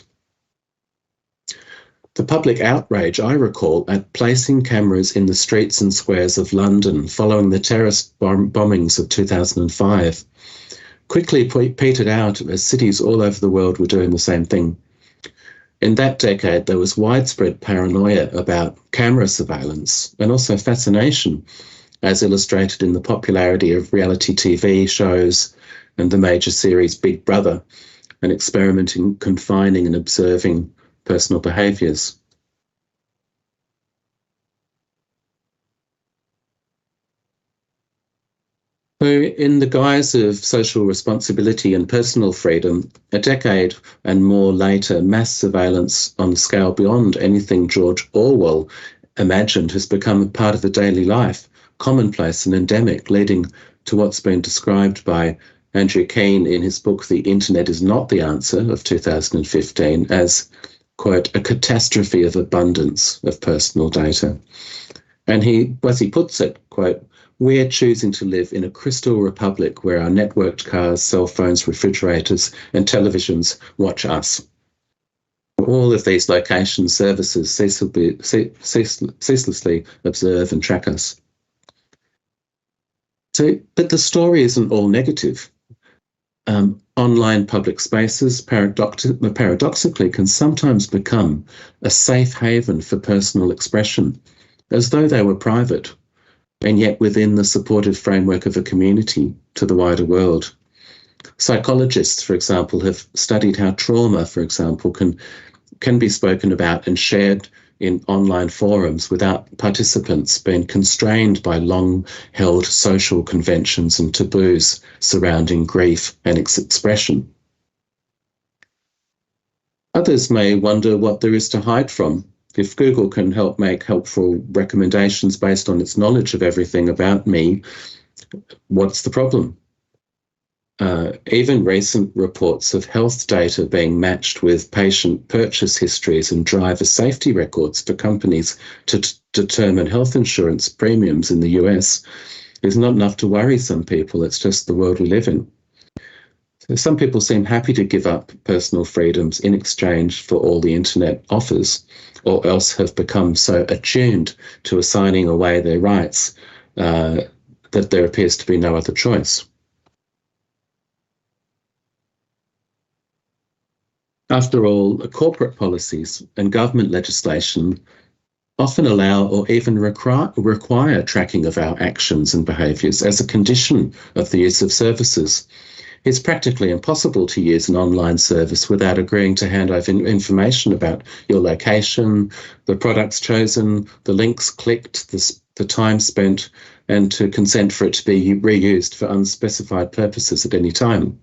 The public outrage, I recall, at placing cameras in the streets and squares of London following the terrorist bombings of 2005 quickly petered out as cities all over the world were doing the same thing. In that decade, there was widespread paranoia about camera surveillance and also fascination, as illustrated in the popularity of reality TV shows and the major series Big Brother, and experimenting, confining and observing personal behaviours. So in the guise of social responsibility and personal freedom, a decade and more later, mass surveillance on a scale beyond anything George Orwell imagined has become a part of the daily life, commonplace and endemic, leading to what's been described by Andrew Keyan in his book, The Internet is Not the Answer, of 2015, as, quote, a catastrophe of abundance of personal data. And he, as he puts it, quote, "We're choosing to live in a crystal republic where our networked cars, cell phones, refrigerators and televisions watch us. All of these location services ceaselessly observe and track us." So, but the story isn't all negative. Online public spaces, paradoxically, can sometimes become a safe haven for personal expression, as though they were private, and yet within the supportive framework of a community to the wider world. Psychologists, for example, have studied how trauma, for example, can be spoken about and shared in online forums without participants being constrained by long-held social conventions and taboos surrounding grief and its expression. Others may wonder what there is to hide from. If Google can help make helpful recommendations based on its knowledge of everything about me, what's the problem? Even recent reports of health data being matched with patient purchase histories and driver safety records for companies to determine health insurance premiums in the US is not enough to worry some people. It's just the world we live in. So some people seem happy to give up personal freedoms in exchange for all the internet offers, or else have become so attuned to assigning away their rights that there appears to be no other choice. After all, corporate policies and government legislation often allow or even require tracking of our actions and behaviours as a condition of the use of services. It's practically impossible to use an online service without agreeing to hand over information about your location, the products chosen, the links clicked, the for time spent and to consent for it to be reused for unspecified purposes at any time.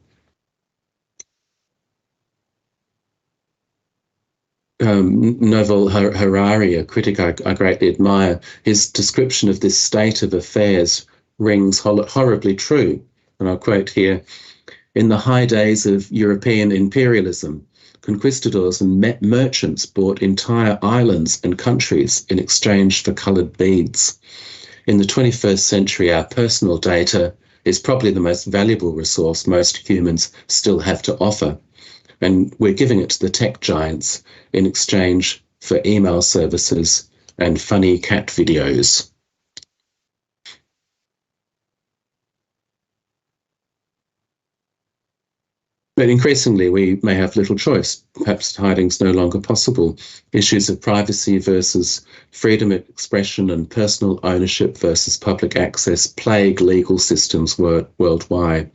Novel Harari, a critic I greatly admire, his description of this state of affairs rings horribly true. And I'll quote here, "In the high days of European imperialism, conquistadors and merchants bought entire islands and countries in exchange for coloured beads. In the 21st century, our personal data is probably the most valuable resource most humans still have to offer. And we're giving it to the tech giants in exchange for email services and funny cat videos." But increasingly, we may have little choice. Perhaps hiding's no longer possible. Issues of privacy versus freedom of expression and personal ownership versus public access plague legal systems worldwide.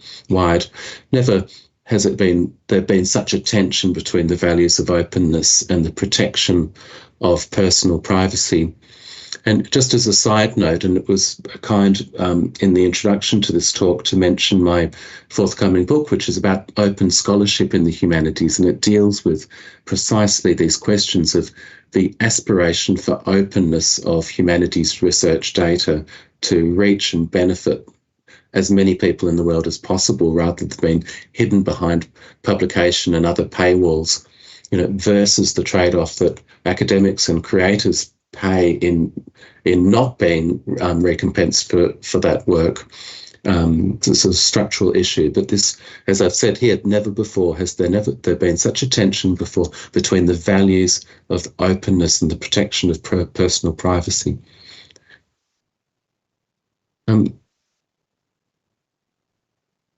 Never has there been such a tension between the values of openness and the protection of personal privacy. And just as a side note, and it was kind in the introduction to this talk to mention my forthcoming book, which is about open scholarship in the humanities, and it deals with precisely these questions of the aspiration for openness of humanities research data to reach and benefit as many people in the world as possible, rather than being hidden behind publication and other paywalls, versus the trade-off that academics and creators pay in not being recompensed for that work. It's a structural issue, but this, as I've said here, never before has there been such a tension before between the values of openness and the protection of personal privacy.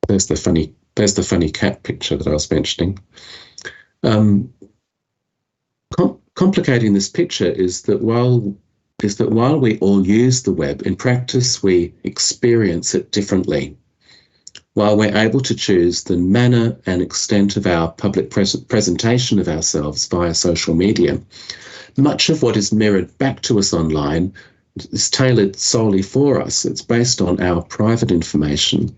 There's the funny cat picture that I was mentioning. Complicating this picture is that while we all use the web, in practice we experience it differently. While we're able to choose the manner and extent of our public presentation of ourselves via social media, much of what is mirrored back to us online is tailored solely for us. It's based on our private information.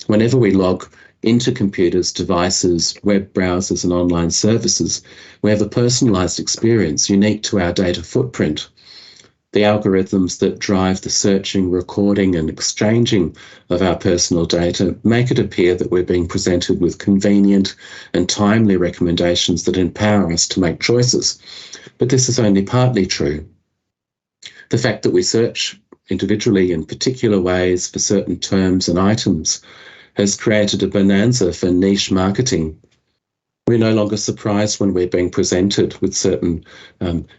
Whenever we log into computers, devices, web browsers, and online services, we have a personalized experience unique to our data footprint. The algorithms that drive the searching, recording, and exchanging of our personal data make it appear that we're being presented with convenient and timely recommendations that empower us to make choices. But this is only partly true. The fact that we search individually in particular ways for certain terms and items has created a bonanza for niche marketing. We're no longer surprised when we're being presented with certain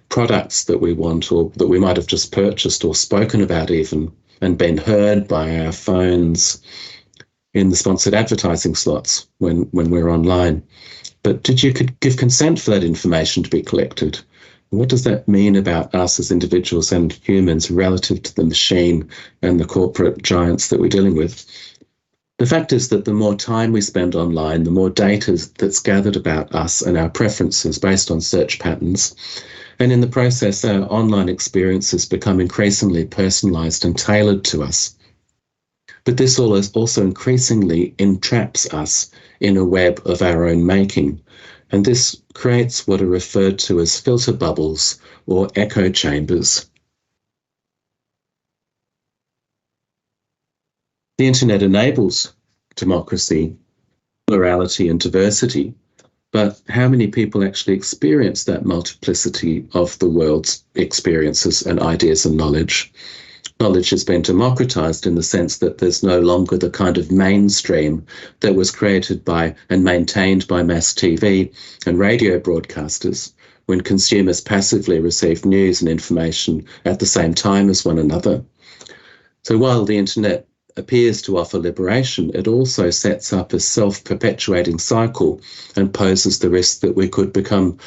products that we want, or that we might have just purchased or spoken about even, and been heard by our phones in the sponsored advertising slots when we're online. But did you give consent for that information to be collected? What does that mean about us as individuals and humans relative to the machine and the corporate giants that we're dealing with? The fact is that the more time we spend online, the more data that's gathered about us and our preferences based on search patterns. And in the process, our online experiences become increasingly personalized and tailored to us. But this also increasingly entraps us in a web of our own making. And this creates what are referred to as filter bubbles or echo chambers. The internet enables democracy, plurality, and diversity, but how many people actually experience that multiplicity of the world's experiences and ideas and knowledge? Knowledge has been democratized in the sense that there's no longer the kind of mainstream that was created by and maintained by mass TV and radio broadcasters, when consumers passively receive news and information at the same time as one another. So while the internet appears to offer liberation, it also sets up a self-perpetuating cycle and poses the risk that we could become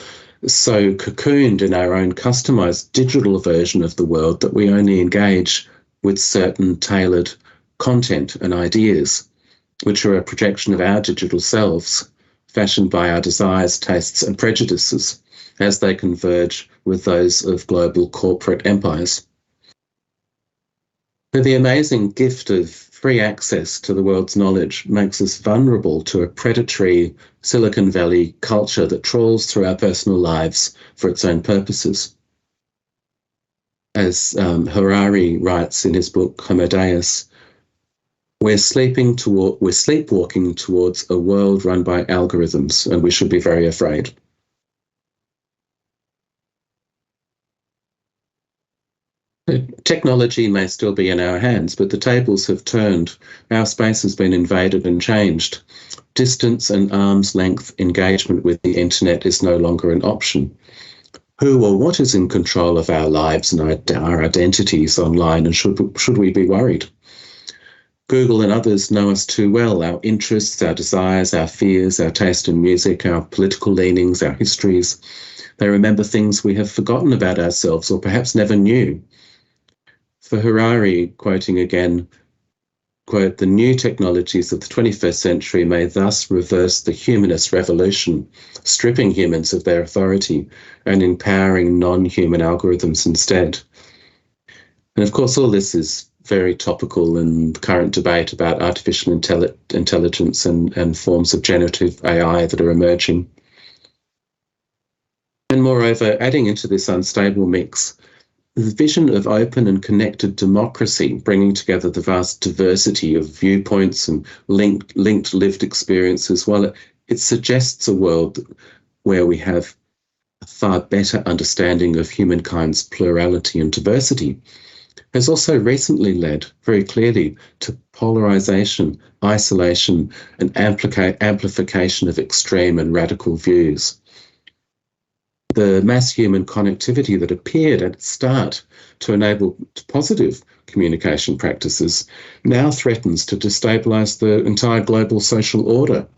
so cocooned in our own customized digital version of the world that we only engage with certain tailored content and ideas, which are a projection of our digital selves, fashioned by our desires, tastes, and prejudices as they converge with those of global corporate empires. But the amazing gift of free access to the world's knowledge makes us vulnerable to a predatory Silicon Valley culture that trawls through our personal lives for its own purposes. As Harari writes in his book Homo Deus, we're sleepwalking towards a world run by algorithms, and we should be very afraid. Technology may still be in our hands, but the tables have turned. Our space has been invaded and changed. Distance and arm's length engagement with the internet is no longer an option. Who or what is in control of our lives and our identities online, and should we be worried? Google and others know us too well, our interests, our desires, our fears, our taste in music, our political leanings, our histories. They remember things we have forgotten about ourselves or perhaps never knew. For Harari, quoting again, quote, the new technologies of the 21st century may thus reverse the humanist revolution, stripping humans of their authority and empowering non-human algorithms instead. And of course, all this is very topical in current debate about artificial intelligence and forms of generative AI that are emerging. And moreover, adding into this unstable mix, the vision of open and connected democracy, bringing together the vast diversity of viewpoints and linked lived experiences, while it suggests a world where we have a far better understanding of humankind's plurality and diversity, has also recently led very clearly to polarization, isolation, and amplification of extreme and radical views. The mass human connectivity that appeared at its start to enable positive communication practices now threatens to destabilize the entire global social order.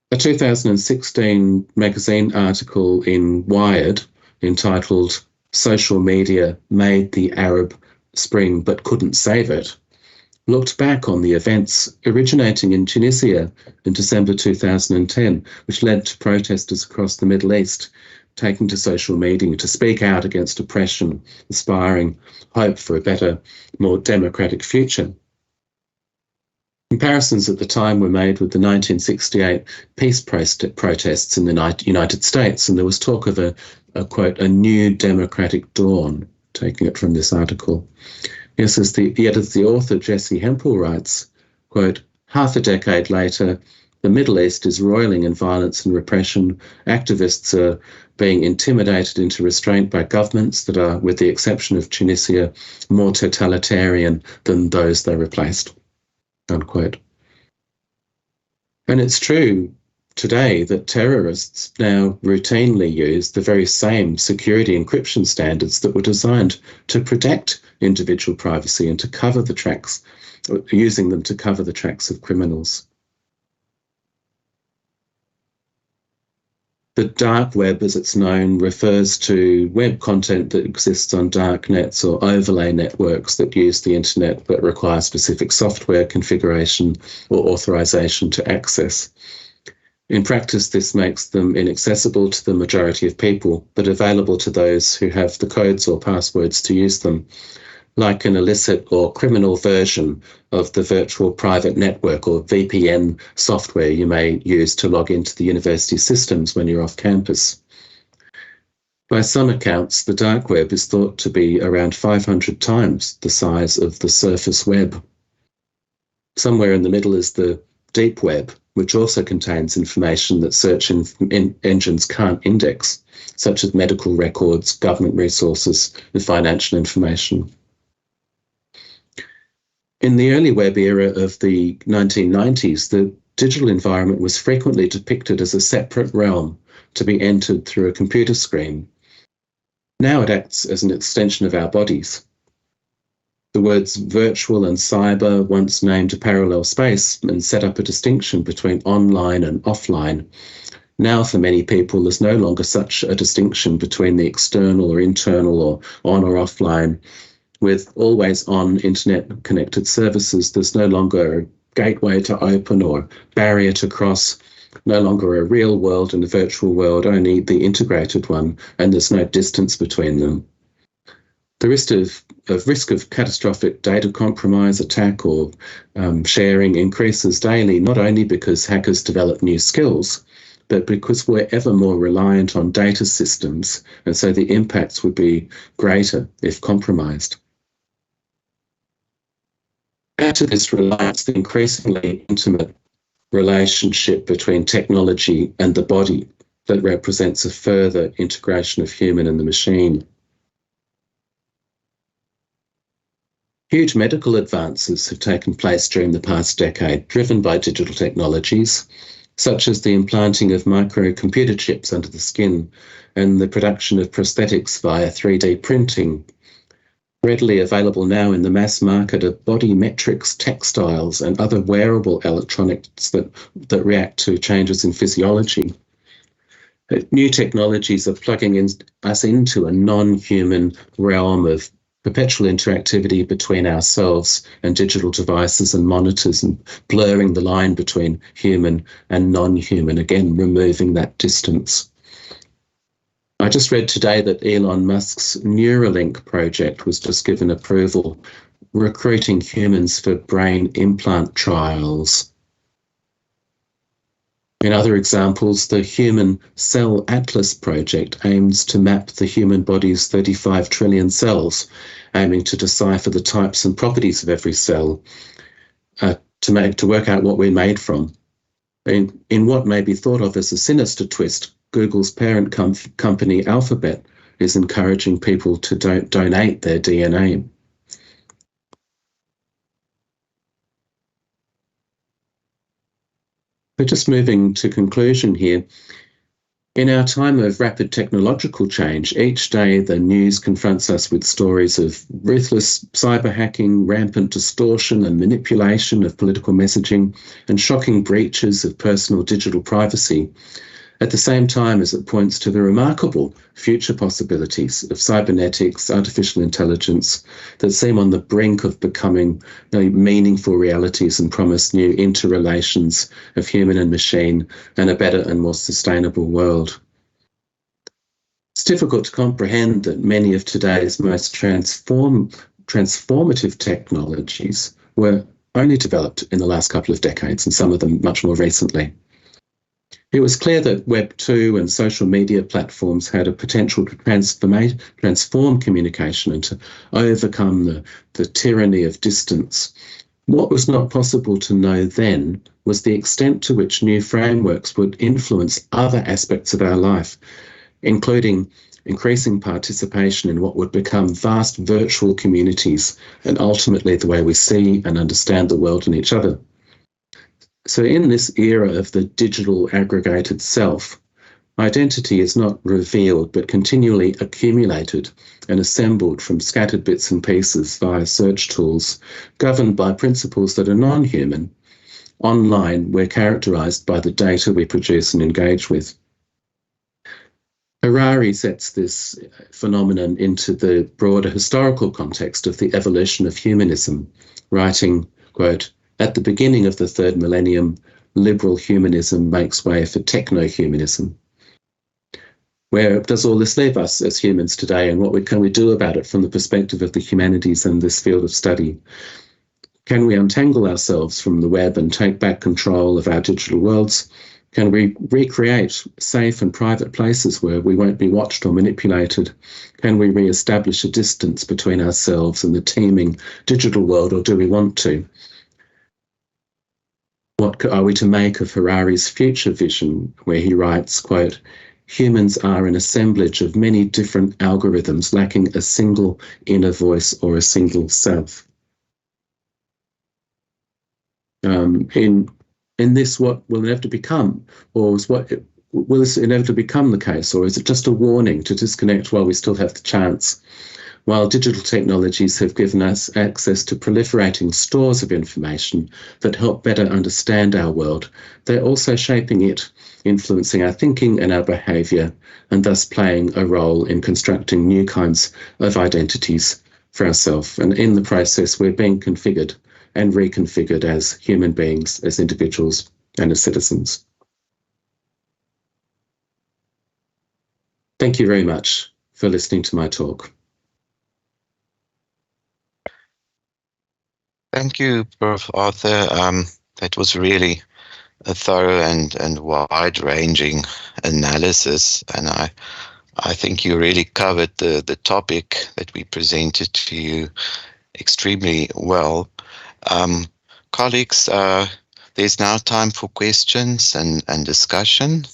A 2016 magazine article in Wired entitled "Social Media Made the Arab Spring but Couldn't Save It" looked back on the events originating in Tunisia in December 2010, which led to protesters across the Middle East taking to social media to speak out against oppression, inspiring hope for a better, more democratic future. Comparisons at the time were made with the 1968 peace protests in the United States, and there was talk of a quote, a new democratic dawn, taking it from this article. Yes, as the author Jesse Hempel writes, quote, half a decade later, the Middle East is roiling in violence and repression. Activists are being intimidated into restraint by governments that are, with the exception of Tunisia, more totalitarian than those they replaced, unquote. And it's true today that terrorists now routinely use the very same security encryption standards that were designed to protect individual privacy and to cover the tracks, using them to cover the tracks of criminals. The dark web, as it's known, refers to web content that exists on dark nets or overlay networks that use the internet but require specific software configuration or authorization to access. In practice, this makes them inaccessible to the majority of people, but available to those who have the codes or passwords to use them, like an illicit or criminal version of the virtual private network or VPN software you may use to log into the university systems when you're off campus. By some accounts, the dark web is thought to be around 500 times the size of the surface web. Somewhere in the middle is the deep web, which also contains information that search engines can't index, such as medical records, government resources, and financial information. In the early web era of the 1990s, the digital environment was frequently depicted as a separate realm to be entered through a computer screen. Now it acts as an extension of our bodies. The words virtual and cyber once named a parallel space and set up a distinction between online and offline. Now, for many people, there's no longer such a distinction between the external or internal or on or offline. With always-on internet-connected services, there's no longer a gateway to open or barrier to cross, no longer a real world and a virtual world, only the integrated one, and there's no distance between them. The risk of catastrophic data compromise, attack, or sharing increases daily, not only because hackers develop new skills, but because we're ever more reliant on data systems, and so the impacts would be greater if compromised. Add to this reliance the increasingly intimate relationship between technology and the body that represents a further integration of human and the machine. Huge medical advances have taken place during the past decade, driven by digital technologies, such as the implanting of microcomputer chips under the skin and the production of prosthetics via 3D printing. Readily available now in the mass market are body metrics, textiles, and other wearable electronics that react to changes in physiology. New technologies are plugging us into a non-human realm of perpetual interactivity between ourselves and digital devices and monitors, and blurring the line between human and non-human, again, removing that distance. I just read today that Elon Musk's Neuralink project was just given approval, recruiting humans for brain implant trials. In other examples, the Human Cell Atlas project aims to map the human body's 35 trillion cells, aiming to decipher the types and properties of every cell to work out what we're made from. In what may be thought of as a sinister twist, Google's parent company Alphabet is encouraging people to donate their DNA. But just moving to conclusion here, in our time of rapid technological change, each day the news confronts us with stories of ruthless cyber hacking, rampant distortion and manipulation of political messaging, and shocking breaches of personal digital privacy, at the same time as it points to the remarkable future possibilities of cybernetics, artificial intelligence that seem on the brink of becoming meaningful realities and promise new interrelations of human and machine and a better and more sustainable world. It's difficult to comprehend that many of today's most transformative technologies were only developed in the last couple of decades, and some of them much more recently. It was clear that Web 2 and social media platforms had a potential to transform communication and to overcome the tyranny of distance. What was not possible to know then was the extent to which new frameworks would influence other aspects of our life, including increasing participation in what would become vast virtual communities and ultimately the way we see and understand the world and each other. So in this era of the digital aggregated self, identity is not revealed but continually accumulated and assembled from scattered bits and pieces via search tools, governed by principles that are non-human. Online, we're characterized by the data we produce and engage with. Harari sets this phenomenon into the broader historical context of the evolution of humanism, writing, quote, "At the beginning of the third millennium, liberal humanism makes way for techno-humanism." Where does all this leave us as humans today, and what can we do about it from the perspective of the humanities and this field of study? Can we untangle ourselves from the web and take back control of our digital worlds? Can we recreate safe and private places where we won't be watched or manipulated? Can we re-establish a distance between ourselves and the teeming digital world, or do we want to? What are we to make of Harari's future vision, where he writes, quote, "Humans are an assemblage of many different algorithms lacking a single inner voice or a single self." In this, what will inevitably become, or will this inevitably become the case, or is it just a warning to disconnect while we still have the chance? While digital technologies have given us access to proliferating stores of information that help better understand our world, they're also shaping it, influencing our thinking and our behaviour, and thus playing a role in constructing new kinds of identities for ourselves. And in the process, we're being configured and reconfigured as human beings, as individuals, and as citizens. Thank you very much for listening to my talk. Thank you, Prof. Arthur. That was really a thorough and wide-ranging analysis, and I think you really covered the topic that we presented to you extremely well. Colleagues, there's now time for questions and discussion.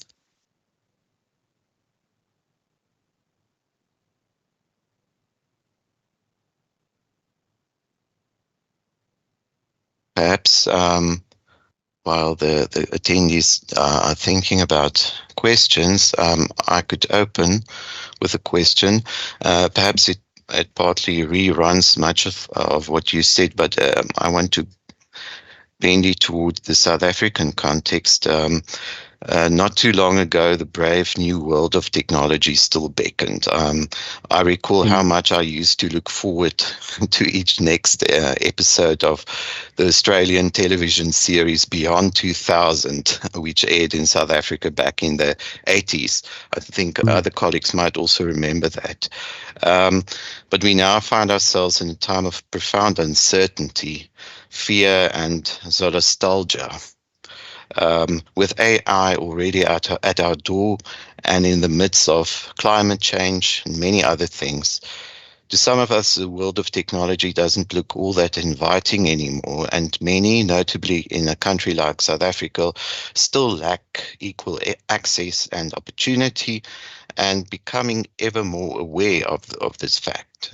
Perhaps while the attendees are thinking about questions, I could open with a question. Perhaps it partly reruns much of what you said, but I want to bend it toward the South African context. Not too long ago, the brave new world of technology still beckoned. I recall how much I used to look forward to each next episode of the Australian television series Beyond 2000, which aired in South Africa back in the 80s. I think other colleagues might also remember that. But we now find ourselves in a time of profound uncertainty, fear, and nostalgia. With AI already at our door and in the midst of climate change and many other things, to some of us, the world of technology doesn't look all that inviting anymore, and many, notably in a country like South Africa, still lack equal access and opportunity, and becoming ever more aware of this fact.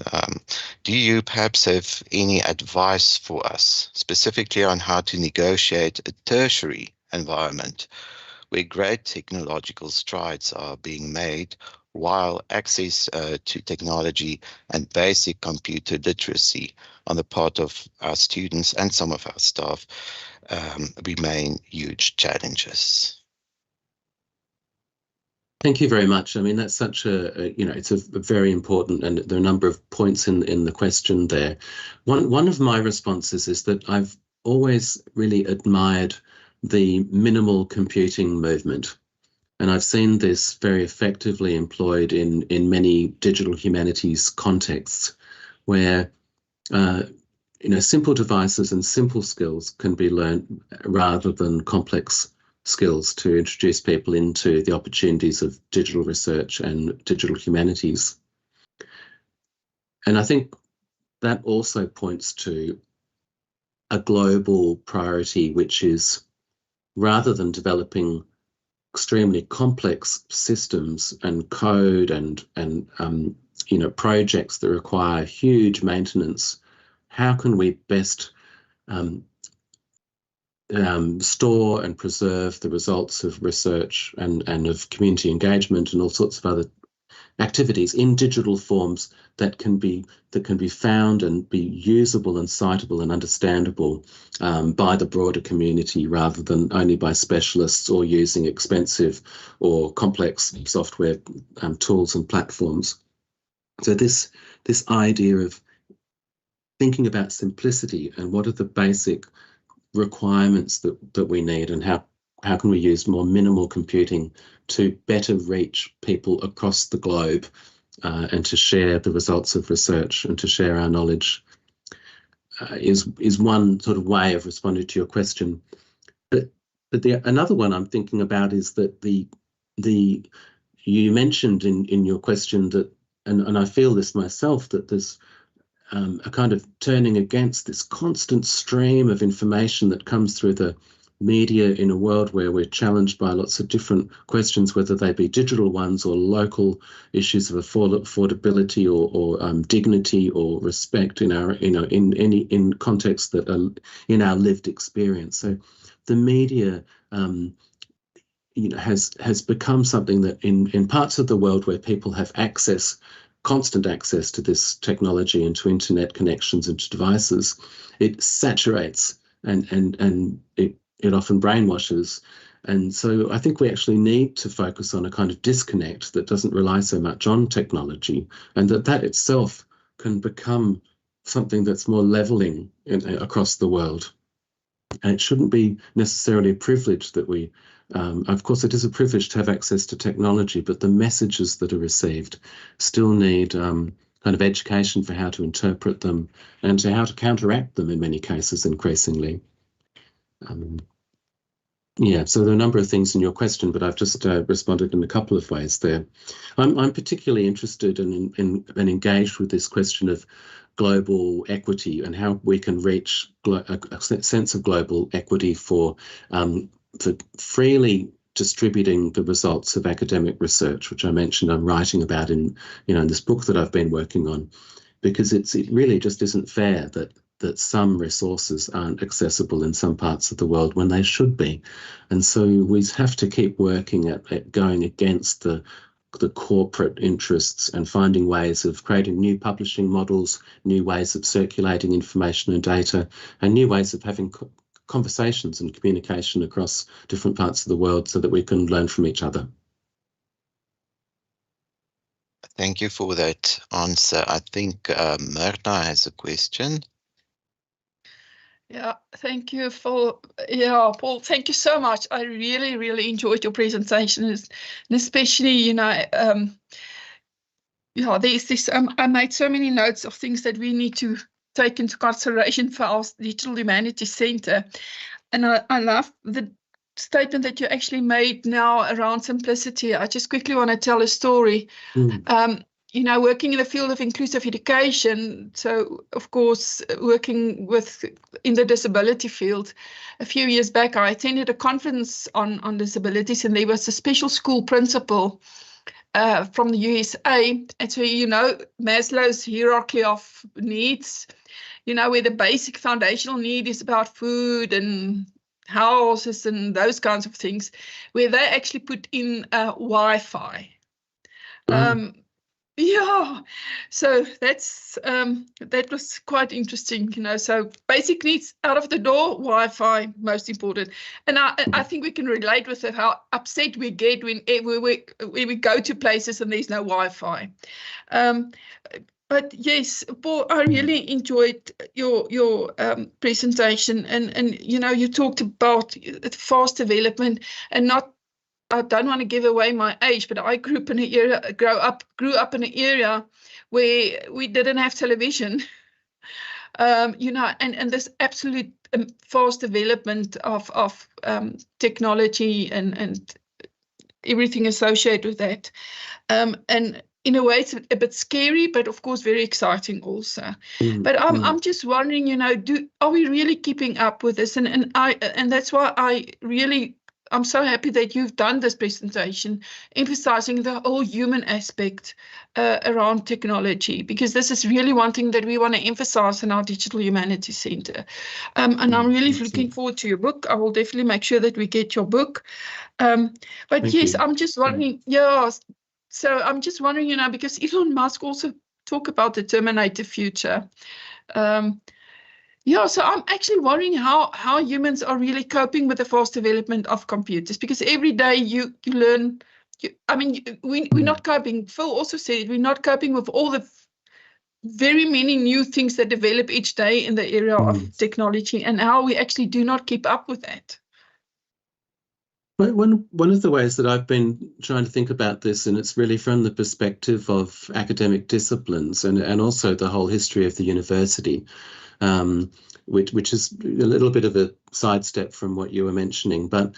Do you perhaps have any advice for us, specifically on how to negotiate a tertiary environment where great technological strides are being made while access to technology and basic computer literacy on the part of our students and some of our staff remain huge challenges? Thank you very much. I mean, that's such it's a very important, and there are a number of points in the question there. One of my responses is that I've always really admired the minimal computing movement. And I've seen this very effectively employed in many digital humanities contexts where, simple devices and simple skills can be learned rather than complex skills to introduce people into the opportunities of digital research and digital humanities. And I think that also points to a global priority, which is rather than developing extremely complex systems and code and projects that require huge maintenance, how can we best store and preserve the results of research and of community engagement and all sorts of other activities in digital forms that can be found and be usable and citable and understandable by the broader community rather than only by specialists or using expensive or complex software tools and platforms. So this idea of thinking about simplicity and what are the basic requirements that we need, and how can we use more minimal computing to better reach people across the globe and to share the results of research and to share our knowledge is one sort of way of responding to your question. But another one I'm thinking about is that you mentioned in your question that, and I feel this myself, that there's a kind of turning against this constant stream of information that comes through the media in a world where we're challenged by lots of different questions, whether they be digital ones or local issues of affordability or dignity or respect in our in contexts that are in our lived experience. So the media has become something that in parts of the world where people have constant access to this technology and to internet connections and to devices, it saturates and it often brainwashes. And so I think we actually need to focus on a kind of disconnect that doesn't rely so much on technology, and that itself can become something that's more leveling across the world. And it shouldn't be necessarily a privilege that we, of course it is a privilege to have access to technology, but the messages that are received still need kind kind of education for how to interpret them and to how to counteract them in many cases increasingly. Yeah, so there are a number of things in your question, but I've just responded in a couple of ways there. I'm particularly interested in and engaged with this question of global equity and how we can reach a sense of global equity for freely distributing the results of academic research, which I mentioned I'm writing about in this book that I've been working on, because it really just isn't fair that some resources aren't accessible in some parts of the world when they should be. And so we have to keep working at going against the corporate interests and finding ways of creating new publishing models, new ways of circulating information and data, and new ways of having conversations and communication across different parts of the world so that we can learn from each other. Thank you for that answer. I think Myrna has a question. Yeah, thank you Paul, thank you so much. I really, really enjoyed your presentation, and especially, there's this, I made so many notes of things that we need to take into consideration for our Digital Humanities Centre. And I love the statement that you actually made now around simplicity. I just quickly want to tell a story. Working in the field of inclusive education, so of course working in the disability field, a few years back I attended a conference on disabilities, and there was a special school principal from the USA. And so, Maslow's hierarchy of needs, where the basic foundational need is about food and houses and those kinds of things, where they actually put in Wi-Fi. Yeah, so that was quite interesting, so basic needs out of the door, Wi-Fi, most important. And I think we can relate with how upset we get when we go to places and there's no Wi-Fi. But yes, Paul, I really enjoyed your presentation, and you talked about fast development and not. I don't want to give away my age, but I grew up in an area where we didn't have television, and this absolute fast development of technology and everything associated with that. And in a way, it's a bit scary, but of course very exciting also. But I'm just wondering, are we really keeping up with this? And that's why I'm so happy that you've done this presentation, emphasizing the whole human aspect around technology, because this is really one thing that we want to emphasize in our Digital Humanities Centre. And I'm really looking forward to your book. I will definitely make sure that we get your book. But Thank yes, you. I'm just wondering, so I'm just wondering, because Elon Musk also talk about the Terminator future. So I'm actually wondering how humans are really coping with the fast development of computers, because every day you learn. We're not coping. Phil also said we're not coping with all the very many new things that develop each day in the area of technology, and how we actually do not keep up with that. One of the ways that I've been trying to think about this, and it's really from the perspective of academic disciplines and also the whole history of the university, which is a little bit of a sidestep from what you were mentioning. But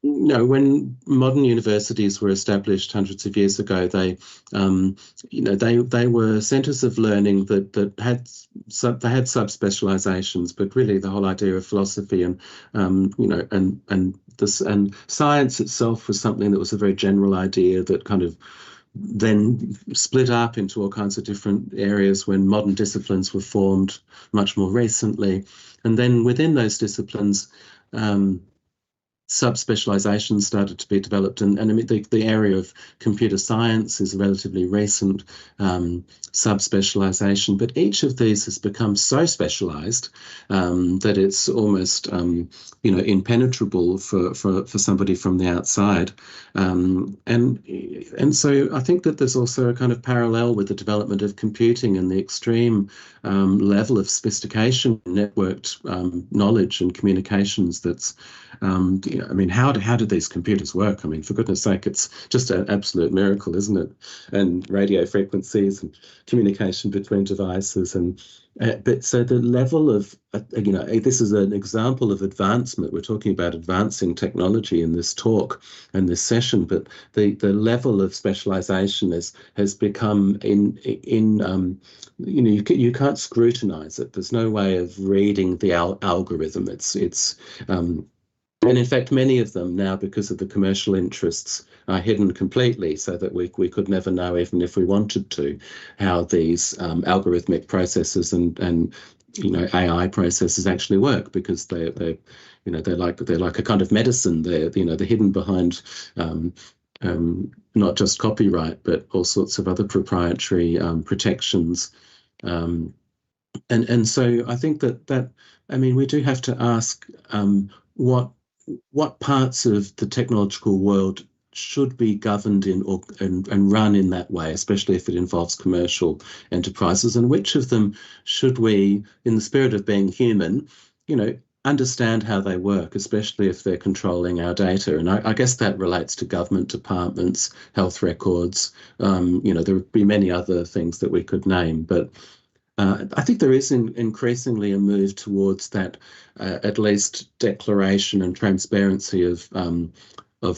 when modern universities were established hundreds of years ago, they were centres of learning that had subspecializations, but really the whole idea of philosophy and science itself was something that was a very general idea that kind of then split up into all kinds of different areas when modern disciplines were formed much more recently. And then within those disciplines, subspecializations started to be developed, and I mean the area of computer science is a relatively recent subspecialization, but each of these has become so specialized that it's almost impenetrable for somebody from the outside, and so I think that there's also a kind of parallel with the development of computing and the extreme level of sophistication, networked knowledge and communications that's I mean, how do these computers work? I mean, for goodness sake, it's just an absolute miracle, isn't it? And radio frequencies and communication between devices, and but so the level of this is an example of advancement. We're talking about advancing technology in this talk and this session, but the level of specialization has become you can't scrutinize it. There's no way of reading the algorithm. And in fact, many of them now, because of the commercial interests, are hidden completely, so that we could never know, even if we wanted to, how these algorithmic processes and AI processes actually work, because they're like a kind of medicine. They're hidden behind not just copyright, but all sorts of other proprietary protections. And so I think that we do have to ask what parts of the technological world should be governed in and run in that way, especially if it involves commercial enterprises, and which of them should we, in the spirit of being human, understand how they work, especially if they're controlling our data. And I guess that relates to government departments, health records. There would be many other things that we could name, but I think there is increasingly a move towards that, at least declaration and transparency of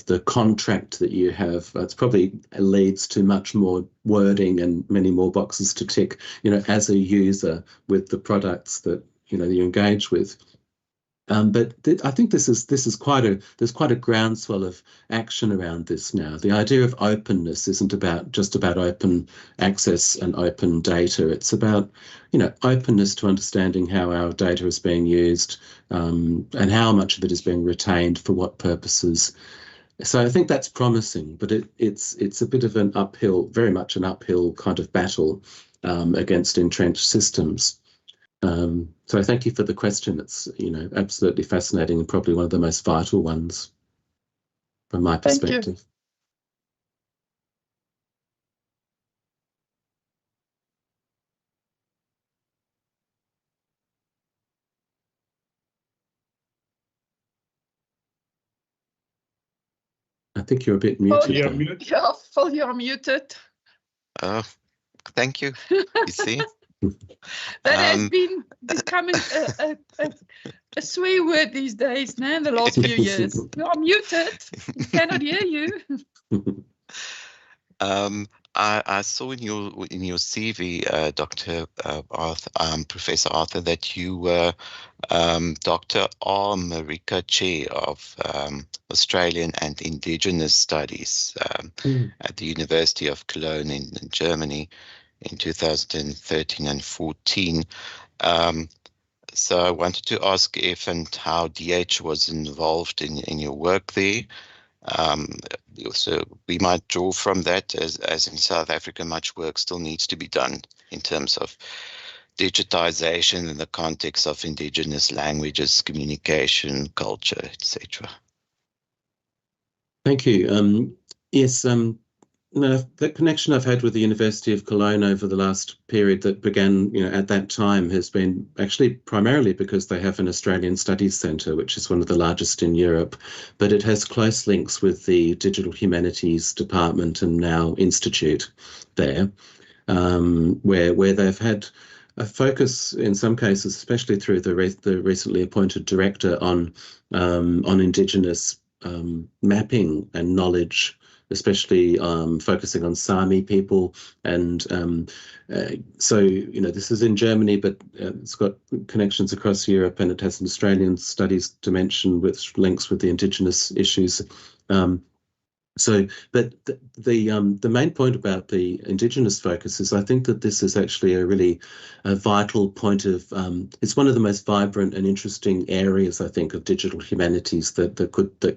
the contract that you have. It's probably leads to much more wording and many more boxes to tick, as a user with the products that you engage with. But I think there's quite a groundswell of action around this now. The idea of openness isn't just about open access and open data. It's about openness to understanding how our data is being used, and how much of it is being retained for what purposes. So I think that's promising, but it's a bit of very much an uphill kind of battle against entrenched systems. So thank you for the question. It's absolutely fascinating and probably one of the most vital ones from my perspective. I think you're a bit muted. Yeah, Phil, you're muted. Thank you. You see? That has been becoming a swear word these days, in the last few years. You are muted. We cannot hear you. I saw in your CV, Dr. Arthur, Professor Arthur, that you were Dr. R. Marika Chair of Australian and Indigenous Studies at the University of Cologne in Germany in 2013 and 14. So I wanted to ask if and how DH was involved in your work there. So we might draw from that, as in South Africa, much work still needs to be done in terms of digitization in the context of indigenous languages, communication, culture, etc. Thank you. Yes, the connection I've had with the University of Cologne over the last period that began, at that time, has been actually primarily because they have an Australian Studies Centre, which is one of the largest in Europe, but it has close links with the Digital Humanities Department and now Institute there, where they've had a focus in some cases, especially through the recently appointed director, on Indigenous mapping and knowledge, especially focusing on Sami people. And so, this is in Germany, but it's got connections across Europe, and it has an Australian studies dimension with links with the Indigenous issues. But the main point about the Indigenous focus is I think that this is actually a really vital point of, it's one of the most vibrant and interesting areas, I think, of digital humanities that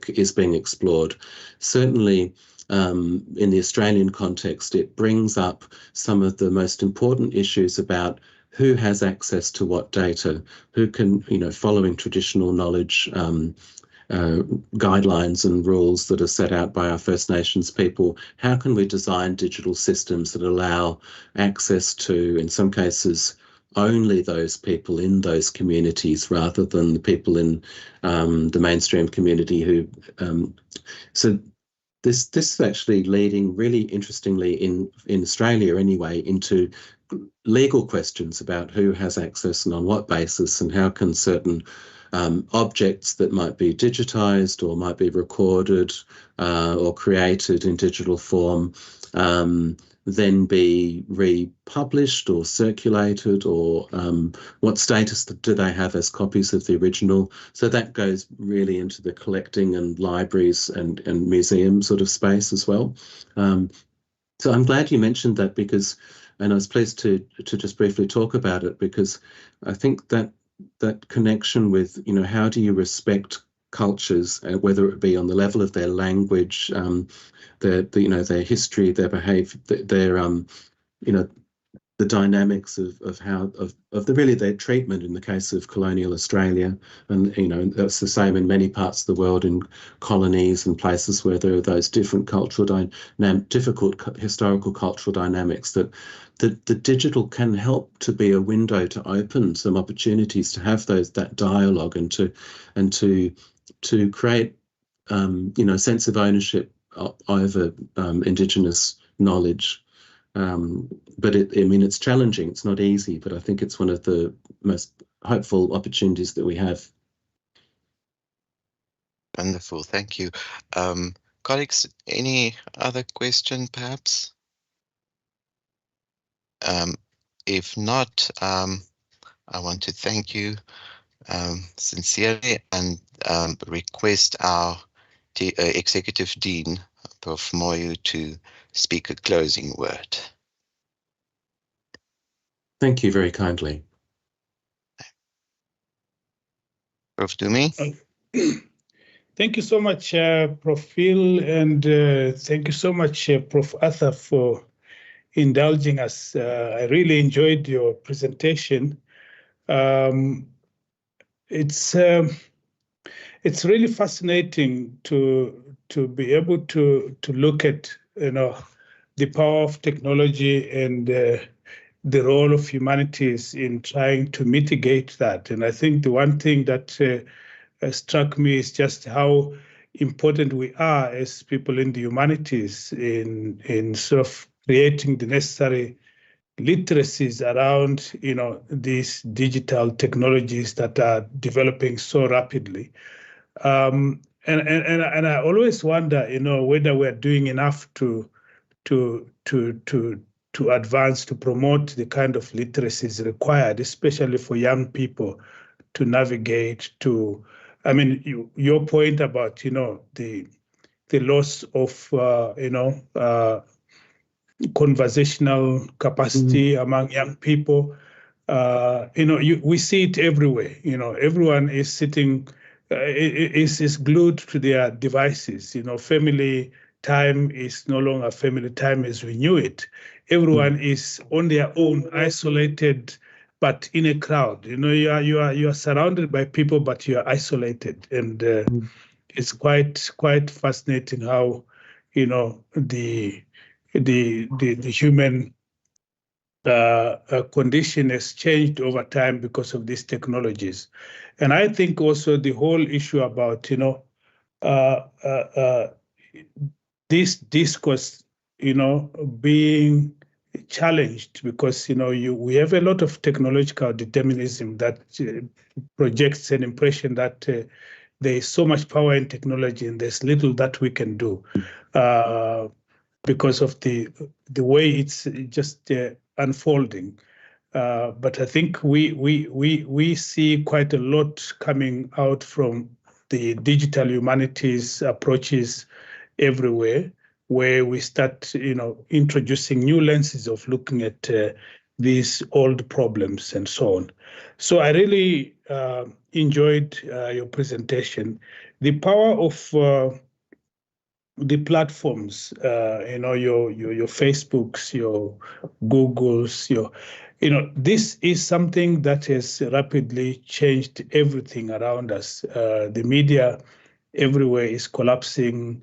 is being explored. Certainly, in the Australian context, it brings up some of the most important issues about who has access to what data, who can, following traditional knowledge guidelines and rules that are set out by our First Nations people, how can we design digital systems that allow access to, in some cases, only those people in those communities rather than the people in the mainstream community who. So this is actually leading really interestingly in Australia anyway into legal questions about who has access and on what basis, and how can certain objects that might be digitized or might be recorded or created in digital form then be republished or circulated, or what status do they have as copies of the original. So that goes really into the collecting and libraries and museum sort of space as well. So I'm glad you mentioned that, because, and I was pleased to just briefly talk about it, because I think that connection with, you know, how do you respect cultures, whether it be on the level of their language, their history, their behaviour, their you know, the dynamics of how their treatment in the case of colonial Australia, and you know that's the same in many parts of the world, in colonies and places where there are those different cultural difficult historical cultural dynamics, that the digital can help to be a window to open some opportunities to have that dialogue and to create you know, a sense of ownership over Indigenous knowledge. But it's challenging. It's not easy, but I think it's one of the most hopeful opportunities that we have. Wonderful, thank you. Colleagues, any other question perhaps? If not, I want to thank you sincerely and request our Executive Dean, Prof. Moyo, to speak a closing word. Thank you very kindly. Prof. Dumi? Thank you so much, Prof. Phil, and thank you so much, Prof. Arthur, for indulging us. I really enjoyed your presentation. It's really fascinating to be able to look at, you know, the power of technology and the role of humanities in trying to mitigate that. And I think the one thing that struck me is just how important we are as people in the humanities in sort of creating the necessary literacies around, you know, these digital technologies that are developing so rapidly. And I always wonder, you know, whether we're doing enough to advance, to promote the kind of literacies required, especially for young people to navigate to. I mean, your point about, you know, the loss of conversational capacity among young people. You know, we see it everywhere. You know, everyone is sitting, is glued to their devices. You know, family time is no longer family time as we knew it. Everyone is on their own, isolated, but in a crowd. You know, you are surrounded by people, but you are isolated, and it's quite fascinating how, you know, the human condition has changed over time because of these technologies. And I think also the whole issue about, you know, this discourse, you know, being challenged because, you know, we have a lot of technological determinism that projects an impression that there is so much power in technology and there's little that we can do because of the way it's just unfolding. But I think we see quite a lot coming out from the digital humanities approaches everywhere, where we start, you know, introducing new lenses of looking at these old problems and so on. So I really enjoyed your presentation. The power of the platforms, you know, your Facebooks, your Googles, you know, this is something that has rapidly changed everything around us. The media everywhere is collapsing.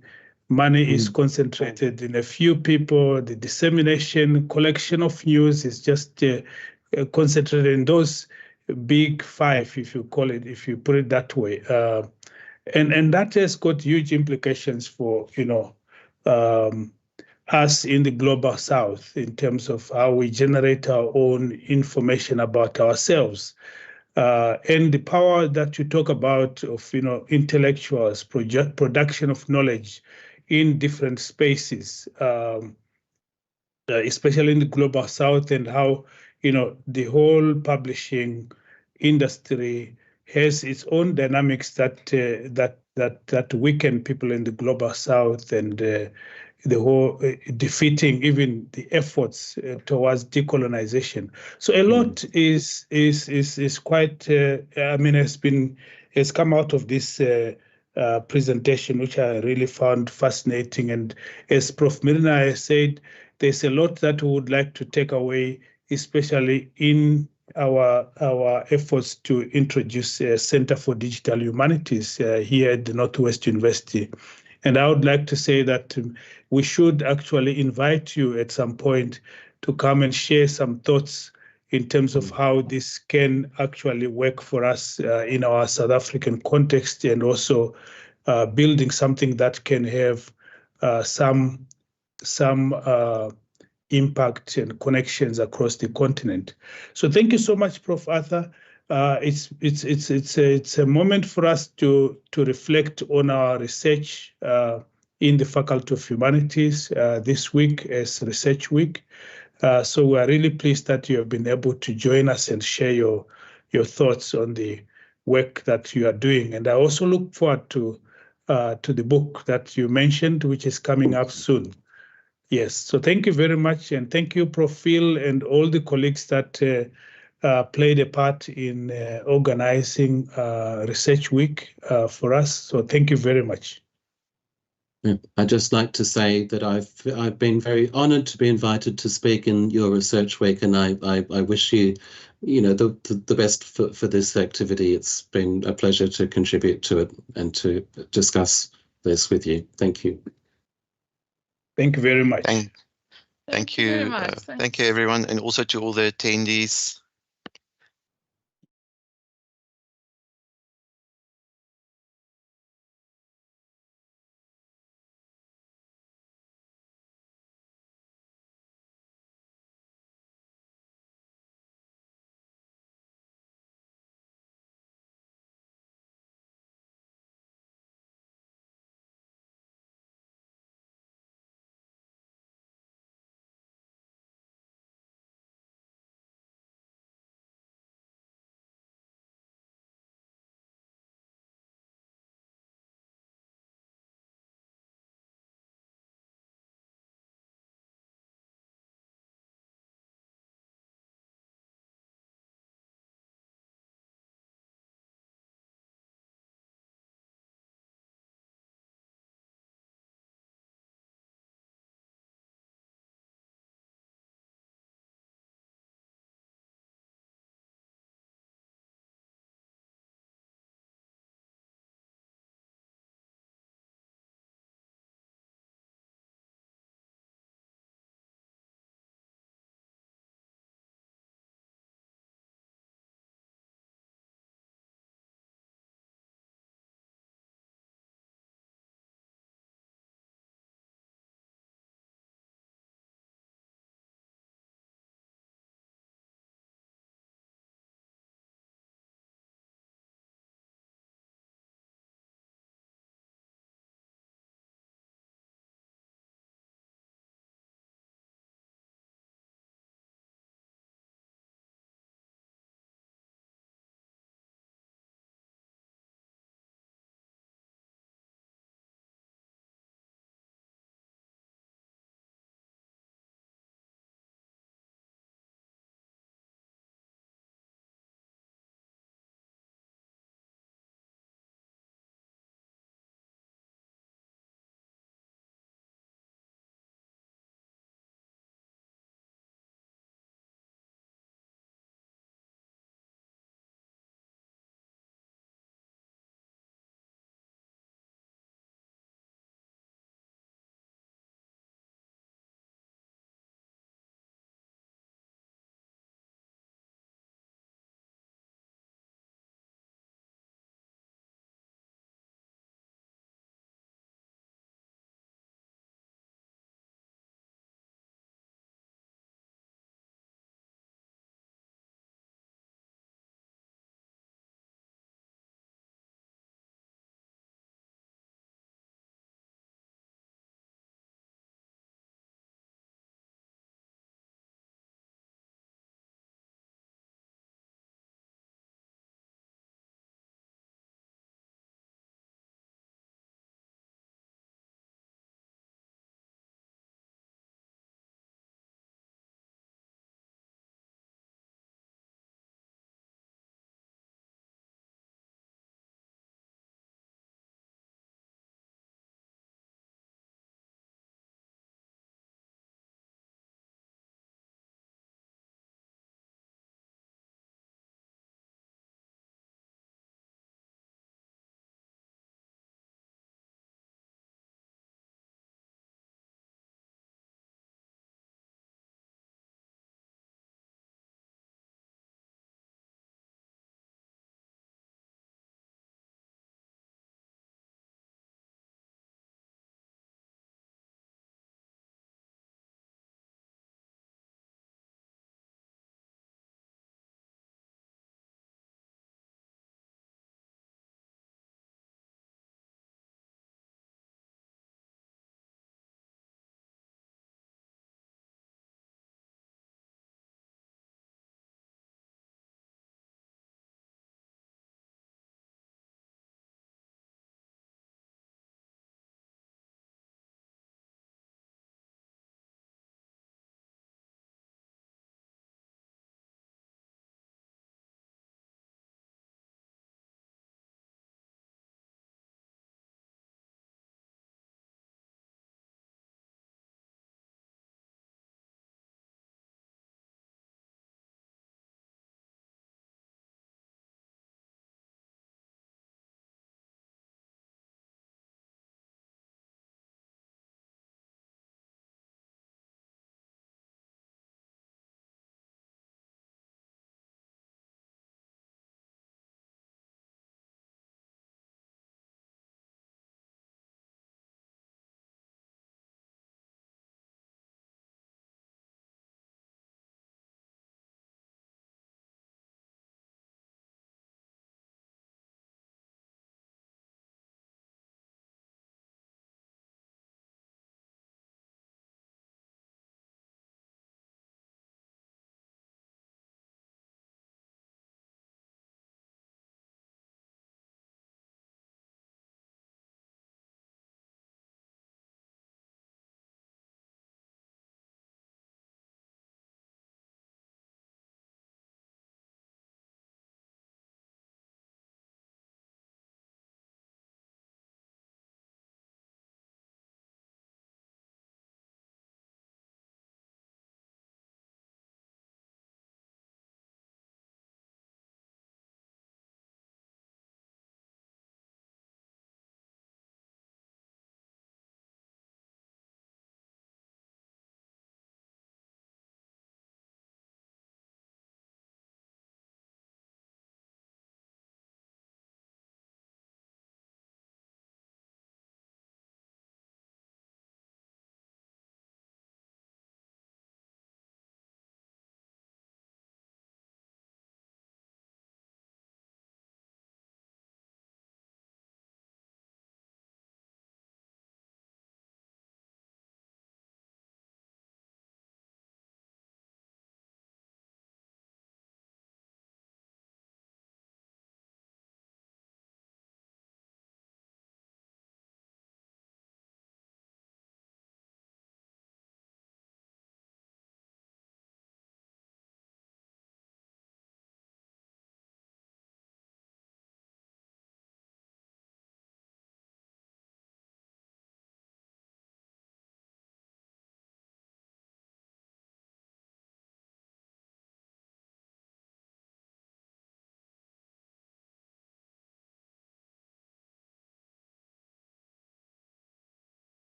Money is concentrated in a few people. The dissemination, collection of news is just concentrated in those big five, if you call it, if you put it that way. And that has got huge implications for, us in the global south in terms of how we generate our own information about ourselves. And the power that you talk about of, intellectuals, production of knowledge in different spaces, especially in the global south, and how, the whole publishing industry has its own dynamics that weaken people in the global south, and the whole defeating even the efforts towards decolonization. So a lot is quite, has come out of this presentation, which I really found fascinating. And as Prof. Mirna has said, there's a lot that we would like to take away, especially in our efforts to introduce a Center for Digital Humanities here at the Northwest University. And I would like to say that we should actually invite you at some point to come and share some thoughts in terms of how this can actually work for us in our South African context, and also building something that can have some impact and connections across the continent. So thank you so much, Prof. Arthur. It's a moment for us to reflect on our research in the Faculty of Humanities this week as Research Week. So we are really pleased that you have been able to join us and share your thoughts on the work that you are doing. And I also look forward to the book that you mentioned, which is coming up soon. Yes, so thank you very much, and thank you, Prof. Phil, and all the colleagues that played a part in organizing Research Week for us. So thank you very much. I'd just like to say that I've been very honoured to be invited to speak in your Research Week, and I wish you, the best for this activity. It's been a pleasure to contribute to it and to discuss this with you. Thank you. Thank you very much. Thank you. Very much. Thank you, everyone, and also to all the attendees.